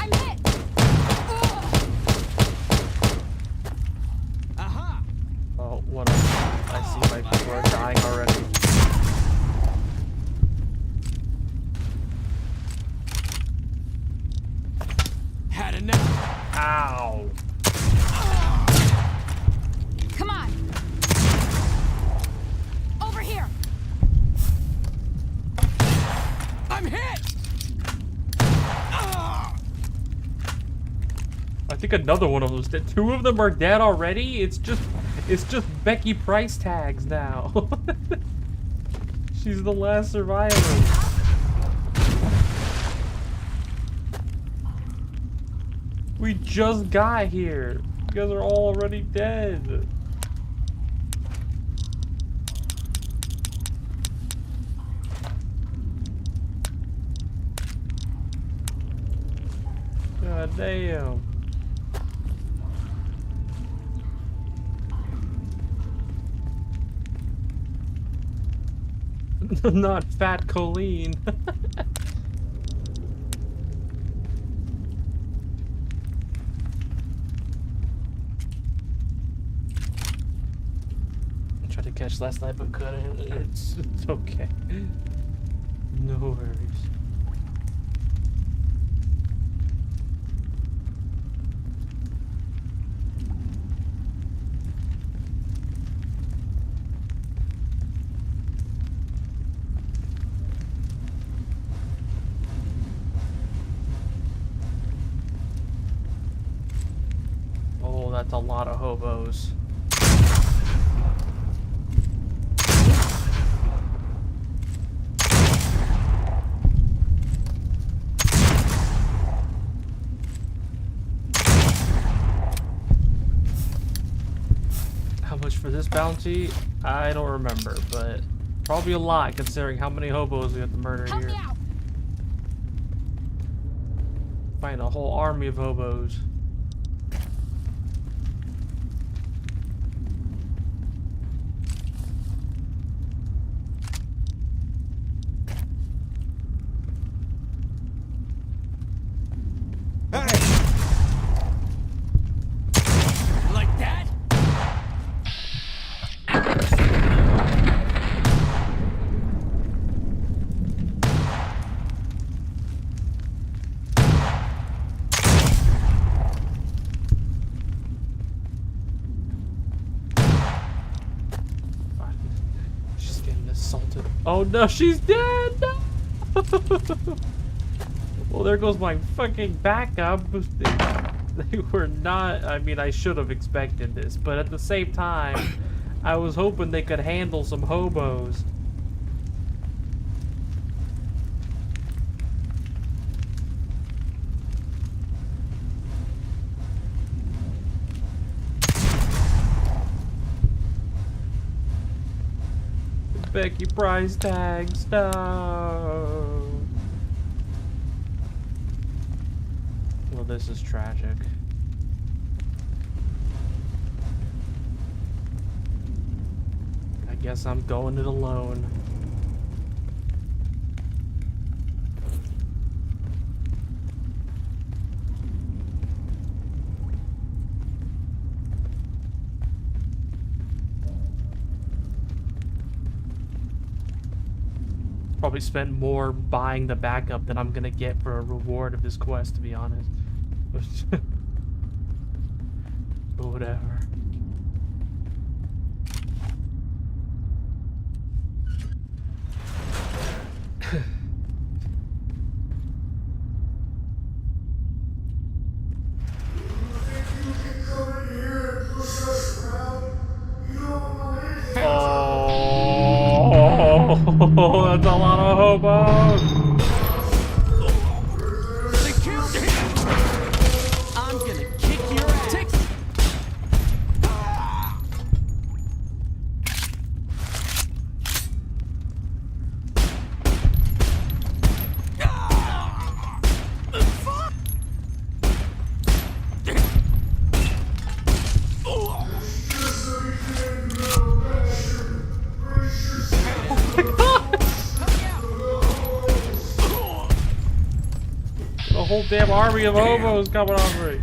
I'm hit. Aha. Oh, what? I see my people are dying already. Had enough. Ow! Come on. Over here. I'm hit. I think another one of those dead. Two of them are dead already. It's just Becky Price tags now. She's the last survivor. We just got here. You guys are all already dead. God damn. Not fat Colleen. I tried to catch last night but couldn't. It's okay. No worries. Oh, that's a lot of hobos. How much for this bounty? I don't remember, but probably a lot considering how many hobos we have to murder Help here. me out. Find a whole army of hobos. Like that? She's getting assaulted. Oh no, she's dead! No! Well, there goes my fucking backup. They were not. I mean, I should have expected this, but at the same time, I was hoping they could handle some hobos. Becky price tags. No. Well, this is tragic. I guess I'm going it alone. Probably spent more buying the backup than I'm gonna get for a reward of this quest, to be honest. But whatever. Oh, that's a lot of hobos. They killed him. I'm gonna kick your ass. A whole damn army of hobos coming on me.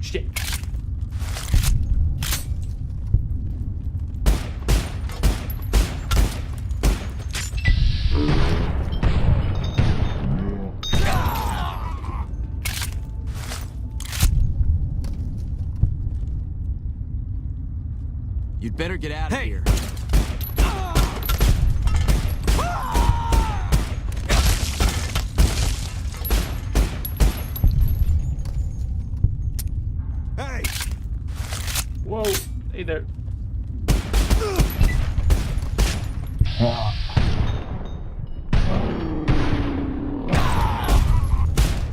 Shit. You'd better get out of here. Hey! Whoa. Hey there.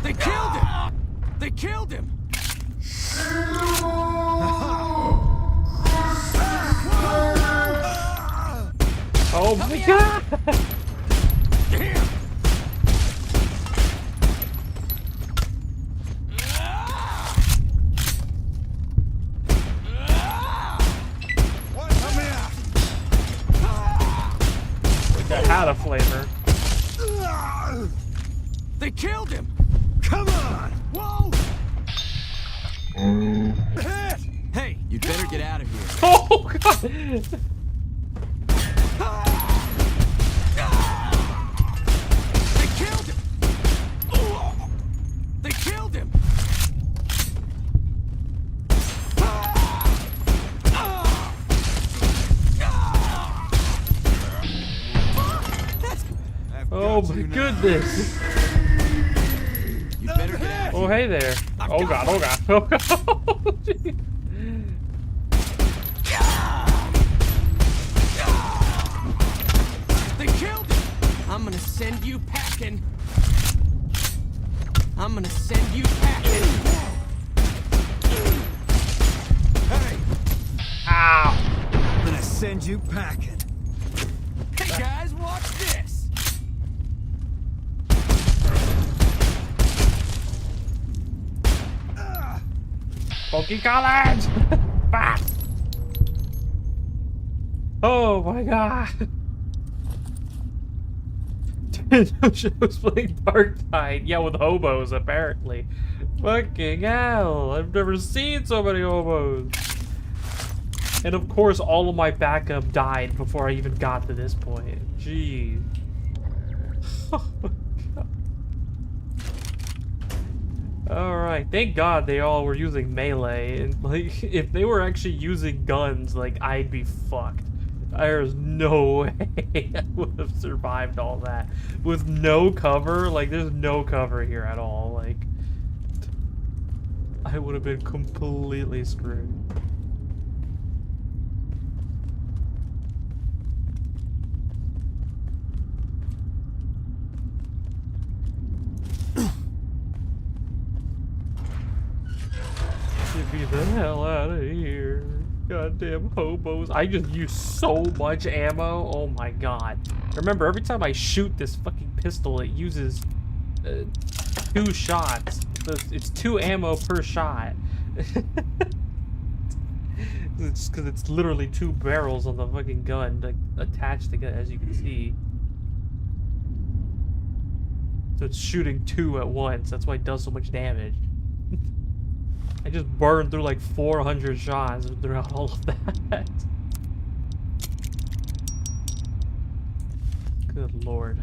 They killed him! They killed him! Oh my god! That had a flavor. They killed him! Come on! Whoa! Hey! You'd better get out of here. Oh god! They killed him! They killed him! Oh my goodness! You better get out. Oh hey there! Oh god! Oh god! Oh god! Jeez. They killed him! I'm gonna send you packing. I'm gonna send you packing. Hey! Ow! I'm gonna send you packing. Hey guys, watch this! Pokey College! Fuck! Oh my god! Show's playing Dark Tide. Yeah, with hobos, apparently. Fucking hell! I've never seen so many hobos! And of course, all of my backup died before I even got to this point. Jeez. Alright, thank God they all were using melee, and like, if they were actually using guns, like, I'd be fucked. There's no way I would have survived all that. With no cover, like, there's no cover here at all, like, I would have been completely screwed. the hell out of here. Goddamn hobos. I just use so much ammo. Oh my god. Remember, every time I shoot this fucking pistol, it uses 2 shots. So it's 2 ammo per shot. It's because it's literally 2 barrels on the fucking gun like, attached together, as you can see. So it's shooting 2 at once. That's why it does so much damage. I just burned through like 400 shots throughout all of that. Good lord.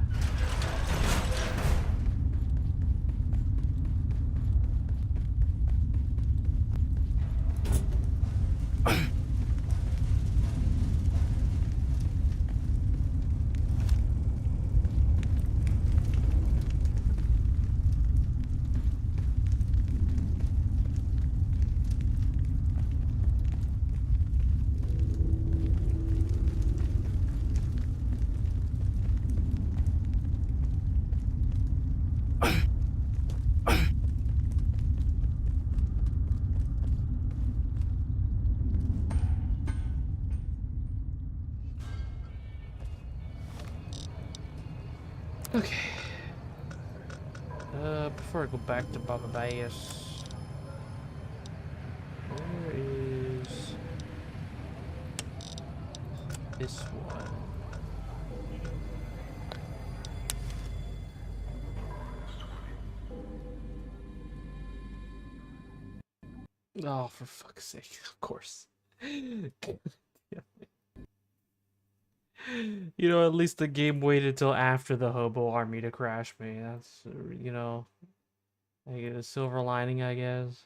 Okay. Before I go back to Baba Bass, where is this one? Oh, for fuck's sake, of course. You know, at least the game waited till after the hobo army to crash me. That's, you know, I get a silver lining, I guess.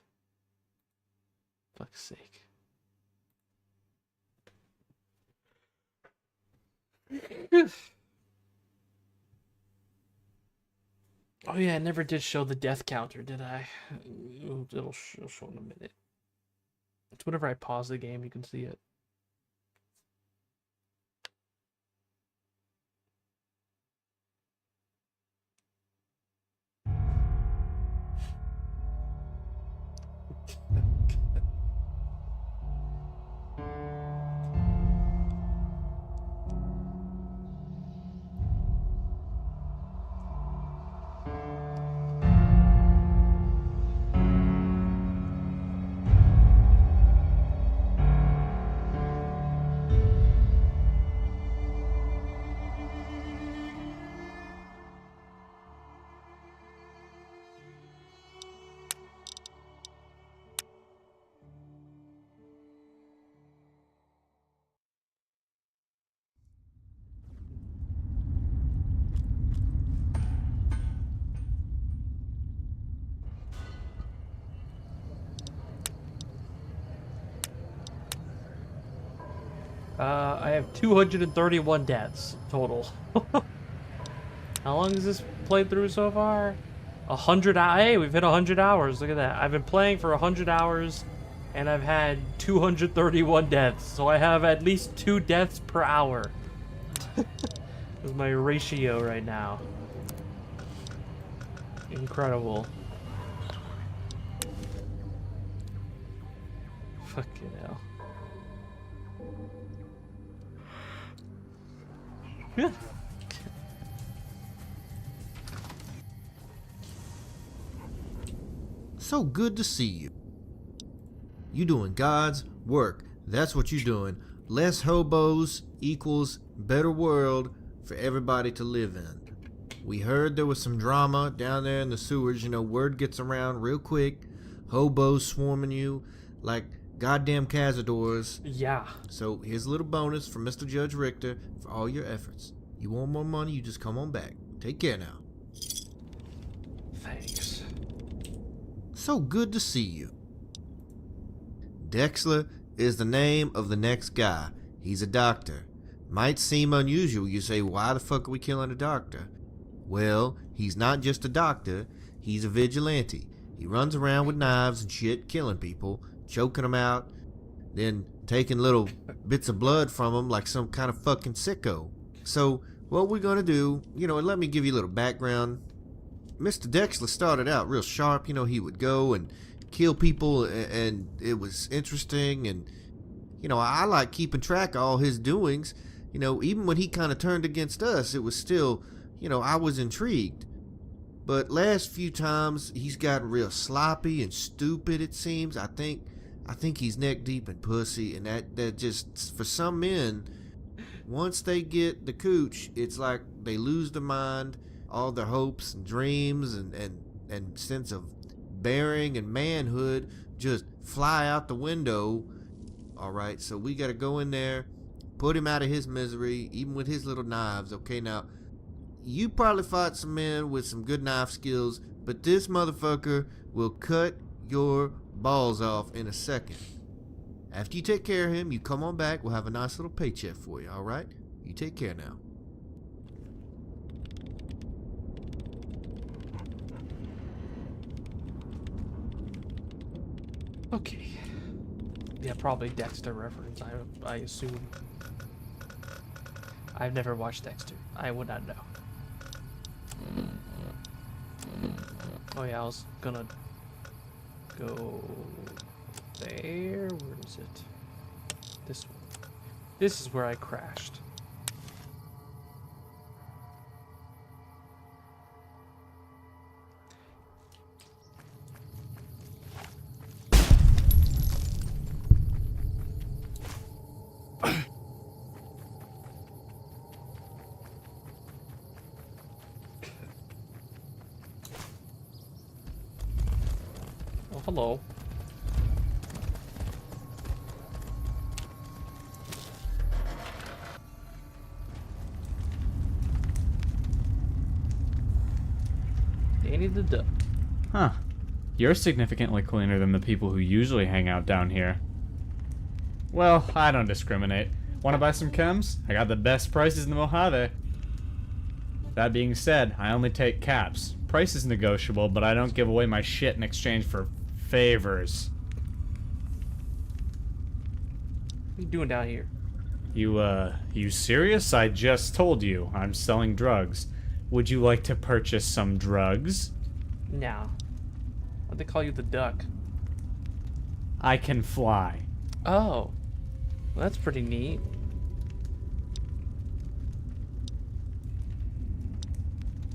Fuck's sake. Oh yeah, I never did show the death counter, did I? It'll show in a minute. It's whenever I pause the game, you can see it. I have 231 deaths total. How long has this played through so far? 100 hours. Hey, we've hit 100 hours. Look at that. I've been playing for 100 hours, and I've had 231 deaths. So I have at least 2 deaths per hour. Is my ratio right now. Incredible. Fucking hell. Yeah. So good to see you. You doing God's work. That's what you doing. Less hobos equals better world for everybody to live in. We heard there was some drama down there in the sewers. You know, word gets around real quick. Hobos swarming you like goddamn cazadors. Yeah. So here's a little bonus from Mr. Judge Richter for all your efforts. You want more money, you just come on back. Take care now. Thanks. So good to see you. Dexler is the name of the next guy. He's a doctor. Might seem unusual. You say, why the fuck are we killing a doctor? Well, he's not just a doctor. He's a vigilante. He runs around with knives and shit, killing people, choking them out, then taking little bits of blood from them like some kind of fucking sicko. So, what we're gonna do, you know, and let me give you a little background. Mr. Dexler started out real sharp. You know, he would go and kill people, and it was interesting. And, you know, I like keeping track of all his doings. You know, even when he kind of turned against us, it was still, you know, I was intrigued. But last few times, he's gotten real sloppy and stupid, it seems. I think he's neck deep in pussy, and that just, for some men, once they get the cooch, it's like they lose their mind, all their hopes and dreams and sense of bearing and manhood just fly out the window. All right, so we got to go in there, put him out of his misery, even with his little knives. Okay, now, you probably fought some men with some good knife skills, but this motherfucker will cut your balls off in a second. After you take care of him, you come on back. We'll have a nice little paycheck for you, all right? You take care now. Okay. Yeah, probably Dexter reference, I assume. I've never watched Dexter. I would not know. Oh yeah, I was gonna go there. Where is it? This one. This is where I crashed. Oh, hello. Danny the Duck. Huh. You're significantly cleaner than the people who usually hang out down here. Well, I don't discriminate. Wanna buy some chems? I got the best prices in the Mojave. That being said, I only take caps. Price is negotiable, but I don't give away my shit in exchange for favors. What are you doing down here? You serious? I just told you. I'm selling drugs. Would you like to purchase some drugs? No. Why'd they call you the Duck? I can fly. Oh. Well, that's pretty neat.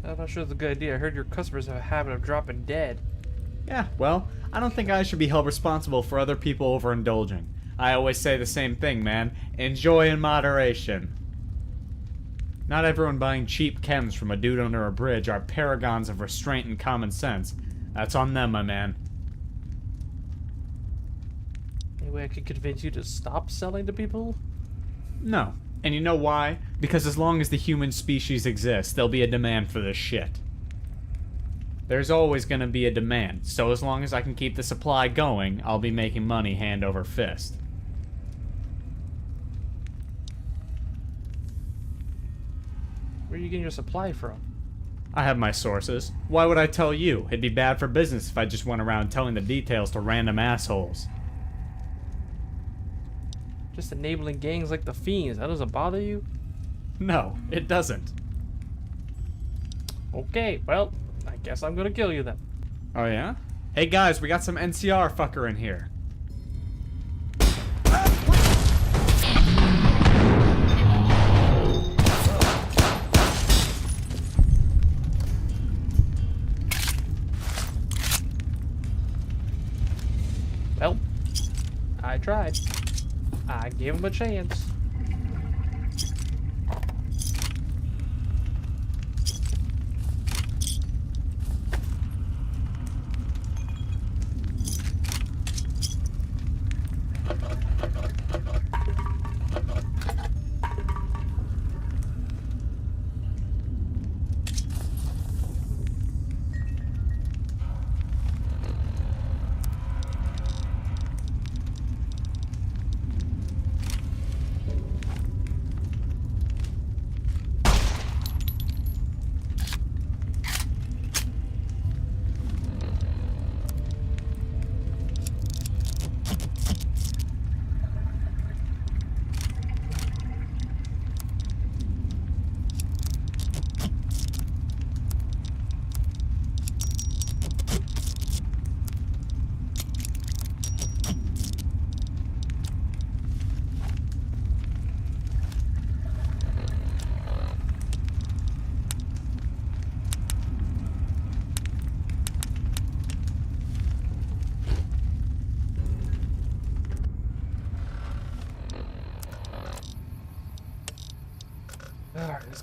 I'm not sure it's a good idea. I heard your customers have a habit of dropping dead. Yeah, well, I don't think I should be held responsible for other people overindulging. I always say the same thing, man. Enjoy in moderation. Not everyone buying cheap chems from a dude under a bridge are paragons of restraint and common sense. That's on them, my man. Any way I could convince you to stop selling to people? No. And you know why? Because as long as the human species exists, there'll be a demand for this shit. There's always gonna be a demand, so as long as I can keep the supply going, I'll be making money hand over fist. Where are you getting your supply from? I have my sources. Why would I tell you? It'd be bad for business if I just went around telling the details to random assholes. Just enabling gangs like the Fiends. That doesn't bother you? No, it doesn't. Okay, well, I guess I'm gonna kill you then. Oh yeah? Hey guys, we got some NCR fucker in here. Well, I tried. I gave him a chance.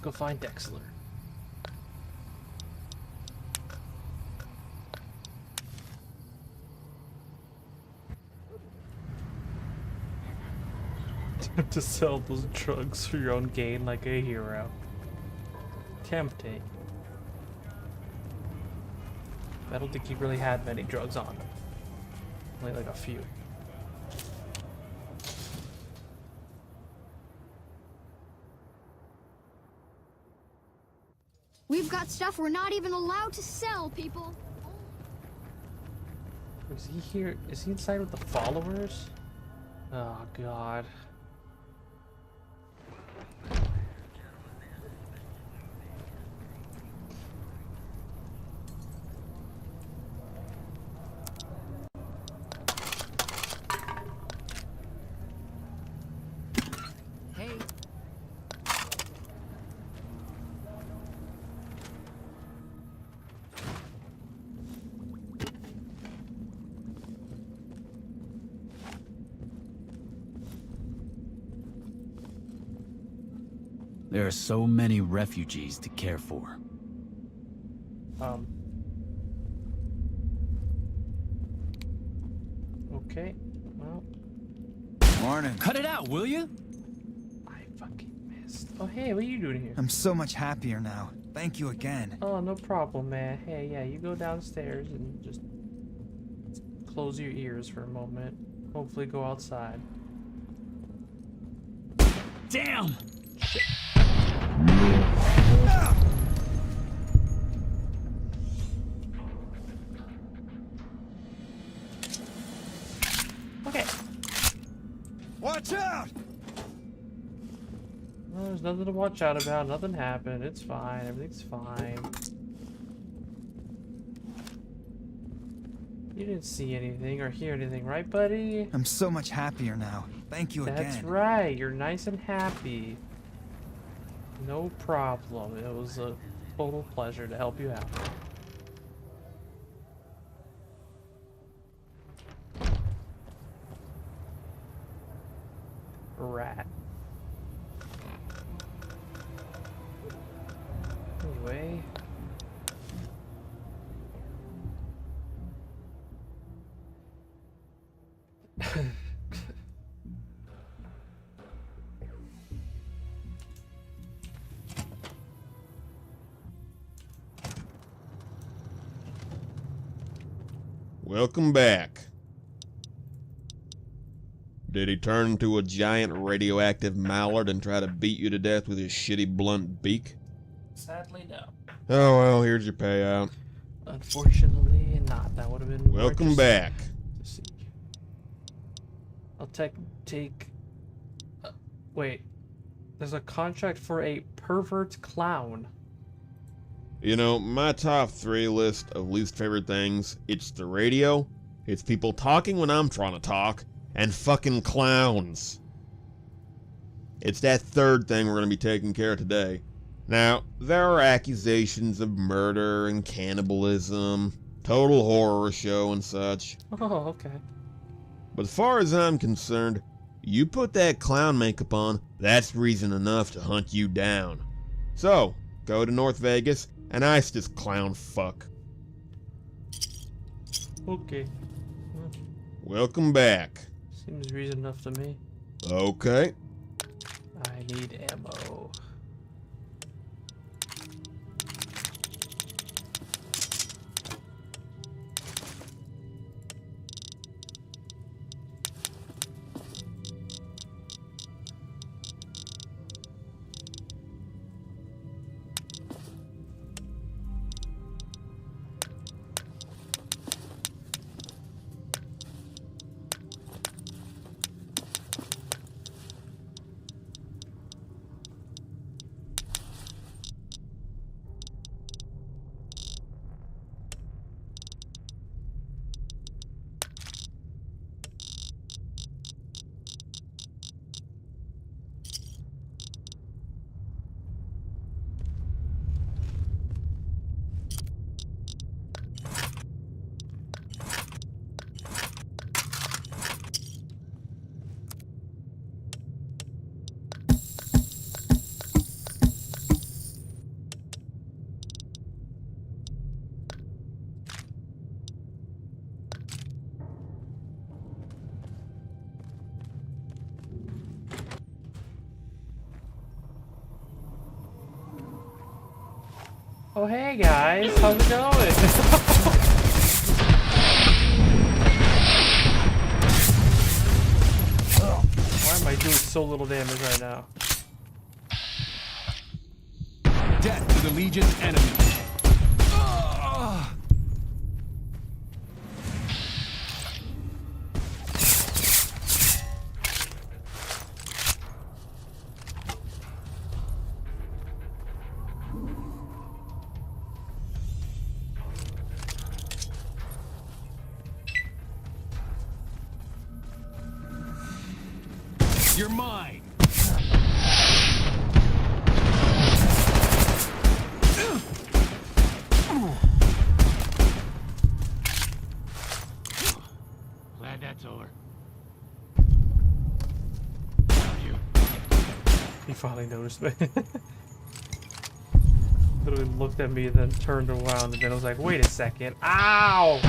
Let's go find Dexler. To sell those drugs for your own gain like a hero. Tempting. I don't think he really had many drugs on him. Only like a few. We've got stuff we're not even allowed to sell, people. Is he here? Is he inside with the followers? Oh, God. Hey. There are so many refugees to care for. Okay. Well. Morning. Cut it out, will you? I fucking missed. Oh, hey, what are you doing here? I'm so much happier now. Thank you again. Oh, no problem, man. Hey, yeah, you go downstairs and just close your ears for a moment. Hopefully go outside. Damn! Shit. Okay. Watch out! Well, there's nothing to watch out about. Nothing happened. It's fine. Everything's fine. You didn't see anything or hear anything, right, buddy? I'm so much happier now. Thank you again. That's right. You're nice and happy. No problem. It was a total pleasure to help you out. Rat. Anyway. Welcome back. Did he turn into a giant radioactive mallard and try to beat you to death with his shitty blunt beak? Sadly, no. Oh well, here's your payout. Unfortunately, not. That would have been. Welcome back. To see. I'll take. Wait. There's a contract for a pervert clown. You know, my top 3 list of least favorite things, it's the radio, it's people talking when I'm trying to talk, and fucking clowns. It's that third thing we're going to be taking care of today. Now, there are accusations of murder and cannibalism, total horror show and such. Oh, okay. But as far as I'm concerned, you put that clown makeup on, that's reason enough to hunt you down. So, go to North Vegas and ice this clown fuck. Okay. Welcome back. Seems reason enough to me. Okay. I need ammo. Oh, hey guys, how's it going? Why am I doing so little damage right now? Death to the Legion's enemies. You're mine. Glad that's over. He finally noticed me. Literally looked at me and then turned around and then I was like, wait a second. Ow!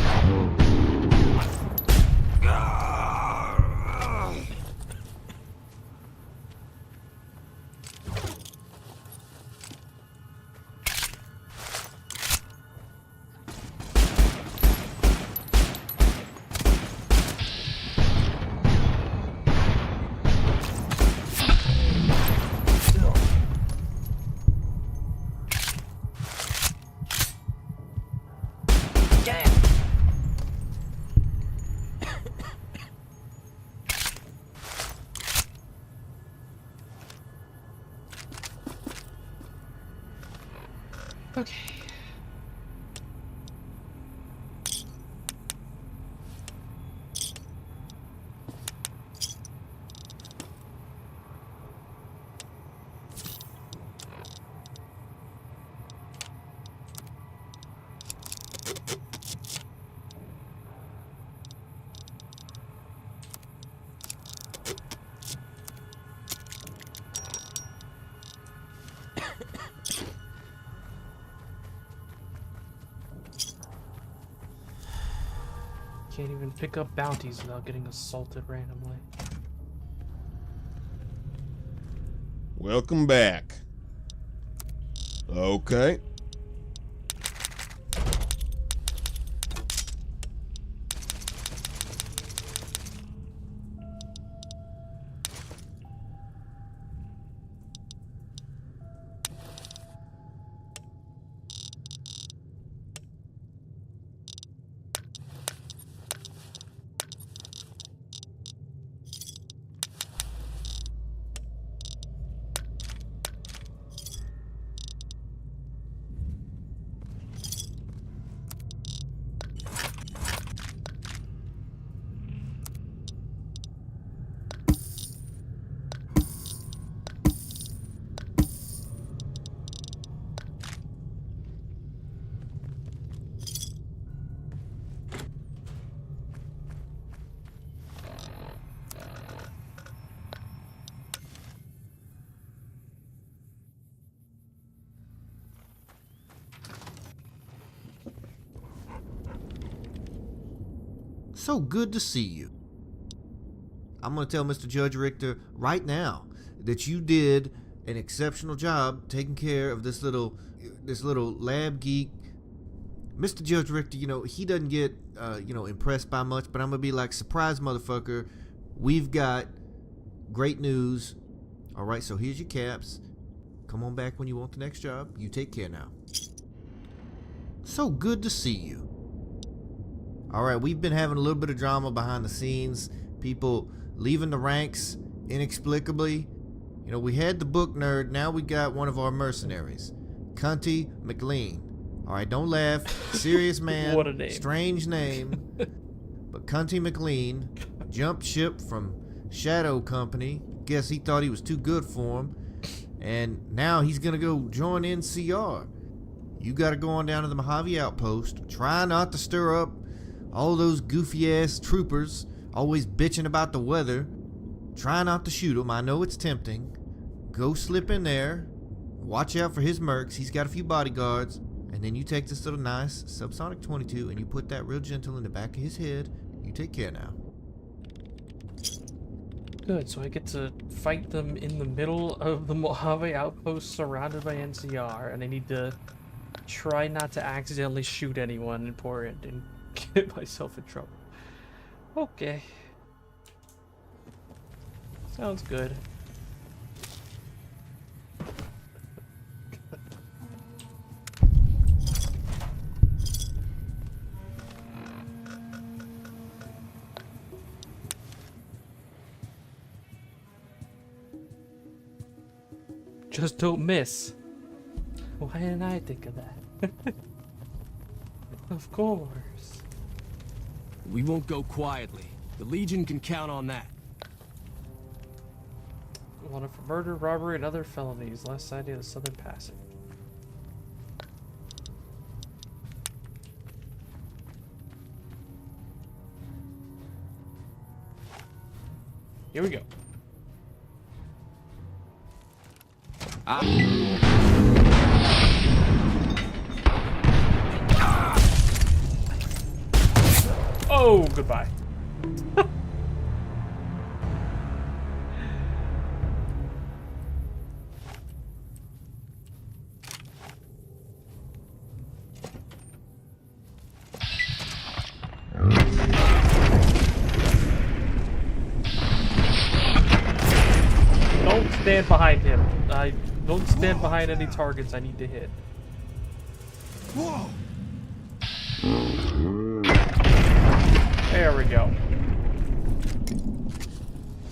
Okay. Can't even pick up bounties without getting assaulted randomly. Welcome back. Okay. So good to see you. I'm going to tell Mr. Judge Richter right now that you did an exceptional job taking care of this little lab geek. Mr. Judge Richter, you know, he doesn't get, impressed by much, but I'm going to be like, surprise, motherfucker. We've got great news. All right, so here's your caps. Come on back when you want the next job. You take care now. So good to see you. All right, we've been having a little bit of drama behind the scenes. People leaving the ranks inexplicably. You know, we had the book nerd. Now we got one of our mercenaries, Cunty McLean. All right, don't laugh. Serious man. What a name. Strange name. But Cunty McLean jumped ship from Shadow Company. Guess he thought he was too good for him. And now he's going to go join NCR. You got to go on down to the Mojave outpost. Try not to stir up all those goofy-ass troopers always bitching about the weather. Try not to shoot them. I know it's tempting. Go slip in there. Watch out for his mercs. He's got a few bodyguards. And then you take this little nice subsonic 22 and you put that real gentle in the back of his head. You take care now. Good, so I get to fight them in the middle of the Mojave outpost surrounded by NCR, and I need to try not to accidentally shoot anyone important and get myself in trouble. Okay. Sounds good. Just don't miss. Why didn't I think of that? Of course. We won't go quietly. The Legion can count on that. Wanted for murder, robbery, and other felonies. Last sighting of the Southern Passage. Here we go. Oh, goodbye. Don't stand behind him. I don't stand behind any targets I need to hit. Whoa! There we go.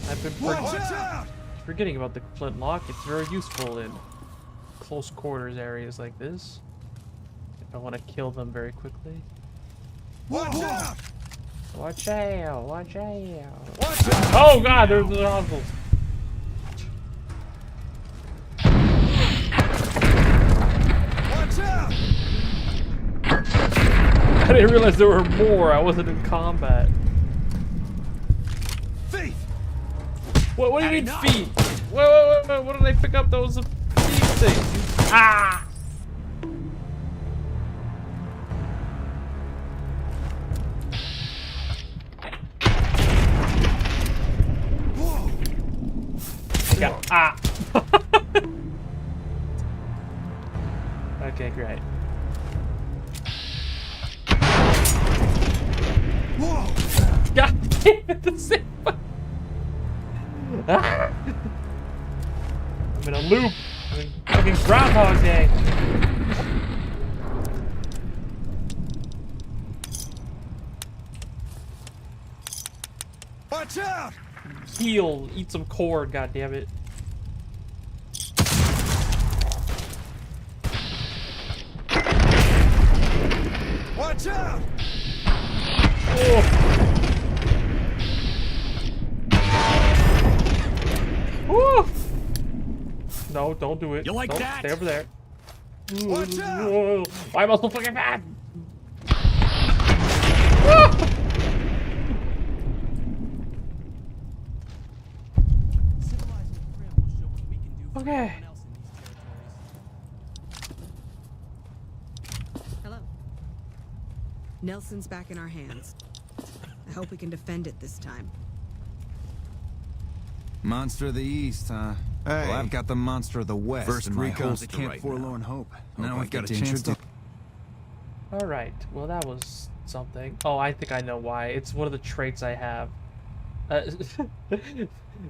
I've been Watch out! forgetting about the flintlock. It's very useful in close quarters areas like this. If I want to kill them very quickly. Watch out! Watch out! Watch out! Watch out! Oh god, there's the nozzles. Watch out! I didn't realize there were more. I wasn't in combat. Thief! What do you mean feet? Wait, what did I pick up? Those thief things. Ah! Whoa! Ah! Okay, great. Whoa! God damn it, the same one. Ah! I'm in a loop. I'm in fucking Groundhog Day. Watch out! Heal, eat some cord, god damn it. Watch out! Woo! No, don't do it. You like Don't that? Stay over there. Watch out! Whoa. Why am I so fucking bad? Okay. Hello. Nelson's back in our hands. I hope we can defend it this time. Monster of the East, huh? Hey. Well, I've got the Monster of the West. First in my recon holster to Camp right Forlorn now. Hope. Now I've got a to chance to... Alright, well that was something. Oh, I think I know why. It's one of the traits I have.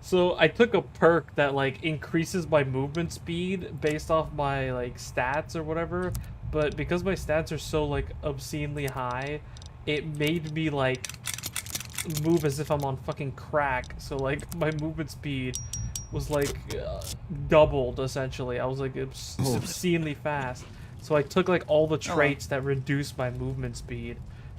So I took a perk that like increases my movement speed based off my like stats or whatever, but because my stats are so like obscenely high, it made me like move as if I'm on fucking crack. So like my movement speed was like doubled essentially. I was like obscenely fast. So I took like all the traits that reduce my movement speed,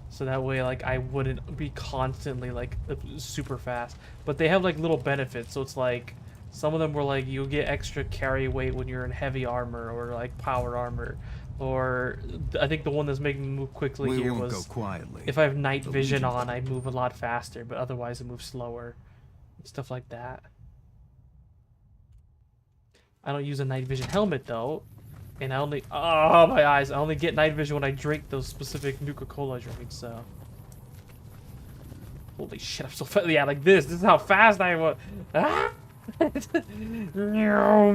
so that way like I wouldn't be constantly like super fast. But they have like little benefits, so it's like some of them were like you'll get extra carry weight when you're in heavy armor or like power armor, or I think the one that's making me move quickly here was go quietly. if I have night vision on, I move a lot faster, but otherwise I move slower, stuff like that. I don't use a night vision helmet though. And I only, oh my eyes, I only get night vision when I drink those specific Nuka-Cola drinks, so. Holy shit, I'm so fast. Yeah, like this is how fast I was. Ah! There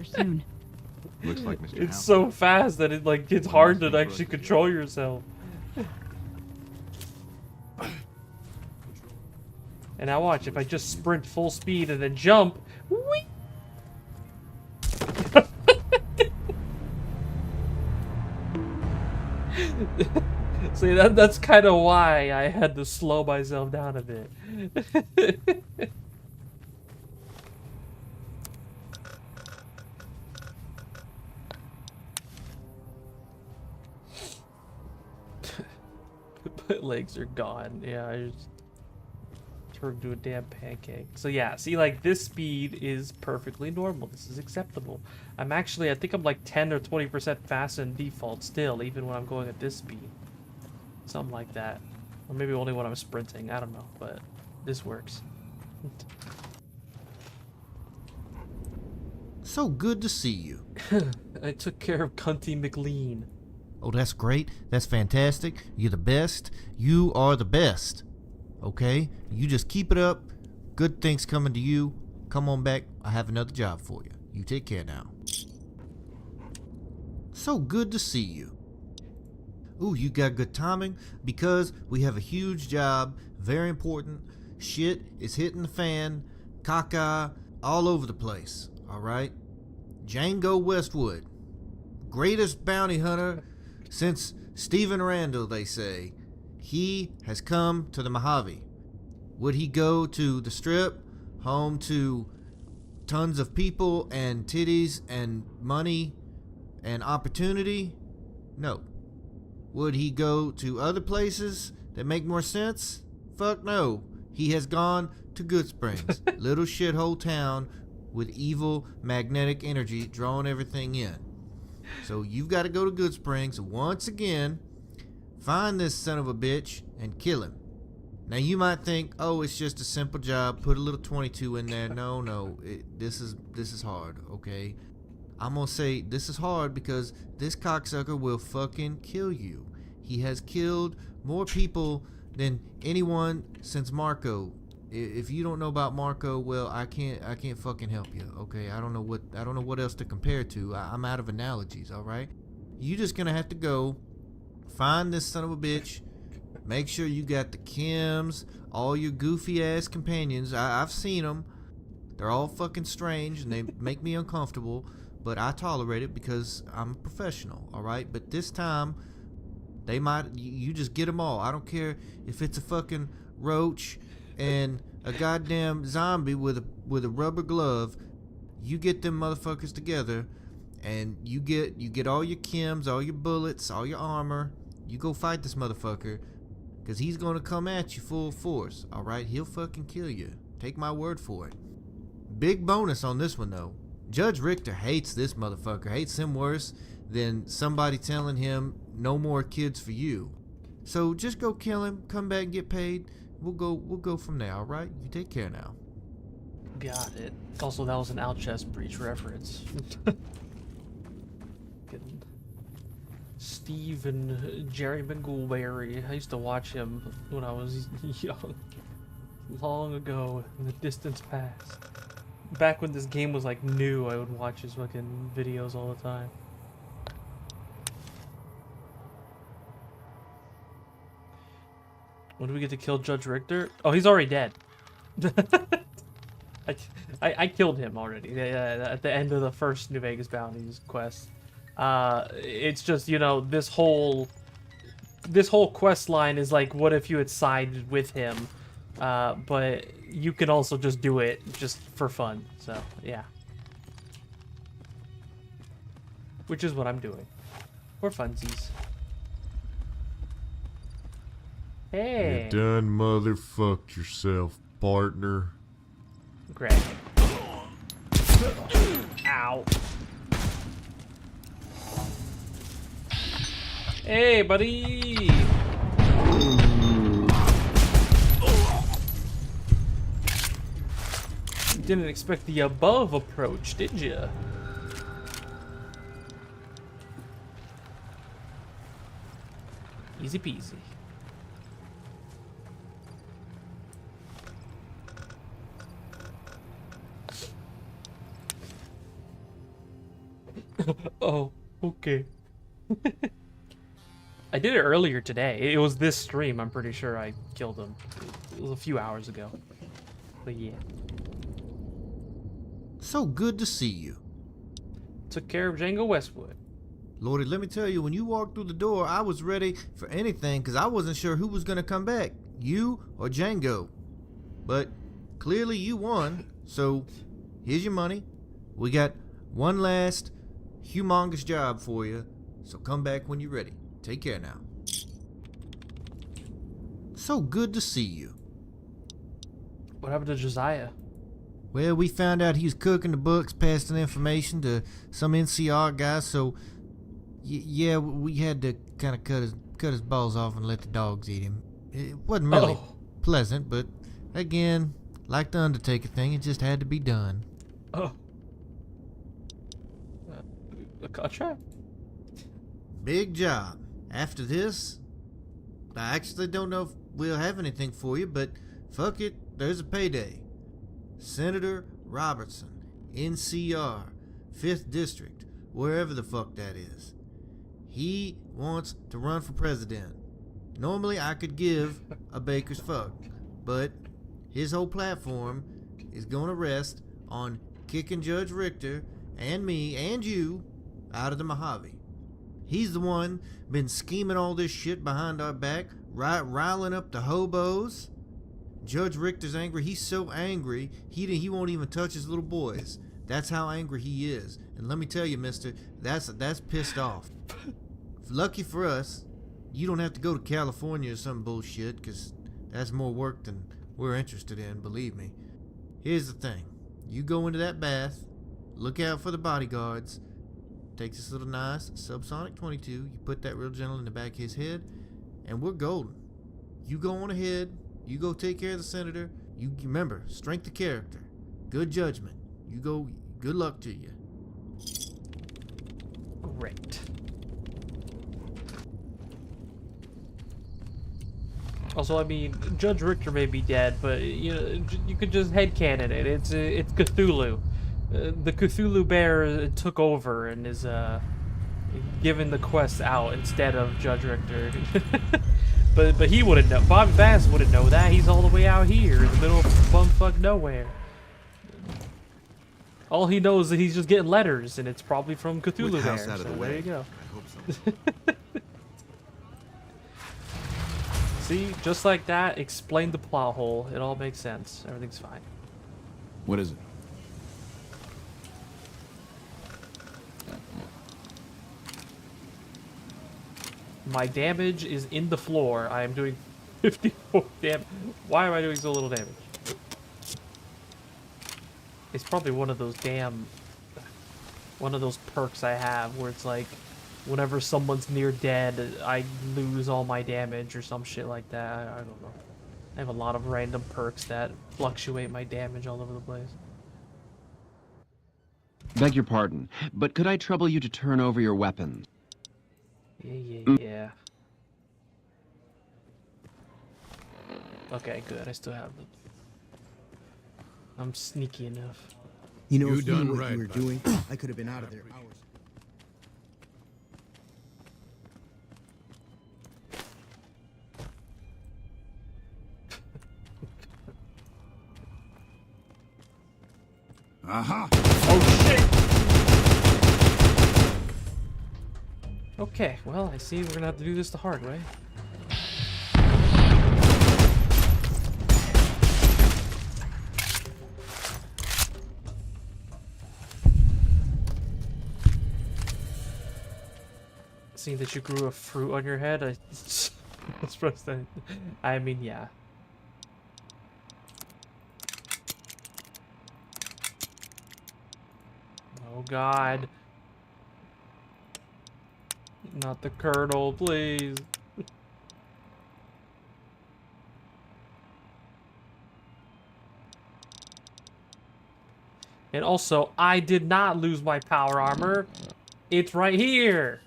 soon. Looks like Mr. It's so fast that it like gets hard to actually control yourself. And now watch, if I just sprint full speed and then jump, whee! See, that's kind of why I had to slow myself down a bit. My legs are gone. Yeah, I just turned into a damn pancake. So yeah, see, like, this speed is perfectly normal. This is acceptable. I'm actually, I think I'm like 10 or 20% faster than default still, even when I'm going at this speed. Something like that. Or maybe only when I'm sprinting. I don't know, but this works. So good to see you. I took care of Cunty McLean. Oh, that's great. That's fantastic. You're the best. You are the best. Okay? You just keep it up. Good things coming to you. Come on back. I have another job for you. You take care now. So good to see you. Ooh, you got good timing because we have a huge job. Very important. Shit is hitting the fan. Caca all over the place. Alright? Django Westwood. Greatest bounty hunter since Stephen Randall, they say. He has come to the Mojave. Would he go to the Strip, home to tons of people and titties and money and opportunity? No. Would he go to other places that make more sense? Fuck no. He has gone to Good Springs, little shithole town with evil magnetic energy drawing everything in. So you've got to go to Good Springs once again, find this son of a bitch, and kill him. Now you might think, oh, it's just a simple job. Put a little 22 in there. No, this is hard. Okay, I'm gonna say this is hard because this cocksucker will fucking kill you. He has killed more people than anyone since Marco. If you don't know about Marco, well, I can't fucking help you. Okay, I don't know what else to compare to. I'm out of analogies. All right, you just gonna have to go find this son of a bitch. Make sure you got the Kims, all your goofy ass companions. I've seen them. They're all fucking strange and they make me uncomfortable, but I tolerate it because I'm a professional. All right, but this time they might. You just get them all. I don't care if it's a fucking roach and a goddamn zombie with a rubber glove. You get them motherfuckers together, and you get all your Kims, all your bullets, all your armor. You go fight this motherfucker, cause he's gonna come at you full force. All right, he'll fucking kill you. Take my word for it. Big bonus on this one though. Judge Richter hates this motherfucker. Hates him worse than somebody telling him no more kids for you. So just go kill him. Come back and get paid. We'll go from there, alright? You take care now. Got it. Also, that was an Alchest Breach reference. Steve and Jerry Mingleberry. I used to watch him when I was young. Long ago, in the distance past. Back when this game was like new, I would watch his fucking videos all the time. When do we get to kill Judge Richter? Oh, he's already dead. I killed him already at the end of the first New Vegas Bounties quest. It's just, you know, this whole quest line is like, what if you had sided with him? But you can also just do it just for fun. So yeah, which is what I'm doing for funsies. Hey. You done motherfucked yourself, partner. Greg. Ow. Hey, buddy. Didn't expect the above approach, did ya? Easy peasy. Okay. I did it earlier today. It was this stream, I'm pretty sure I killed him. It was a few hours ago. But yeah. So good to see you. Took care of Django Westwood. Lordy, let me tell you, when you walked through the door, I was ready for anything because I wasn't sure who was going to come back, you or Django. But clearly you won, so here's your money. We got one last humongous job for you, so come back when you're ready. Take care now. So good to see you. What happened to Josiah? Well, we found out he was cooking the books, passing information to some NCR guys, so yeah, we had to kind of cut his balls off and let the dogs eat him. It wasn't really pleasant, but again, like the Undertaker thing, it just had to be done. Oh. A contract? Big job. After this, I actually don't know if we'll have anything for you, but fuck it, there's a payday. Senator Robertson, NCR, 5th District, wherever the fuck that is. He wants to run for president. Normally I could give a baker's fuck, but his whole platform is gonna rest on kicking Judge Richter and me and you out of the Mojave. He's the one been scheming all this shit behind our back, riling up the hobos. Judge Richter's angry. He's so angry, he won't even touch his little boys. That's how angry he is. And let me tell you, mister, that's pissed off. Lucky for us, you don't have to go to California or some bullshit, because that's more work than we're interested in, believe me. Here's the thing. You go into that bath, look out for the bodyguards, take this little nice subsonic 22, you put that real gentle in the back of his head, and we're golden. You go on ahead, you go take care of the senator, you remember, strength of character, good judgment. You go, good luck to you. Great. Also, I mean, Judge Richter may be dead, but you know, you could just headcanon it. It's Cthulhu. The Cthulhu bear took over and is giving the quest out instead of Judge Richter. but he wouldn't know. Bobby Bass wouldn't know that. He's all the way out here in the middle of bumfuck nowhere. All he knows is that he's just getting letters, and it's probably from Cthulhu Bear. Out of the So way. there you go. I hope so. See, just like that, explain the plot hole. It all makes sense. Everything's fine. What is it? My damage is in the floor. I am doing 54 damage. Why am I doing so little damage? It's probably one of those perks I have where it's like, whenever someone's near dead, I lose all my damage or some shit like that. I don't know. I have a lot of random perks that fluctuate my damage all over the place. Beg your pardon, but could I trouble you to turn over your weapon? Yeah. Okay, good. I still have them. I'm sneaky enough. You know, You if you done knew what right, you were buddy. doing, I could have been out of there hours. Uh-huh. Oh shit! Okay, well, I see we're gonna have to do this the hard way. Seeing that you grew a fruit on your head, I was supposed to. I mean, yeah. Oh God. Not the Colonel, please. And also, I did not lose my power armor. It's right here.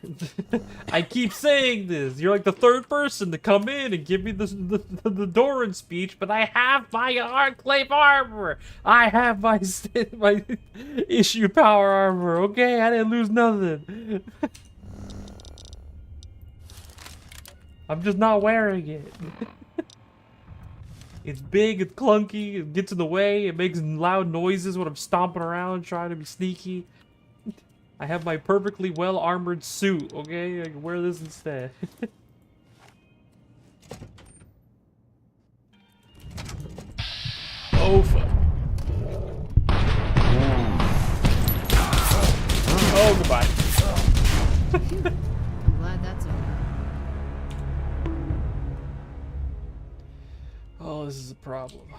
I keep saying this. You're like the third person to come in and give me the Doran speech, but I have my Enclave armor. I have my my issue power armor. Okay, I didn't lose nothing. I'm just not wearing it. It's big, it's clunky, it gets in the way, it makes loud noises when I'm stomping around trying to be sneaky. I have my perfectly well-armored suit, okay? I can wear this instead. Oh, fuck. Oh, goodbye. I'm glad that's over. Oh, this is a problem.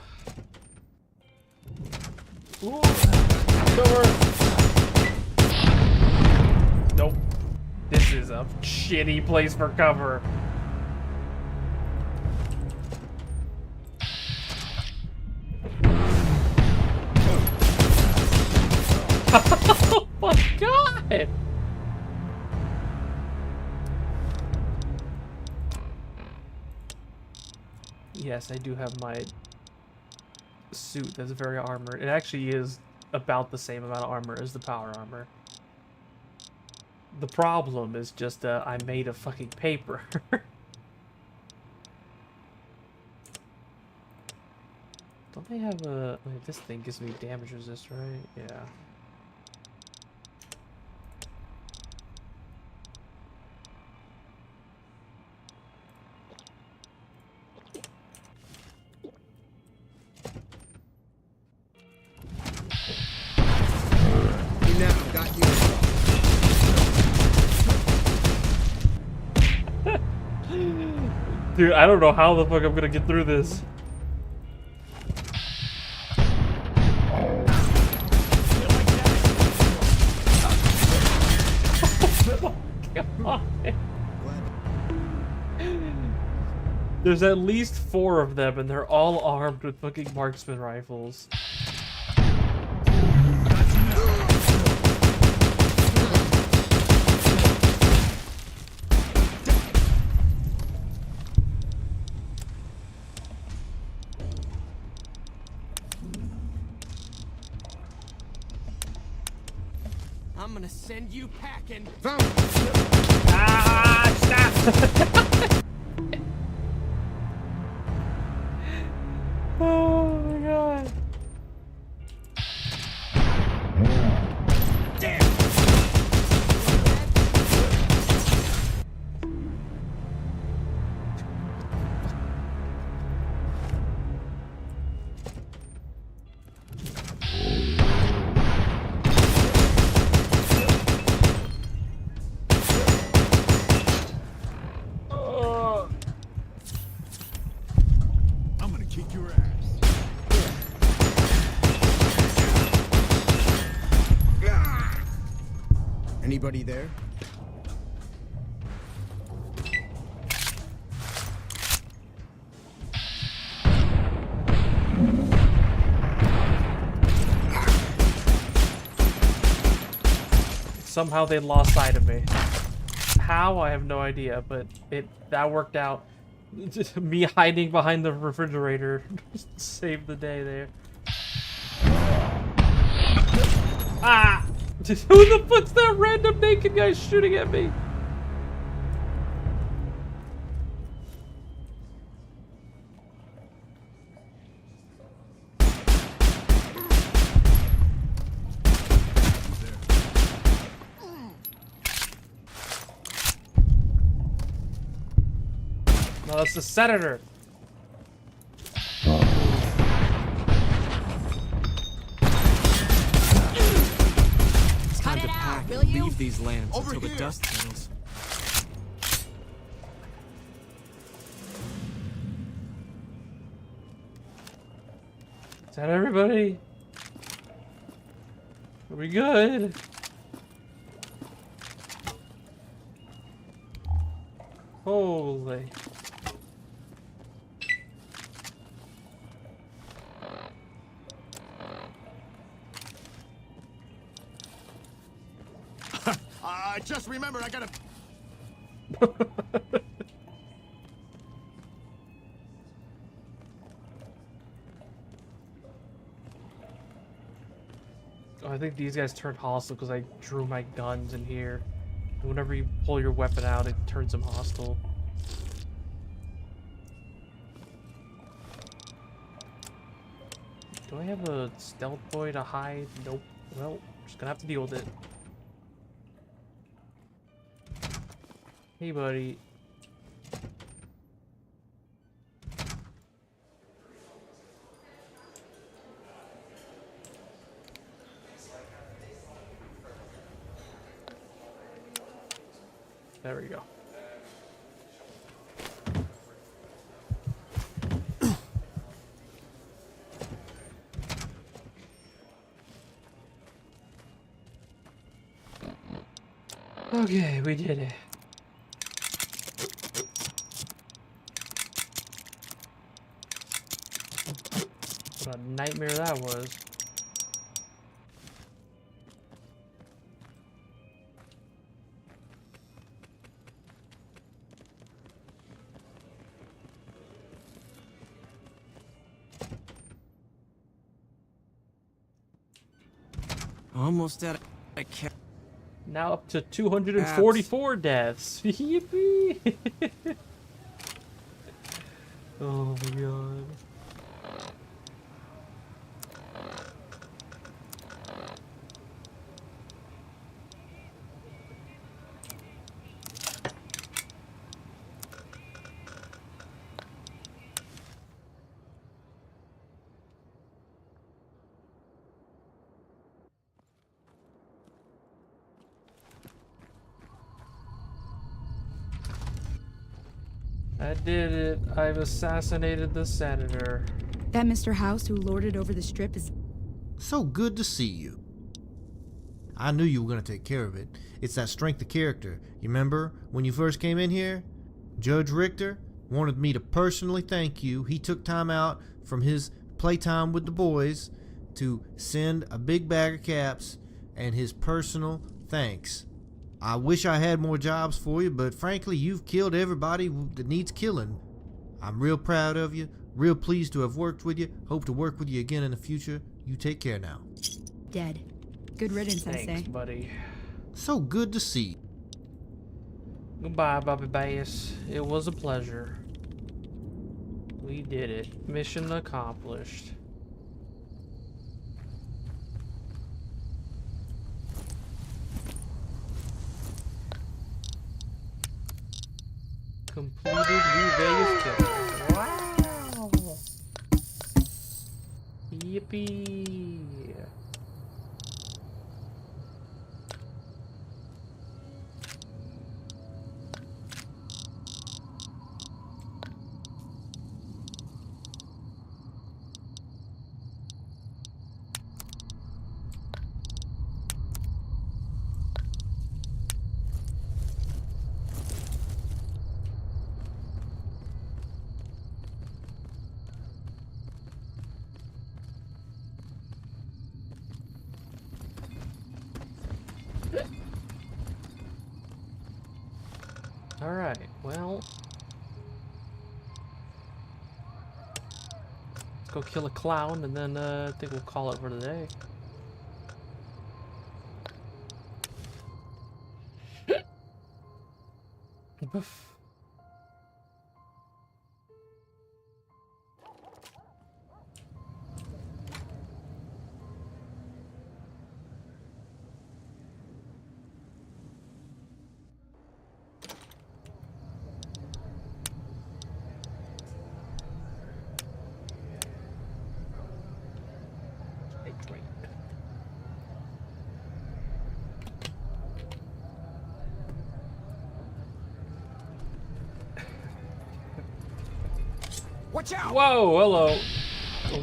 Ooh. Cover. Nope. This is a shitty place for cover. Oh my god! Yes, I do have my suit that's very armored. It actually is about the same amount of armor as the power armor. The problem is just I made of fucking paper. Don't they have a... Wait, this thing gives me damage resist, right? Yeah. You now got you. Dude, I don't know how the fuck I'm gonna get through this. God. There's at least 4 of them, and they're all armed with fucking marksman rifles. I'm gonna send you packing. Ah, stop! Oh my god. I'm gonna kick your ass. Anybody there? Somehow they lost sight of me. How? I have no idea, but that worked out. Just me hiding behind the refrigerator saved the day there. Ah! Who the fuck's that random naked guy shooting at me? No, that's the senator. It's time to pack and leave these lands Over until the here. dust settles. Is that everybody? Are we good? Holy. I just remembered I gotta... Oh, I think these guys turned hostile because I drew my guns in here. Whenever you pull your weapon out, it turns them hostile. Do I have a stealth boy to hide? Nope. Well, just gonna have to deal with it. Hey, buddy. There we go. Okay, we did it. What a nightmare that was. Almost at a cat. Now up to 244 deaths. Yippee! Oh my god. I did it. I've assassinated the senator. That Mr. House who lorded over the strip is... So good to see you. I knew you were going to take care of it. It's that strength of character. You remember when you first came in here? Judge Richter wanted me to personally thank you. He took time out from his playtime with the boys to send a big bag of caps and his personal thanks. I wish I had more jobs for you, but frankly, you've killed everybody that needs killing. I'm real proud of you, real pleased to have worked with you, hope to work with you again in the future. You take care now. dead. Good riddance, I Thanks, say. buddy. So good to see you. Goodbye, Bobby Bass. It was a pleasure. We did it. Mission accomplished. Completed New Vegas killer. Wow! Yippee! Alright, well... let's go kill a clown, and then I think we'll call it for today. Boof. Watch out! Whoa, hello.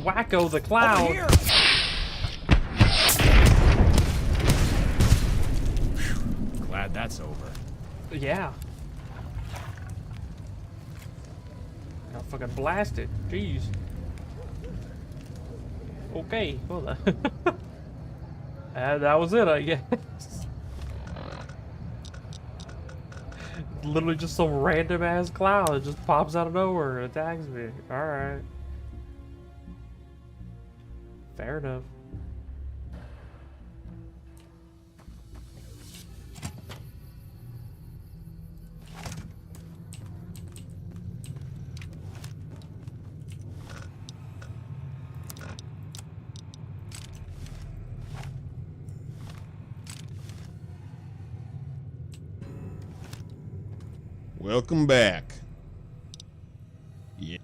Wacko the clown. Glad that's over. Yeah. Got fucking blasted. Jeez. Okay, well that was it, I guess. Literally just some random ass cloud that just pops out of nowhere and attacks me. Alright. Fair enough. Welcome back. Yeah.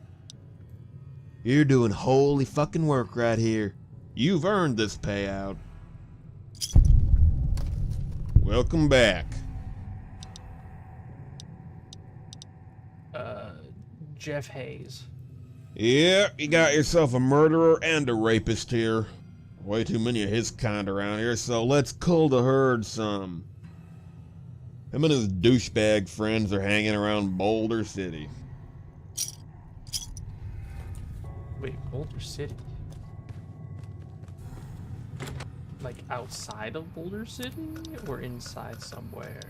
You're doing holy fucking work right here. You've earned this payout. Welcome back. Jeff Hayes. Yeah, you got yourself a murderer and a rapist here. Way too many of his kind around here, so let's cull the herd some. Him and his douchebag friends are hanging around Boulder City. Wait, Boulder City? Like outside of Boulder City or inside somewhere?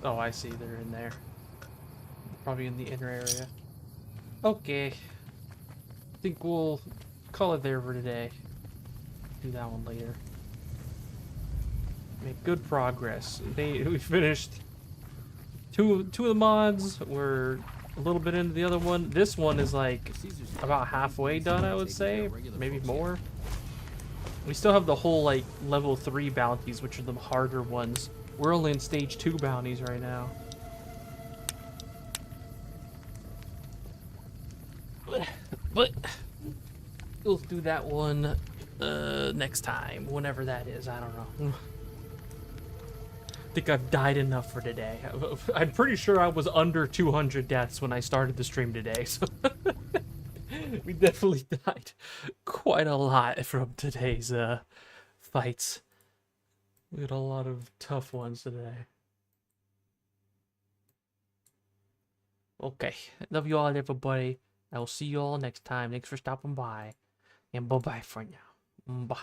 Oh, I see, they're in there. Probably in the inner area. Okay. I think we'll call it there for today. Do that one later. Make good progress. We finished two of the mods. We're a little bit into the other one. This one is like about halfway done, I would say, maybe more. We still have the whole like level 3 bounties, which are the harder ones. We're only in stage 2 bounties right now. But we'll do that one next time, whenever that is. I don't know. I think I've died enough for today. I'm pretty sure I was under 200 deaths when I started the stream today, so we definitely died quite a lot from today's fights. We had a lot of tough ones today. Okay, love you all, everybody. I will see you all next time. Thanks for stopping by, and bye-bye for now. Bye.